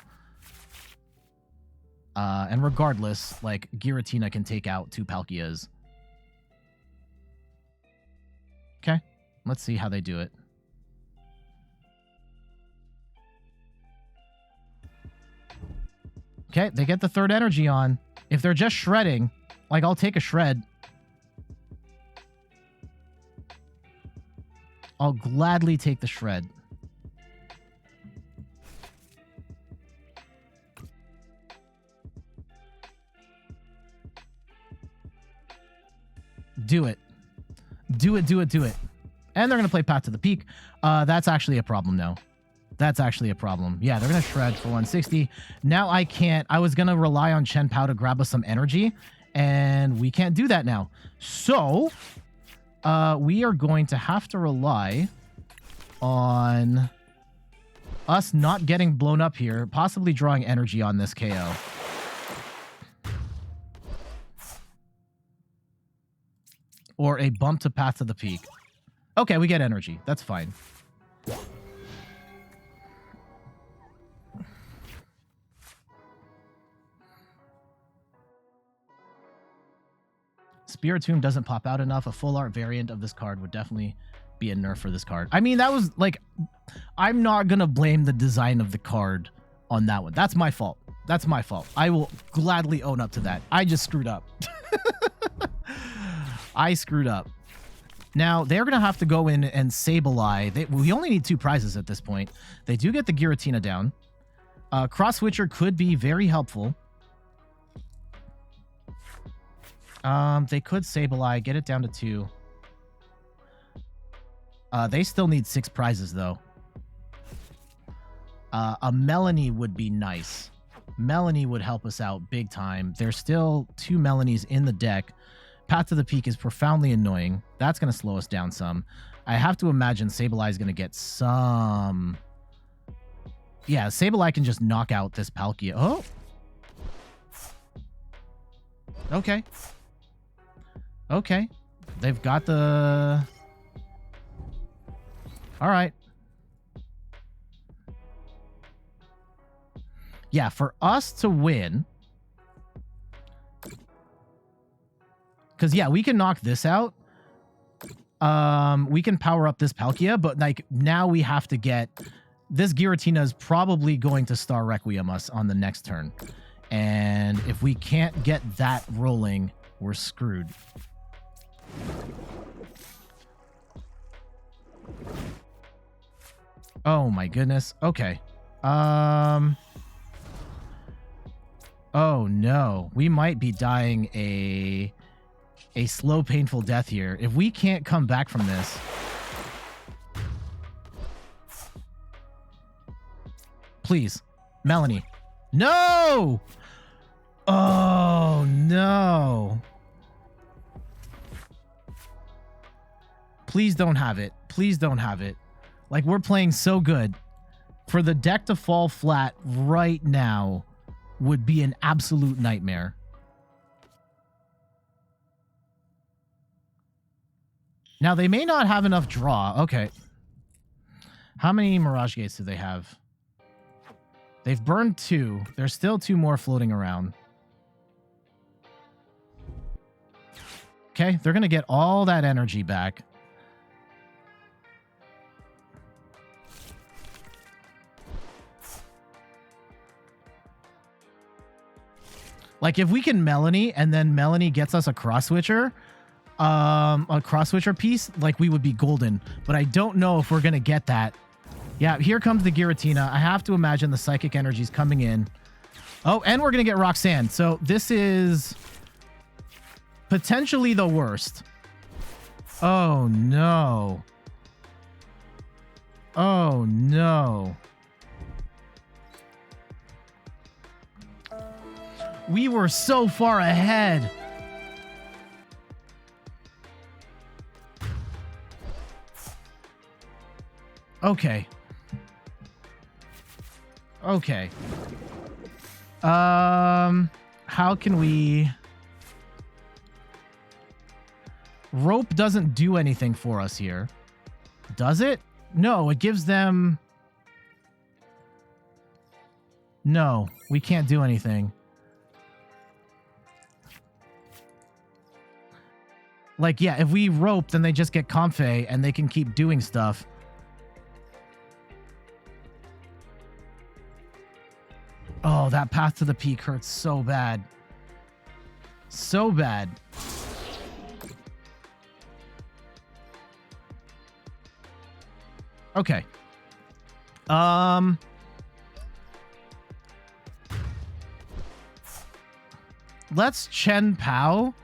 S1: And regardless, like, Giratina can take out 2 Palkias. Okay, let's see how they do it. Okay, they get the third energy on. If they're just shredding, like, I'll take a shred. I'll gladly take the shred. Do it. Do it, do it, do it. And they're going to play Path to the Peak. That's actually a problem now. That's actually a problem. Yeah, they're going to shred for 160. Now I can't. I was going to rely on Chien-Pao to grab us some energy, and we can't do that now. So, we are going to have to rely on us not getting blown up here, possibly drawing energy on this KO. Or a bump to Path to the Peak. Okay, we get energy. That's fine. Spiritomb doesn't pop out enough. A full art variant of this card would definitely be a nerf for this card. I mean, that was like, I'm not going to blame the design of the card on that one. That's my fault. That's my fault. I will gladly own up to that. I just screwed up. I screwed up. Now, they're going to have to go in and Sableye. We only need 2 prizes at this point. They do get the Giratina down. Cross Switcher could be very helpful. They could Sableye, get it down to 2. They still need 6 prizes, though. A Melony would be nice. Melony would help us out big time. There's still 2 Melonies in the deck. Path to the Peak is profoundly annoying. That's going to slow us down some. I have to imagine Sableye is going to get some... Yeah, Sableye can just knock out this Palkia. Oh! Okay. Okay. They've got the... Alright. Yeah, for us to win... Because, yeah, we can knock this out. We can power up this Palkia, but, like, now we have to get... This Giratina is probably going to Star Requiem us on the next turn. And if we can't get that rolling, we're screwed. Oh, my goodness. Okay. Oh no, we might be dying a slow, painful death here. If we can't come back from this. Please, Melony. No! Oh no. Please don't have it. Please don't have it. Like, we're playing so good. For the deck to fall flat right now would be an absolute nightmare. Now, they may not have enough draw. Okay. How many Mirage Gates do they have? They've burned 2. There's still 2 more floating around. Okay, they're going to get all that energy back. Like, if we can Melony and then Melony gets us a Cross Switcher piece, like, we would be golden. But I don't know if we're going to get that. Yeah, here comes the Giratina. I have to imagine the Psychic Energy's coming in. Oh, and we're going to get Roxanne. So this is potentially the worst. Oh, no. Oh, no. We were so far ahead. Okay. Okay. How can we... Rope doesn't do anything for us here. Does it? No, it gives them... No, we can't do anything. Like, yeah, if we rope, then they just get Comfey and they can keep doing stuff. Oh, that path to the peak hurts so bad. So bad. Okay. Let's Chien-Pao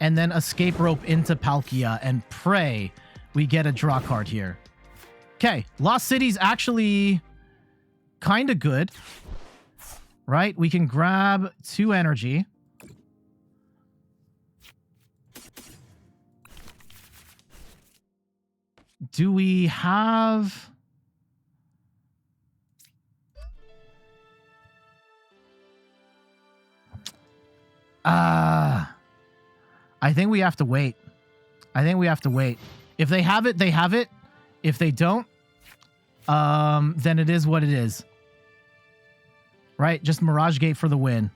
S1: and then Escape Rope into Palkia and pray we get a draw card here. Okay, Lost City's actually kind of good, right? We can grab 2 energy. Do we have... I think we have to wait. I think we have to wait. If they have it, they have it. If they don't, then it is what it is. Right? Just Mirage Gate for the win.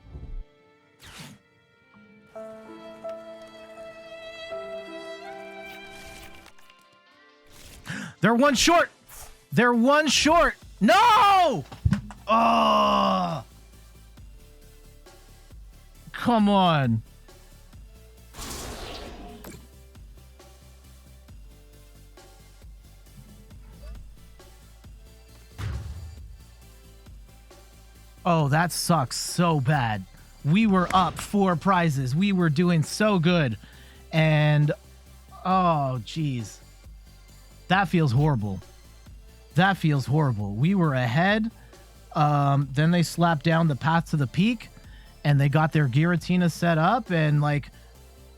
S1: They're 1 short. They're 1 short. No! Oh! Come on. Oh, that sucks so bad. We were up 4 prizes. We were doing so good. And, oh, geez. That feels horrible. That feels horrible. We were ahead. Then they slapped down the path to the peak. And they got their Giratina set up. And, like,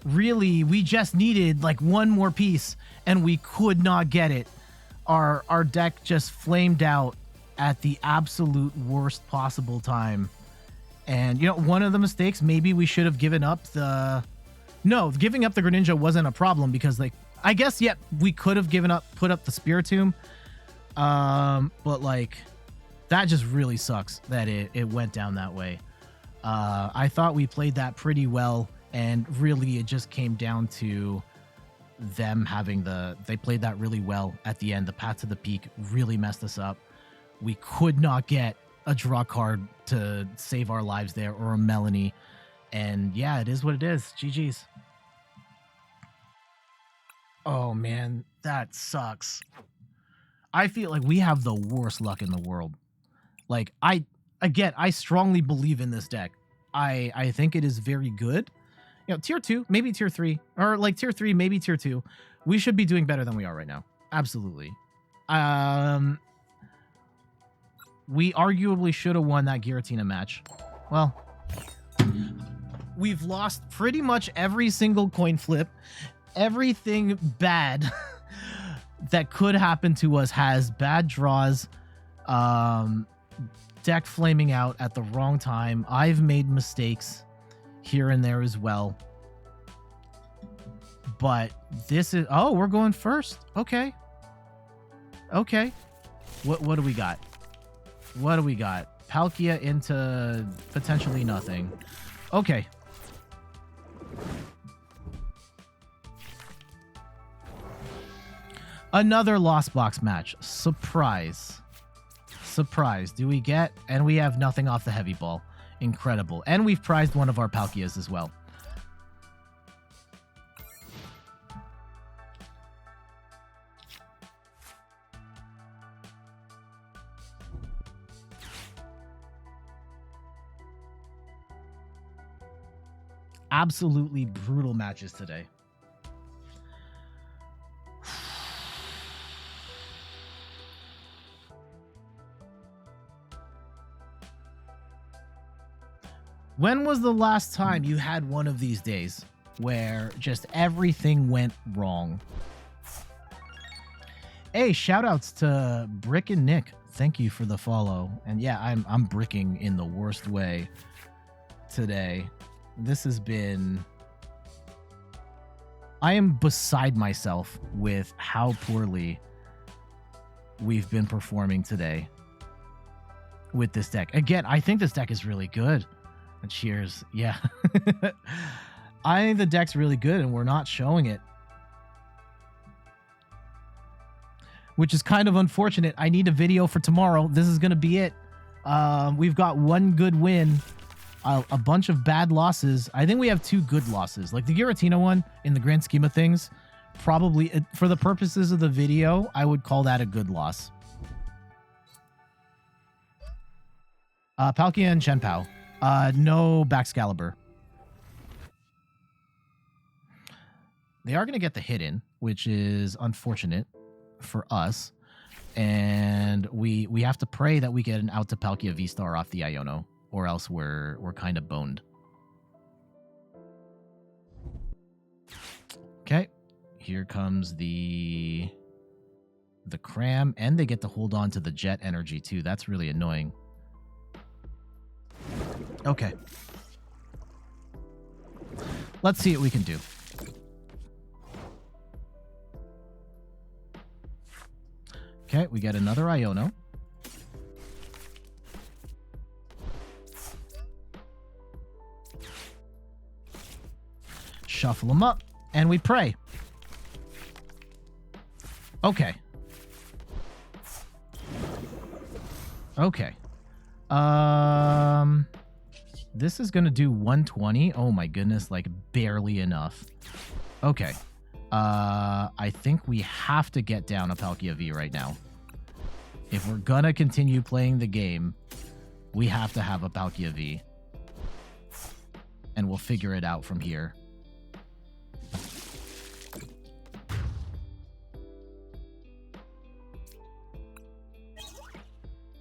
S1: really, we just needed, like, 1 more piece. And we could not get it. Our deck just flamed out at the absolute worst possible time. And, you know, one of the mistakes, maybe we should have given up the... No, giving up the Greninja wasn't a problem because, like, I guess, yeah, we could have put up the Spiritomb. But, like, that just really sucks that it went down that way. I thought we played that pretty well, and really it just came down to them having they played that really well at the end. The path to the peak really messed us up. We could not get a draw card to save our lives there, or a Melony. And yeah, it is what it is. GG's. Oh man, that sucks. I feel like we have the worst luck in the world. Like, again, I strongly believe in this deck. I think it is very good. You know, tier 2, maybe tier 3, or like tier 3, maybe tier 2. We should be doing better than we are right now. Absolutely. We arguably should have won that Giratina match. Well, we've lost pretty much every single coin flip. Everything bad that could happen to us has bad draws. Deck flaming out at the wrong time. I've made mistakes here and there as well. But this is... Oh, we're going first. Okay. Okay. What do we got? What do we got? Palkia into potentially nothing. Okay. Another Lost Box match. Surprise. Surprise. Do we get... And we have nothing off the heavy ball. Incredible. And we've prized one of our Palkias as well. Absolutely brutal matches today. When was the last time you had one of these days where just everything went wrong? Hey, shoutouts to Brick and Nick. Thank you for the follow. And yeah, I'm bricking in the worst way today. This has been... I am beside myself with how poorly we've been performing today with this deck. Again, I think this deck is really good. And cheers. Yeah. I think the deck's really good and we're not showing it. Which is kind of unfortunate. I need a video for tomorrow. This is going to be it. We've got one good win. A bunch of bad losses. I think we have 2 good losses. Like the Giratina one, in the grand scheme of things, probably, for the purposes of the video, I would call that a good loss. Palkia and Chien-Pao. No Baxcalibur. They are going to get the hit in, which is unfortunate for us. And we have to pray that we get an out to Palkia VSTAR off the Iono, or else we're kind of boned. Okay. Here comes the Cram, and they get to hold on to the Jet Energy too. That's really annoying. Okay. Let's see what we can do. Okay, we get another Iono. Shuffle them up, and we pray. Okay. Okay. This is gonna do 120. Oh my goodness, like barely enough. Okay. I think we have to get down a Palkia V right now. If we're gonna continue playing the game, we have to have a Palkia V. And we'll figure it out from here.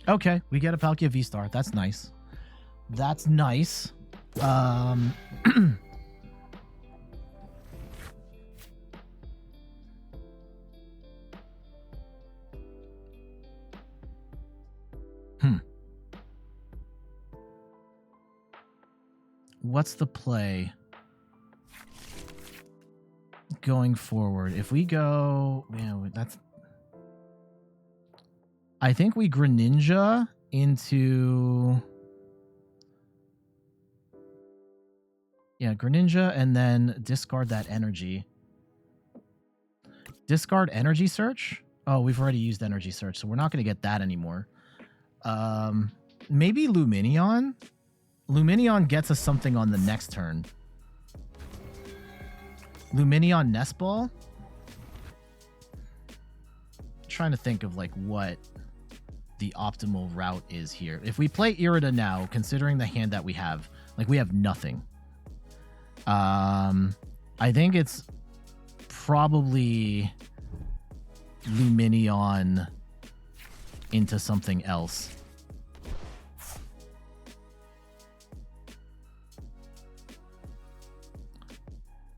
S1: Okay, we get a Palkia VSTAR. That's nice. That's nice. What's the play going forward? If we go, yeah, that's... I think we Greninja into... Yeah, Greninja, and then discard that energy. Discard Energy Search? Oh, we've already used Energy Search, so we're not going to get that anymore. Maybe Lumineon? Lumineon gets us something on the next turn. Lumineon Nest Ball? I'm trying to think of, like, what the optimal route is here. If we play Irida now, considering the hand that we have, like, we have nothing. I think it's probably Lumineon into something else.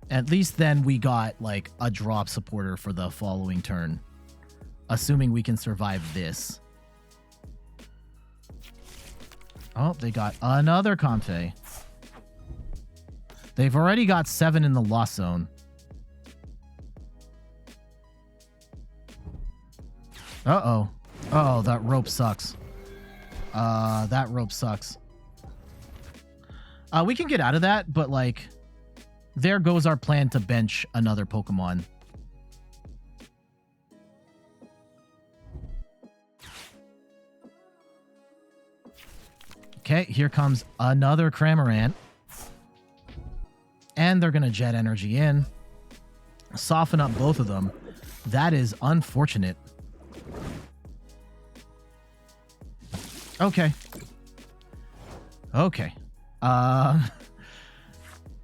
S1: At least then we got, like, a drop supporter for the following turn. Assuming we can survive this. Oh, they got another Comte. They've already got 7 in the Lost Zone. Uh-oh. Oh, that rope sucks. That rope sucks. We can get out of that, but, like, there goes our plan to bench another Pokemon. Okay, here comes another Cramorant. And they're going to Jet Energy in. Soften up both of them. That is unfortunate. Okay. Okay.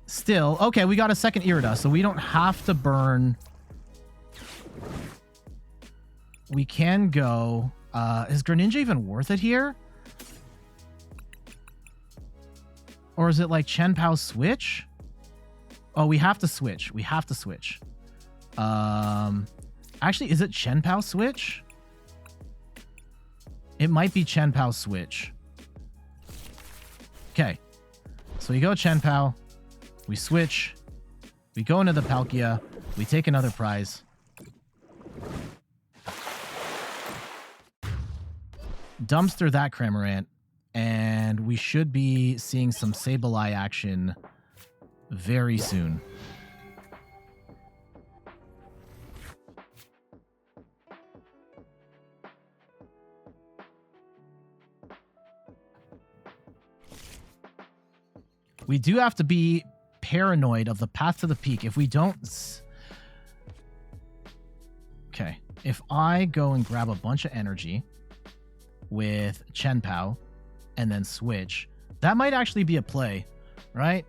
S1: Still, okay, we got a second Irida, so we don't have to burn. We can go. Is Greninja even worth it here? Or is it like Chien-Pao switch? Oh, we have to switch. We have to switch. Actually, is it Chien-Pao switch? It might be Chien-Pao switch. Okay. So we go Chien-Pao. We switch. We go into the Palkia. We take another prize. Dumpster that Cramorant. And we should be seeing some Sableye action very soon. We do have to be paranoid of the path to the peak. If we don't... Okay. If I go and grab a bunch of energy with Chien-Pao and then switch, that might actually be a play, right?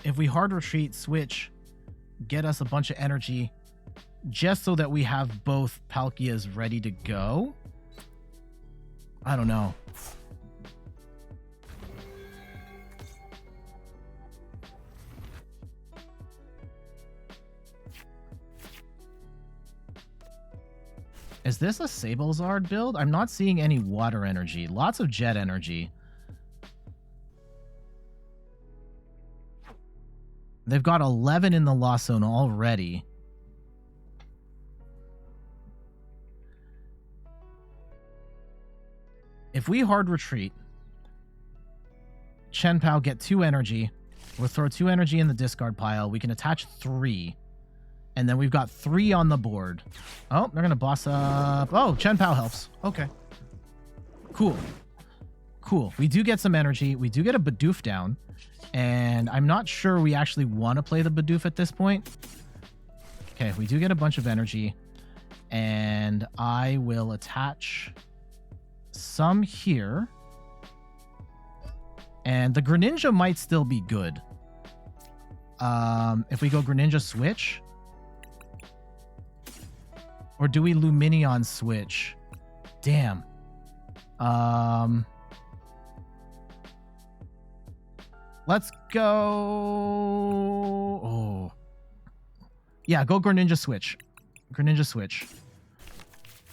S1: If we hard retreat, switch, get us a bunch of energy just so that we have both Palkias ready to go. I don't know. Is this a Sablezard build? I'm not seeing any water energy. Lots of jet energy. They've got 11 in the Lost Zone already. If we hard retreat, Chien-Pao get 2 energy. We'll throw 2 energy in the discard pile. We can attach 3. And then we've got 3 on the board. Oh, they're going to boss up. Oh, Chien-Pao helps. Okay. Cool. Cool. We do get some energy. We do get a Bidoof down. And I'm not sure we actually want to play the Bidoof at this point. Okay, we do get a bunch of energy. And I will attach some here. And the Greninja might still be good. If we go Greninja switch... Or do we Lumineon switch? Damn. Let's go... Oh. Yeah, go Greninja switch. Greninja switch.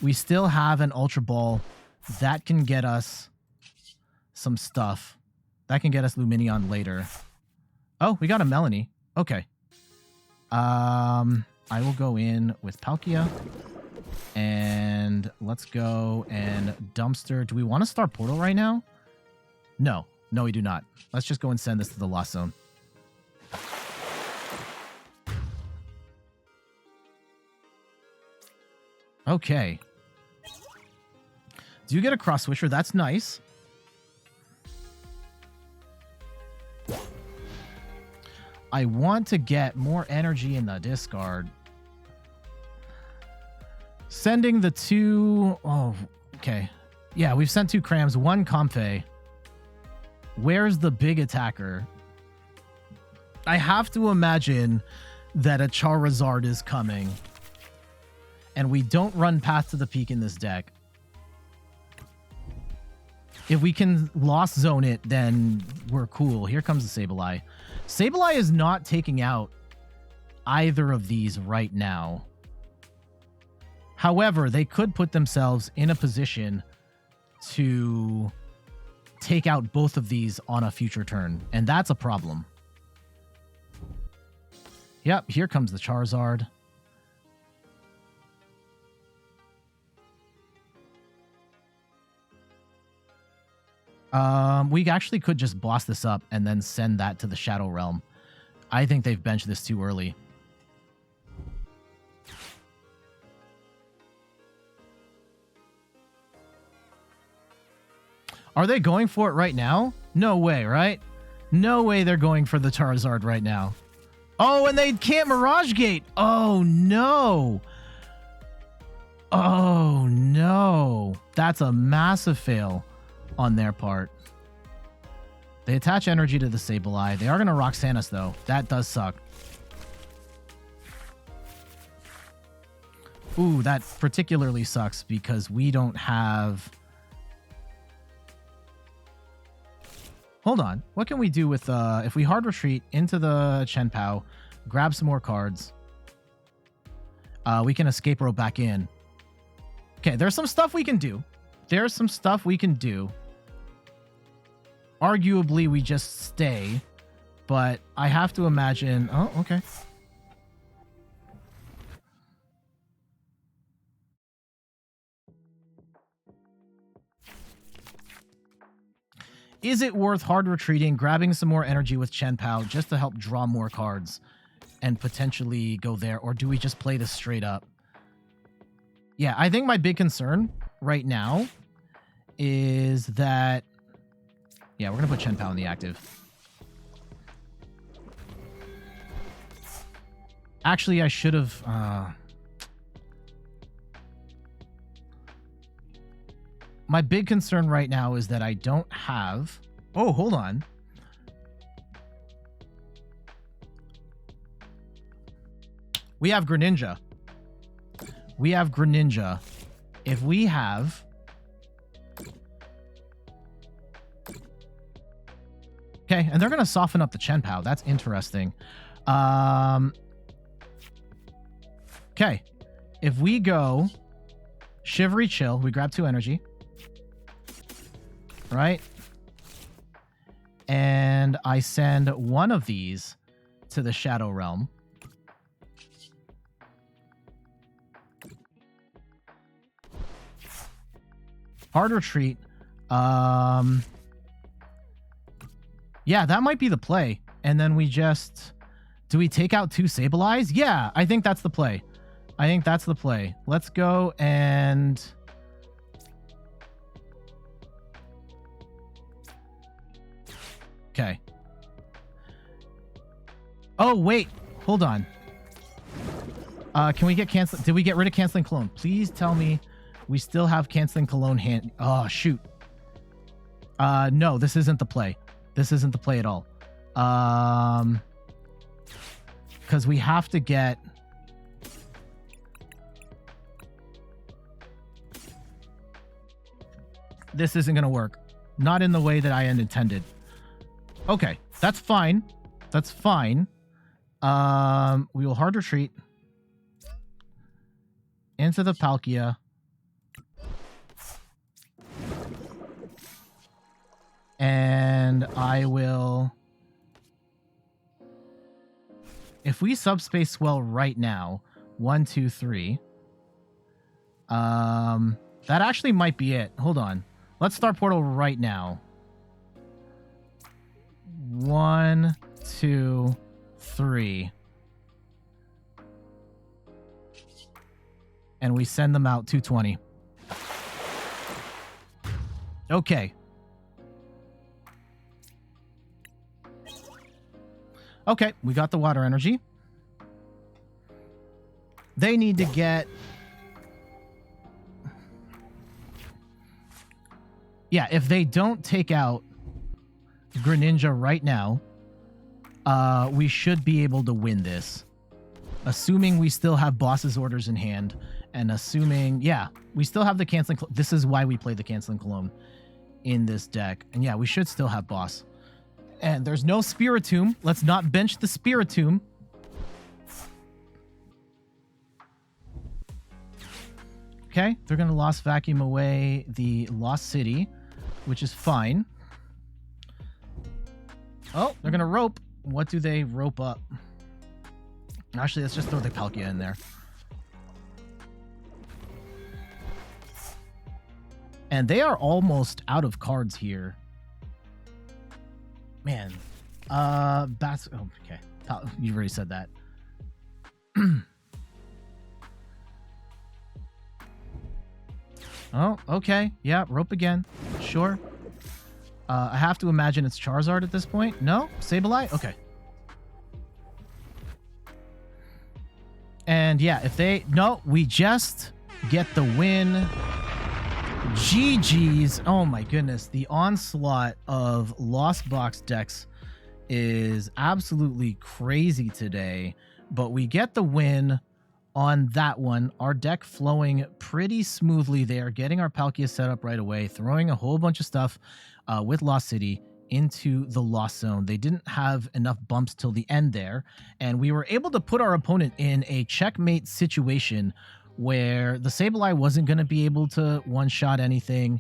S1: We still have an Ultra Ball. That can get us some stuff. That can get us Lumineon later. Oh, we got a Melony. Okay. I will go in with Palkia. And let's go and dumpster. Do we want to start Portal right now? No. No, we do not. Let's just go and send this to the Lost Zone. Okay. Do you get a Cross Switcher? That's nice. I, I want to get more energy in the discard. Sending the 2... Oh, okay. Yeah, we've sent 2 Crams, 1 Comfey. Where's the big attacker? I have to imagine that a Charizard is coming. And we don't run Path to the Peak in this deck. If we can Lost Zone it, then we're cool. Here comes the Sableye. Sableye is not taking out either of these right now. However, they could put themselves in a position to take out both of these on a future turn, and that's a problem. Yep, here comes the Charizard. We actually could just boss this up and then send that to the Shadow Realm. I think they've benched this too early. Are they going for it right now? No way, right? No way they're going for the Charizard right now. Oh, and they can't Mirage Gate. Oh, no. Oh, no. That's a massive fail on their part. They attach energy to the Sableye. They are going to Roxanus, though. That does suck. Ooh, that particularly sucks because we don't have... Hold on. What can we do with... if we hard retreat into the Chien-Pao, grab some more cards, we can Escape Rope back in. Okay, there's some stuff we can do. There's some stuff we can do. Arguably, we just stay, but I have to imagine... Oh, okay. Is it worth hard retreating, grabbing some more energy with Chien-Pao just to help draw more cards and potentially go there? Or do we just play this straight up? Yeah, I think my big concern right now is that... Yeah, we're going to put Chien-Pao in the active. Actually, I should have... My big concern right now is that I don't have... Oh, hold on. We have Greninja. We have Greninja. If we have... Okay, and they're going to soften up the Chien-Pao. That's interesting. Okay. If we go Shivery Chill, we grab 2 energy. Right? And I send one of these to the Shadow Realm. Hard retreat. Yeah, that might be the play. And then we just... Do we take out 2 Sableyes? Yeah, I think that's the play. I think that's the play. Let's go and... Okay. Oh, wait. Hold on. Can we get cancel? Did we get rid of Canceling Cologne? Please tell me we still have Canceling Cologne hand. Oh, shoot. No, this isn't the play. This isn't the play at all. Because we have to get... This isn't going to work. Not in the way that I had intended. Okay, that's fine. That's fine. We will hard retreat into the Palkia. And I will... If we subspace Swell right now, 1, 2, 3. That actually might be it. Hold on. Let's start Portal right now. 1, 2, 3. And we send them out 220. Okay. Okay, we got the water energy. They need to get yeah, if they don't take out Greninja right now, we should be able to win this. Assuming we still have boss's orders in hand, and assuming, yeah, we still have the Canceling Cologne. This is why we play the Canceling Cologne in this deck. And yeah, we should still have boss. And there's no Spiritomb. Let's not bench the Spiritomb. Okay, they're going to Lost Vacuum away the Lost City, which is fine. Oh, they're going to rope. What do they rope up? Actually, let's just throw the Palkia in there. And they are almost out of cards here. Man. Bats. Oh, okay. You've already said that. Oh, okay. Yeah, rope again. Sure. I have to imagine it's Charizard at this point. No? Sableye? Okay. And yeah, if they... No, we just get the win. GG's. Oh my goodness. The onslaught of Lost Box decks is absolutely crazy today. But we get the win on that one. Our deck flowing pretty smoothly there. Getting our Palkia set up right away. Throwing a whole bunch of stuff with Lost City into the Lost Zone. They didn't have enough bumps till the end there. And we were able to put our opponent in a checkmate situation where the Sableye wasn't going to be able to one-shot anything.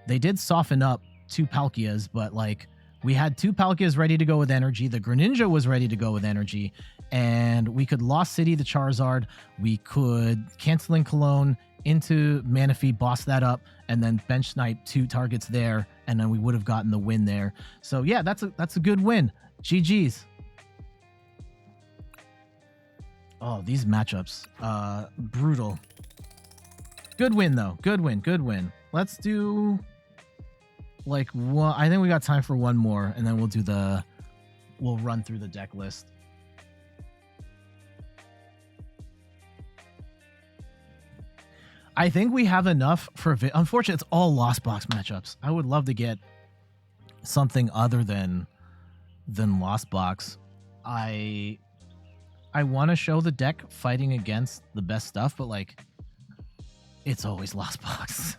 S1: They did soften up 2 Palkias, but like we had 2 Palkias ready to go with energy. The Greninja was ready to go with energy. And we could Lost City the Charizard. We could Canceling Cologne into Manaphy, boss that up, and then bench snipe 2 targets there, and then we would have gotten the win there. So yeah, that's a good win. GG's. Oh, these matchups, brutal. Good win though. Good win. Good win. Let's do like one. I think we got time for one more, and then we'll run through the deck list. I think we have enough for... Unfortunately, it's all Lost Box matchups. I would love to get something other than Lost Box. I want to show the deck fighting against the best stuff, but like, it's always Lost Box.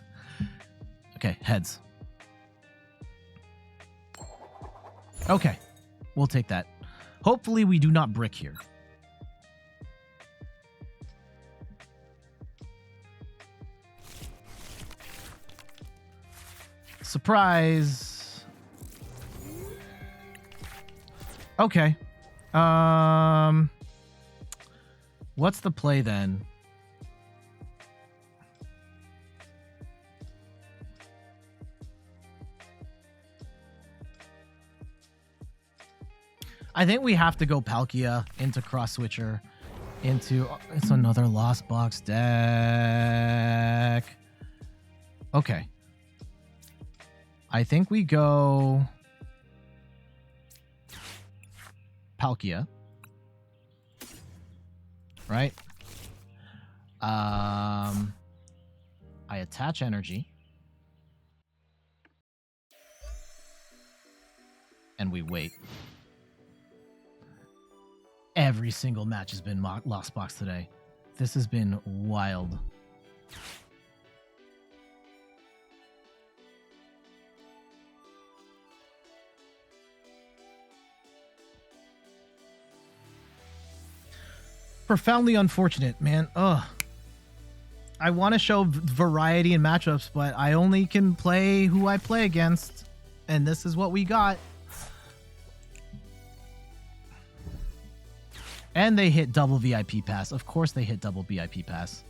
S1: Okay, heads. Okay, we'll take that. Hopefully we do not brick here. Surprise. Okay. What's the play then? I think we have to go Palkia into Cross Switcher into... It's another Lost Box deck. Okay. I think we go Palkia, right? I attach energy, and we wait. Every single match has been Lost Box today. This has been wild. Profoundly unfortunate, man. Ugh. I want to show variety in matchups, but I only can play who I play against. And this is what we got. And they hit double VIP pass. Of course they hit double VIP pass.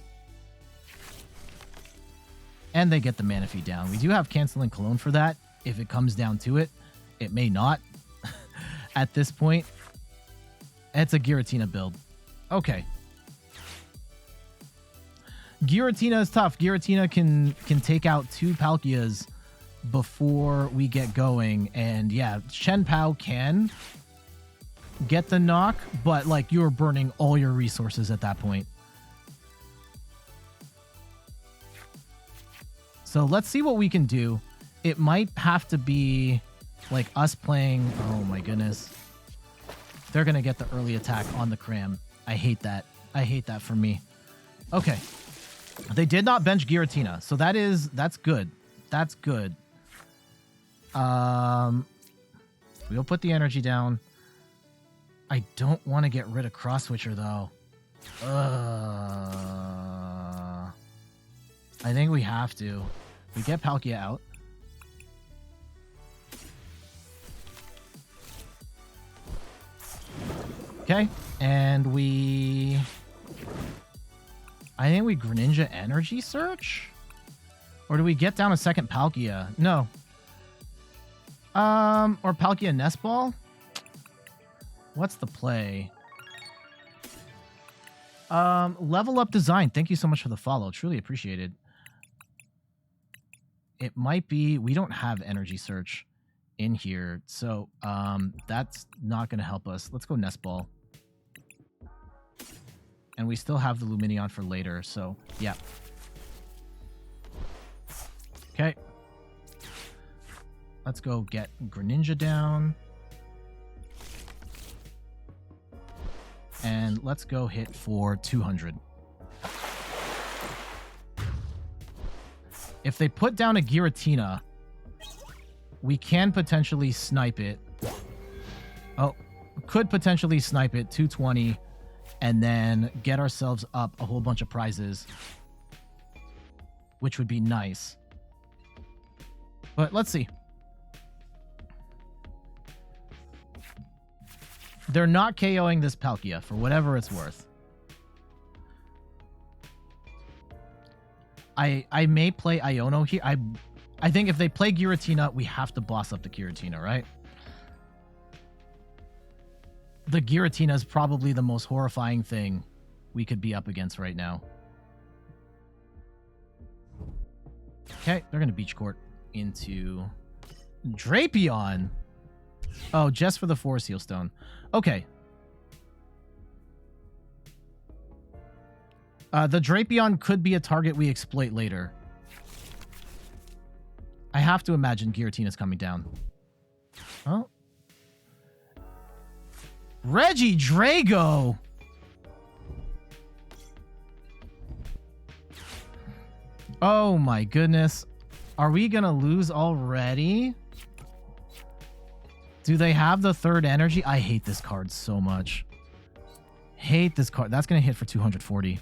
S1: And they get the Manaphy down. We do have Canceling Cologne for that. If it comes down to it. It may not. At this point. It's a Giratina build. Okay. Giratina is tough. Giratina can take out 2 Palkias before we get going. And yeah, Chien-Pao can get the knock, but like you're burning all your resources at that point. So let's see what we can do. it might have to be like us playing. Oh my goodness. They're going to get the early attack on the cram. I hate that. I hate that for me. Okay. They did not bench Giratina, so that's good. That's good. We'll put the energy down. I don't want to get rid of Cross Switcher though. I think we have to. We get Palkia out. Okay, and I think we Greninja Energy Search? Or do we get down a second Palkia? No. Or Palkia Nest Ball? What's the play? Level Up Design. Thank you so much for the follow. Truly appreciated. It might be... We don't have Energy Search in here, so that's not going to help us. Let's go Nest Ball. And we still have the Lumineon for later, so yeah. Okay. Let's go get Greninja down. And let's go hit for 200. If they put down a Giratina, we can potentially snipe it. Oh, could potentially snipe it, 220, and then get ourselves up a whole bunch of prizes, which would be nice. But let's see. They're not KOing this Palkia for whatever it's worth. I may play Iono here. I think if they play Giratina, we have to boss up the Giratina, right? The Giratina is probably the most horrifying thing we could be up against right now. Okay, they're going to Beach Court into Drapion. Oh, just for the Force Heal Stone. Okay. The Drapion could be a target we exploit later. I have to imagine Giratina's coming down. Oh. Reggie Drago! Oh my goodness. Are we gonna lose already? Do they have the third energy? I hate this card so much. Hate this card. That's gonna hit for 240.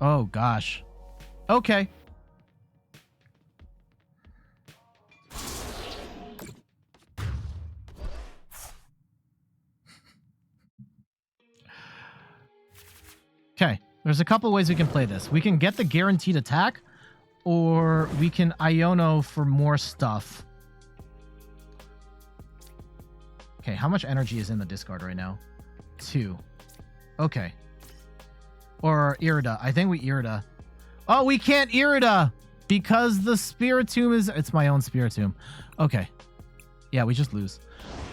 S1: Oh gosh. Okay. Okay, there's a couple ways we can play this. We can get the guaranteed attack, or we can Iono for more stuff. Okay, how much energy is in the discard right now? 2. Okay. Or Irida. I think we Irida. Oh, we can't Irida! Because the Spiritomb is... It's my own Spiritomb. Okay. Yeah, we just lose.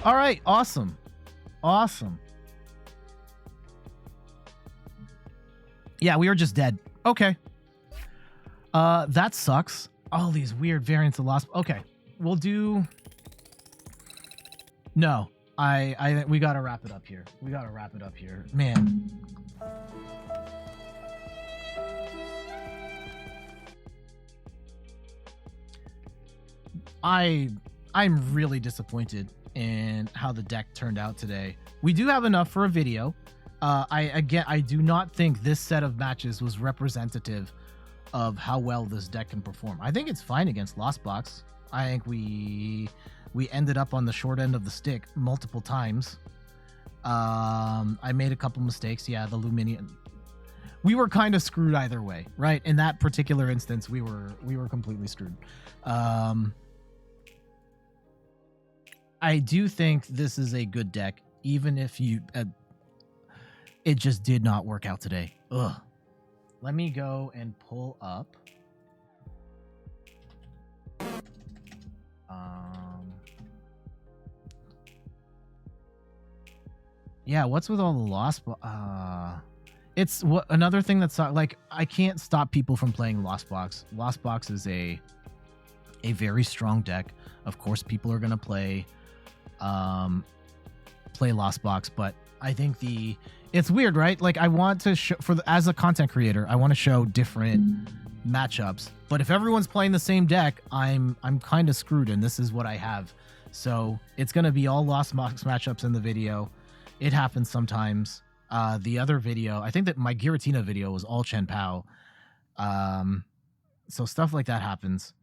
S1: Alright, awesome. Awesome. Yeah, we were just dead. Okay. That sucks. All these weird variants of Lost... Okay. We'll do... No. We gotta wrap it up here. We gotta wrap it up here. Man. I'm really disappointed in how the deck turned out today. We do have enough for a video. I do not think this set of matches was representative of how well this deck can perform. I think it's fine against Lost Box. I think we ended up on the short end of the stick multiple times. I made a couple mistakes. Yeah, the Lumineon. We were kind of screwed either way, right? In that particular instance, we were completely screwed. I do think this is a good deck, even if you... it just did not work out today. Ugh. Let me go and pull up. Yeah, what's with all the lost... it's what another thing that's like, I can't stop people from playing Lost Box. Lost Box is a very strong deck. Of course, people are gonna play Lost Box, but I think it's weird, right? Like, I want to show as a content creator, I want to show different matchups. But if everyone's playing the same deck, I'm kind of screwed, and this is what I have. So it's gonna be all Lost Box matchups in the video. It happens sometimes. The other video, I think that my Giratina video was all Chien-Pao. So stuff like that happens.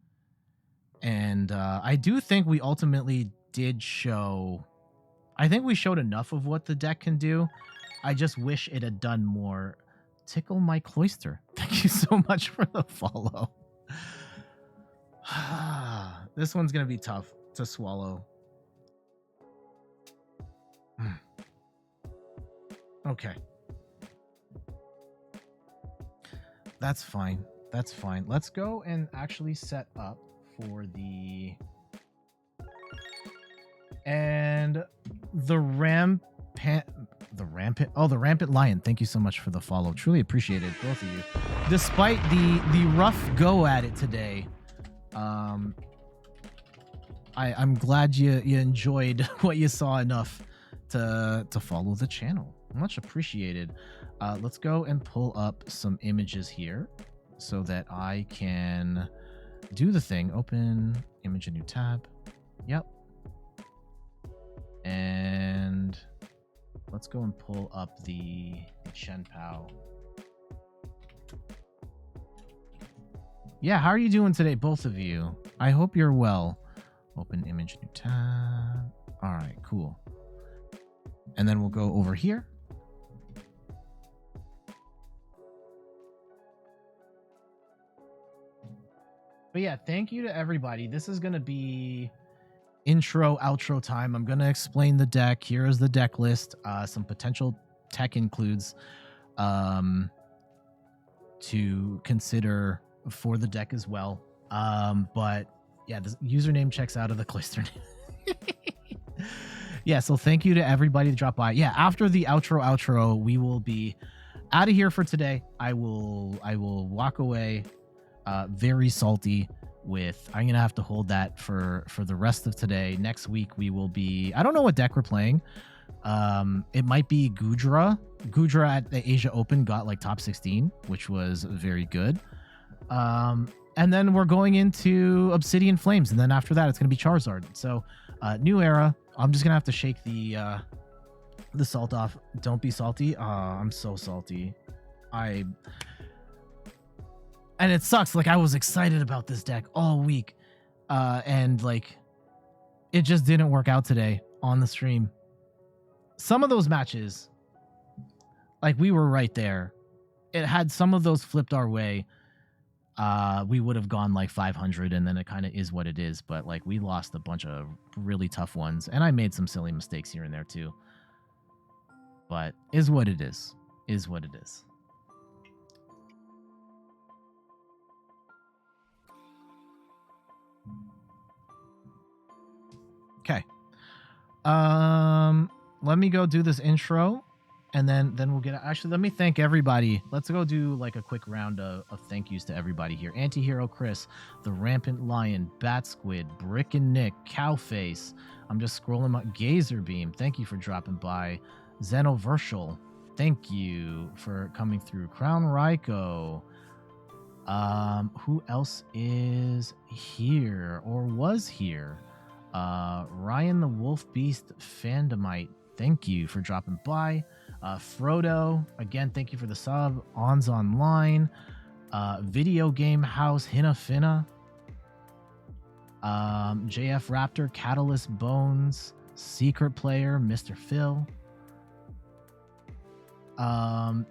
S1: And I do think we ultimately did show... I think we showed enough of what the deck can do. I just wish it had done more. Tickle my cloister. Thank you so much for the follow. This one's going to be tough to swallow. Okay. That's fine. That's fine. Let's go and actually set up for the... And the rampant lion. Thank you so much for the follow. Truly appreciate it, both of you. Despite the rough go at it today, I'm glad you enjoyed what you saw enough to follow the channel. Much appreciated. Let's go and pull up some images here so that I can do the thing. Open image, a new tab. Yep. And let's go and pull up the Chien-Pao. Yeah, how are you doing today, both of you? I hope you're well. Open image, new tab. All right, cool. And then we'll go over here. But yeah, thank you to everybody. This is going to be intro, outro time. I'm going to explain the deck. Here is the deck list. Some potential tech includes to consider for the deck as well. But yeah, the username checks out of the cloister. Yeah, so thank you to everybody to drop by. Yeah, after the outro, we will be out of here for today. I will walk away very salty with... I'm gonna have to hold that for the rest of today. Next week we will be... I don't know what deck we're playing. It might be Gudra. Gudra at the Asia Open got like top 16, which was very good. And then we're going into Obsidian Flames, and then after that it's gonna be Charizard. So new era. I'm just gonna have to shake the salt off. Don't be salty. I'm so salty. And it sucks. Like, I was excited about this deck all week, and like, it just didn't work out today on the stream. Some of those matches, like, we were right there. It had some of those flipped our way. We would have gone like 500, and then it kind of is what it is. But like, we lost a bunch of really tough ones, and I made some silly mistakes here and there too. But is what it is. Is what it is. Okay. Let me go do this intro, and then we'll get... Actually, let me thank everybody. Let's go do like a quick round of thank yous to everybody here. Antihero Chris, the Rampant Lion, Bat Squid, Brick and Nick, Cowface. I'm just scrolling my... Gazer Beam, thank you for dropping by. Xenovertial, thank you for coming through. Crown Raiko. Who else is here or was here? Ryan the Wolf Beast Fandomite, thank you for dropping by. Frodo, again, thank you for the sub. Ons Online, Video Game House, Hinafina, JF Raptor, Catalyst Bones, Secret Player, Mr. Phil,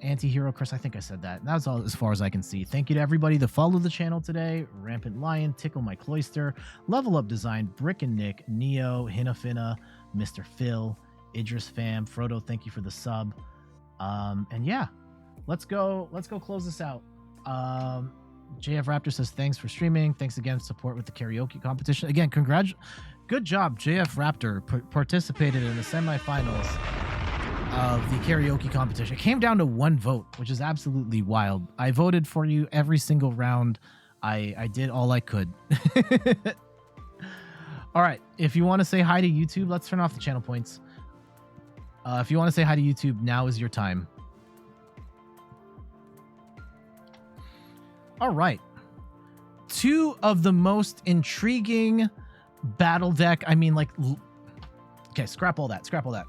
S1: Anti-Hero Chris, I think I said that. That's all as far as I can see. Thank you to everybody that followed the channel today. Rampant Lion, Tickle My Cloister, Level Up Design, Brick and Nick, Neo, Hinafina, Mr. Phil, Idris Fam, Frodo, thank you for the sub. And yeah, let's go close this out. JF Raptor says thanks for streaming. Thanks again for support with the karaoke competition. Again, good job, JF Raptor participated in the semifinals. of the karaoke competition. It came down to 1 vote, which is absolutely wild. I voted for you every single round. I did all I could. All right. If you want to say hi to YouTube, let's turn off the channel points. If you want to say hi to YouTube, now is your time. All right. 2 of the most intriguing battle deck. I mean, like, okay, scrap all that. Scrap all that.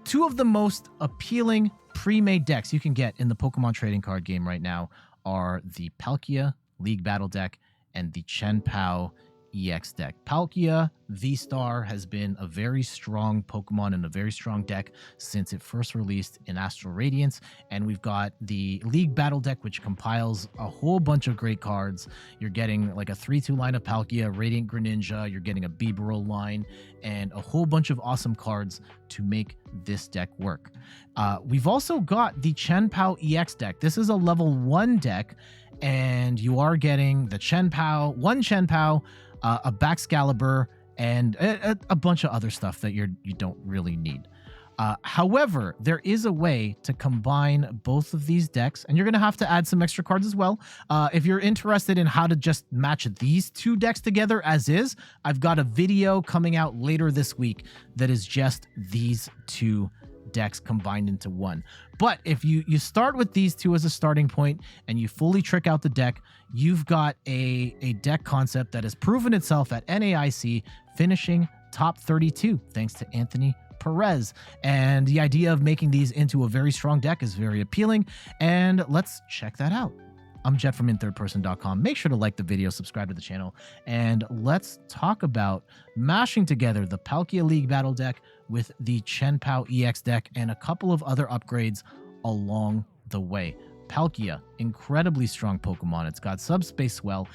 S1: 2 of the most appealing pre-made decks you can get in the Pokemon trading card game right now are the Palkia League Battle deck and the Chien-Pao EX deck. Palkia VSTAR has been a very strong Pokemon and a very strong deck since it first released in Astral Radiance, and we've got the League Battle deck, which compiles a whole bunch of great cards. You're getting like a 3-2 line of Palkia, Radiant Greninja, you're getting a Bibarel line, and a whole bunch of awesome cards to make this deck work. We've also got the Chien-Pao EX deck. This is a level 1 deck, and you are getting the Chien-Pao, 1 Chien-Pao, a Baxcalibur, and a bunch of other stuff that you don't really need. However, there is a way to combine both of these decks, and you're going to have to add some extra cards as well. If you're interested in how to just match these 2 decks together as is, I've got a video coming out later this week that is just these 2 decks combined into 1. But if you start with these 2 as a starting point and you fully trick out the deck, you've got a deck concept that has proven itself at NAIC, finishing top 32 thanks to Anthony Perez. And the idea of making these into a very strong deck is very appealing, and let's check that out. I'm Jet from inthirdperson.com. Make sure to like the video, subscribe to the channel, and let's talk about mashing together the Palkia League Battle deck with the Chien-Pao EX deck and a couple of other upgrades along the way. Palkia, incredibly strong Pokemon. It's got Subspace Swell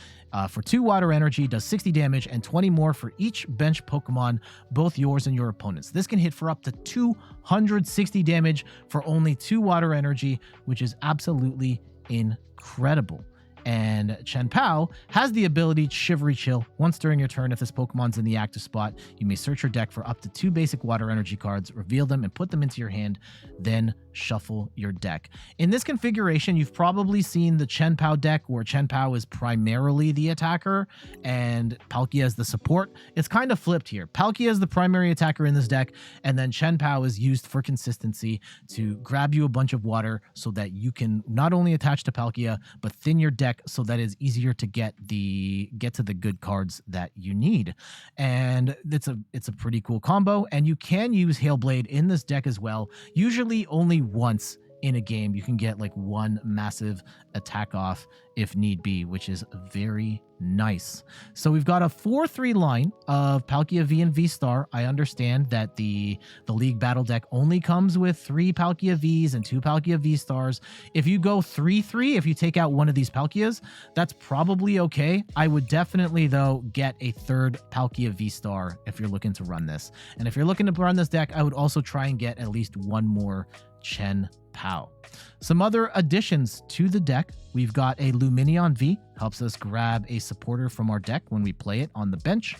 S1: for 2 water energy, does 60 damage and 20 more for each bench Pokemon, both yours and your opponent's. This can hit for up to 260 damage for only 2 water energy, which is absolutely incredible. And Chien-Pao has the ability to Shivery Chill. Once during your turn, if this Pokemon's in the active spot, you may search your deck for up to 2 basic water energy cards, reveal them, and put them into your hand, then shuffle your deck. In this configuration, you've probably seen the Chien-Pao deck where Chien-Pao is primarily the attacker and Palkia is the support. It's kind of flipped here. Palkia is the primary attacker in this deck, and then Chien-Pao is used for consistency to grab you a bunch of water so that you can not only attach to Palkia, but thin your deck so that it's easier to get to the good cards that you need. And it's a pretty cool combo, and you can use Hailblade in this deck as well. Usually only once in a game you can get like 1 massive attack off if need be, which is very nice. So we've got a 4-3 line of Palkia V and VSTAR. I understand that the League Battle deck only comes with 3 Palkia Vs and 2 Palkia VSTARs. If you go 3-3, if you take out one of these Palkias, that's probably okay. I would definitely, though, get a 3rd Palkia VSTAR if you're looking to run this. And if you're looking to run this deck, I would also try and get at least 1 more Chien-Pao. Some other additions to the deck. We've got a Lumineon V, helps us grab a supporter from our deck when we play it on the bench.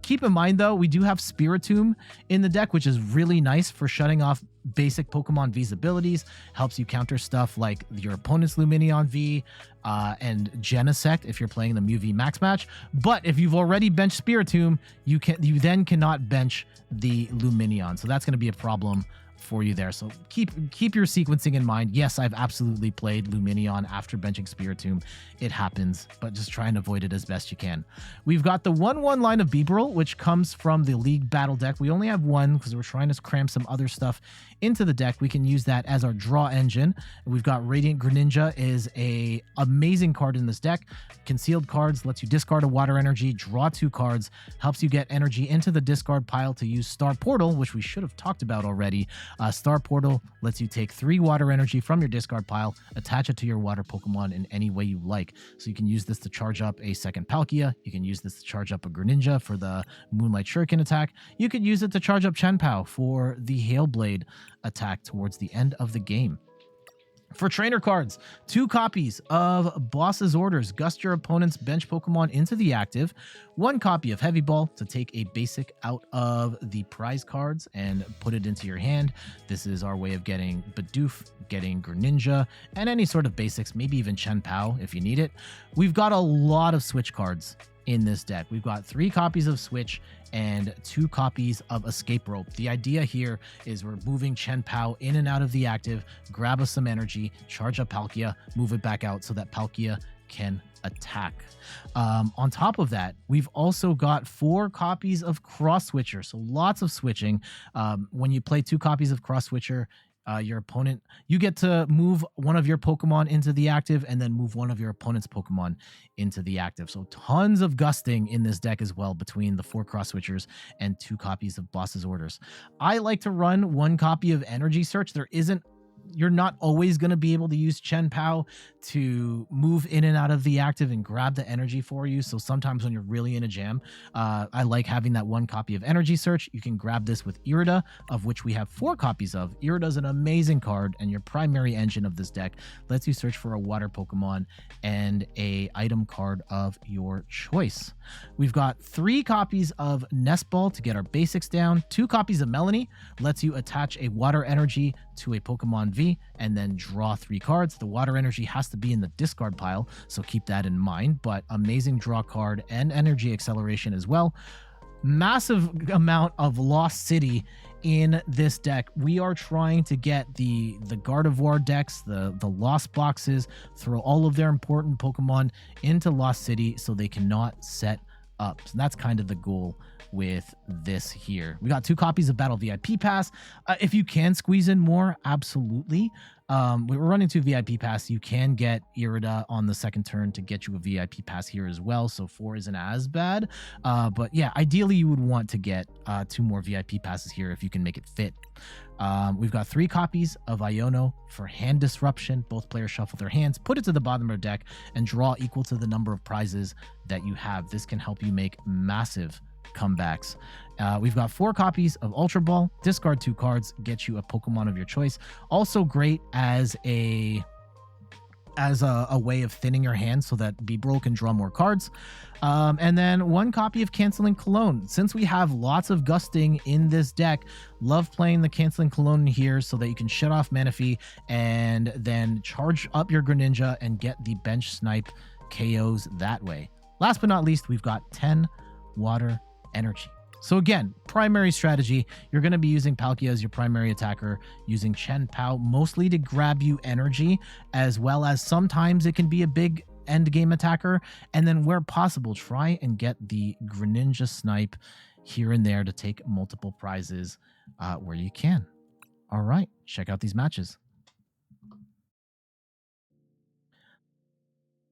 S1: Keep in mind, though, we do have Spiritomb in the deck, which is really nice for shutting off basic Pokemon V's abilities. Helps you counter stuff like your opponent's Lumineon V and Genesect if you're playing the Mew V Max match. But if you've already benched Spiritomb, you then cannot bench the Lumineon. So that's going to be a problem for you there. So keep your sequencing in mind. Yes, I've absolutely played Lumineon after benching Spiritomb. It happens, but just try and avoid it as best you can. We've got the 1-1 line of Bibarel, which comes from the League Battle deck. We only have 1 because we're trying to cram some other stuff into the deck. We can use that as our draw engine. We've got Radiant Greninja is a amazing card in this deck. Concealed cards lets you discard a water energy, draw 2 cards, helps you get energy into the discard pile to use Star Portal, which we should have talked about already. Star Portal lets you take 3 water energy from your discard pile, attach it to your water Pokemon in any way you like. So you can use this to charge up a 2nd Palkia. You can use this to charge up a Greninja for the Moonlight Shuriken attack. You could use it to charge up Chien-Pao for the Hailblade attack towards the end of the game. For trainer cards, 2 copies of Boss's Orders, gust your opponent's bench Pokemon into the active, 1 copy of Heavy Ball to take a basic out of the prize cards and put it into your hand. This is our way of getting Bidoof, getting Greninja, and any sort of basics, maybe even Chien-Pao if you need it. We've got a lot of Switch cards in this deck. We've got 3 copies of Switch and 2 copies of Escape Rope. The idea here is we're moving Chien-Pao in and out of the active, grab us some energy, charge up Palkia, move it back out so that Palkia can attack. On top of that, we've also got 4 copies of Cross Switcher, so lots of switching. When you play 2 copies of Cross Switcher, your opponent, you get to move one of your Pokemon into the active and then move one of your opponent's Pokemon into the active. So tons of gusting in this deck as well between the 4 Cross Switchers and 2 copies of Boss's Orders. I like to run 1 copy of Energy Search. You're not always going to be able to use Chien-Pao to move in and out of the active and grab the energy for you. So sometimes when you're really in a jam, I like having that 1 copy of Energy Search. You can grab this with Irida, of which we have 4 copies of. Irida is an amazing card, and your primary engine of this deck lets you search for a water Pokemon and a item card of your choice. We've got 3 copies of Nest Ball to get our basics down. 2 copies of Melony lets you attach a water energy to a Pokemon V and then draw 3 cards. The water energy has to be in the discard pile, so keep that in mind, but amazing draw card and energy acceleration as well. Massive amount of Lost City in this deck. We are trying to get the Gardevoir decks, the Lost boxes, throw all of their important Pokemon into Lost City so they cannot set up. So that's kind of the goal with this here. We got 2 copies of Battle VIP Pass. If you can squeeze in more, absolutely. We're running 2 VIP Pass. You can get Irida on the second turn to get you a VIP Pass here as well, so 4 isn't as bad. But yeah, ideally you would want to get 2 more VIP Passes here if you can make it fit. We've got 3 copies of Iono for hand disruption. Both players shuffle their hands, put it to the bottom of their deck, and draw equal to the number of prizes that you have. This can help you make massive comebacks. We've got 4 copies of Ultra Ball. Discard 2 cards, get you a Pokemon of your choice. Also great as a way of thinning your hand so that Bibarel can draw more cards. And then 1 copy of Canceling Cologne. Since we have lots of gusting in this deck, love playing the Canceling Cologne here so that you can shut off Manaphy and then charge up your Greninja and get the bench snipe KOs that way. Last but not least, we've got 10 water energy. So again, primary strategy, you're going to be using Palkia as your primary attacker, using Chien-Pao mostly to grab you energy, as well as sometimes it can be a big end game attacker, and then where possible, try and get the Greninja snipe here and there to take multiple prizes where you can. All right, check out these matches.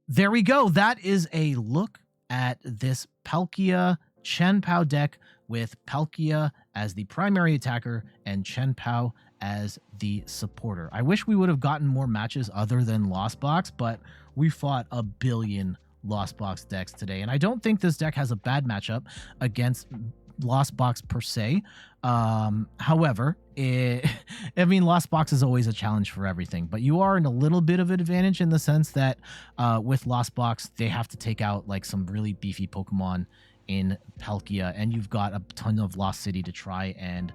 S1: There we go. That is a look at this Palkia Chien-Pao deck with Palkia as the primary attacker and Chien-Pao as the supporter. I wish we would have gotten more matches other than Lost Box, but we fought a billion Lost Box decks today, and I don't think this deck has a bad matchup against Lost Box per se. However, Lost Box is always a challenge for everything, but you are in a little bit of an advantage in the sense that with Lost Box, they have to take out like some really beefy Pokemon in Palkia, and you've got a ton of Lost City to try and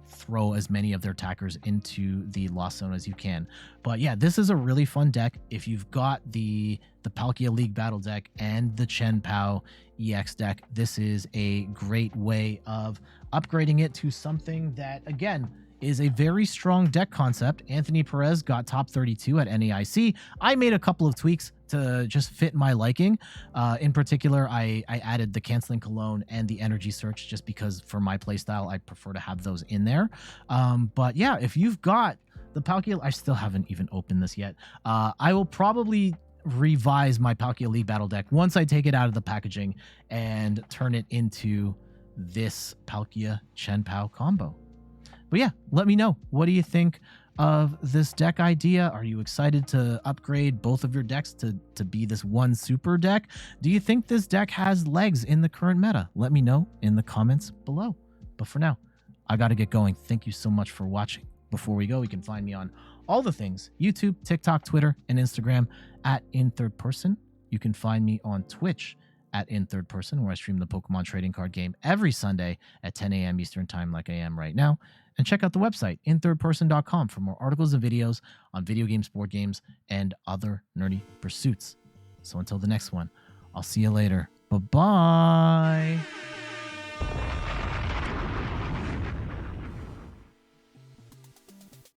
S1: throw as many of their attackers into the Lost Zone as you can. But yeah, this is a really fun deck. If you've got the Palkia League Battle deck and the Chien-Pao EX deck, this is a great way of upgrading it to something that, again, is a very strong deck concept. Anthony Perez got top 32 at NAIC. I made a couple of tweaks to just fit my liking. In particular, I added the Canceling Cologne and the Energy Search just because for my playstyle, I prefer to have those in there. But yeah, if you've got the Palkia, I still haven't even opened this yet. I will probably revise my Palkia League Battle deck once I take it out of the packaging and turn it into this Palkia Chien-Pao combo. But yeah, let me know. What do you think of this deck idea? Are you excited to upgrade both of your decks to be this one super deck? Do you think this deck has legs in the current meta? Let me know in the comments below. But for now, I got to get going. Thank you so much for watching. Before we go, you can find me on all the things: YouTube, TikTok, Twitter, and Instagram at In Third Person. You can find me on Twitch at In Third Person, where I stream the Pokemon trading card game every Sunday at 10 a.m. Eastern Time, like I am right now. And check out the website, inthirdperson.com, for more articles and videos on video games, board games, and other nerdy pursuits. So until the next one, I'll see you later. Bye-bye.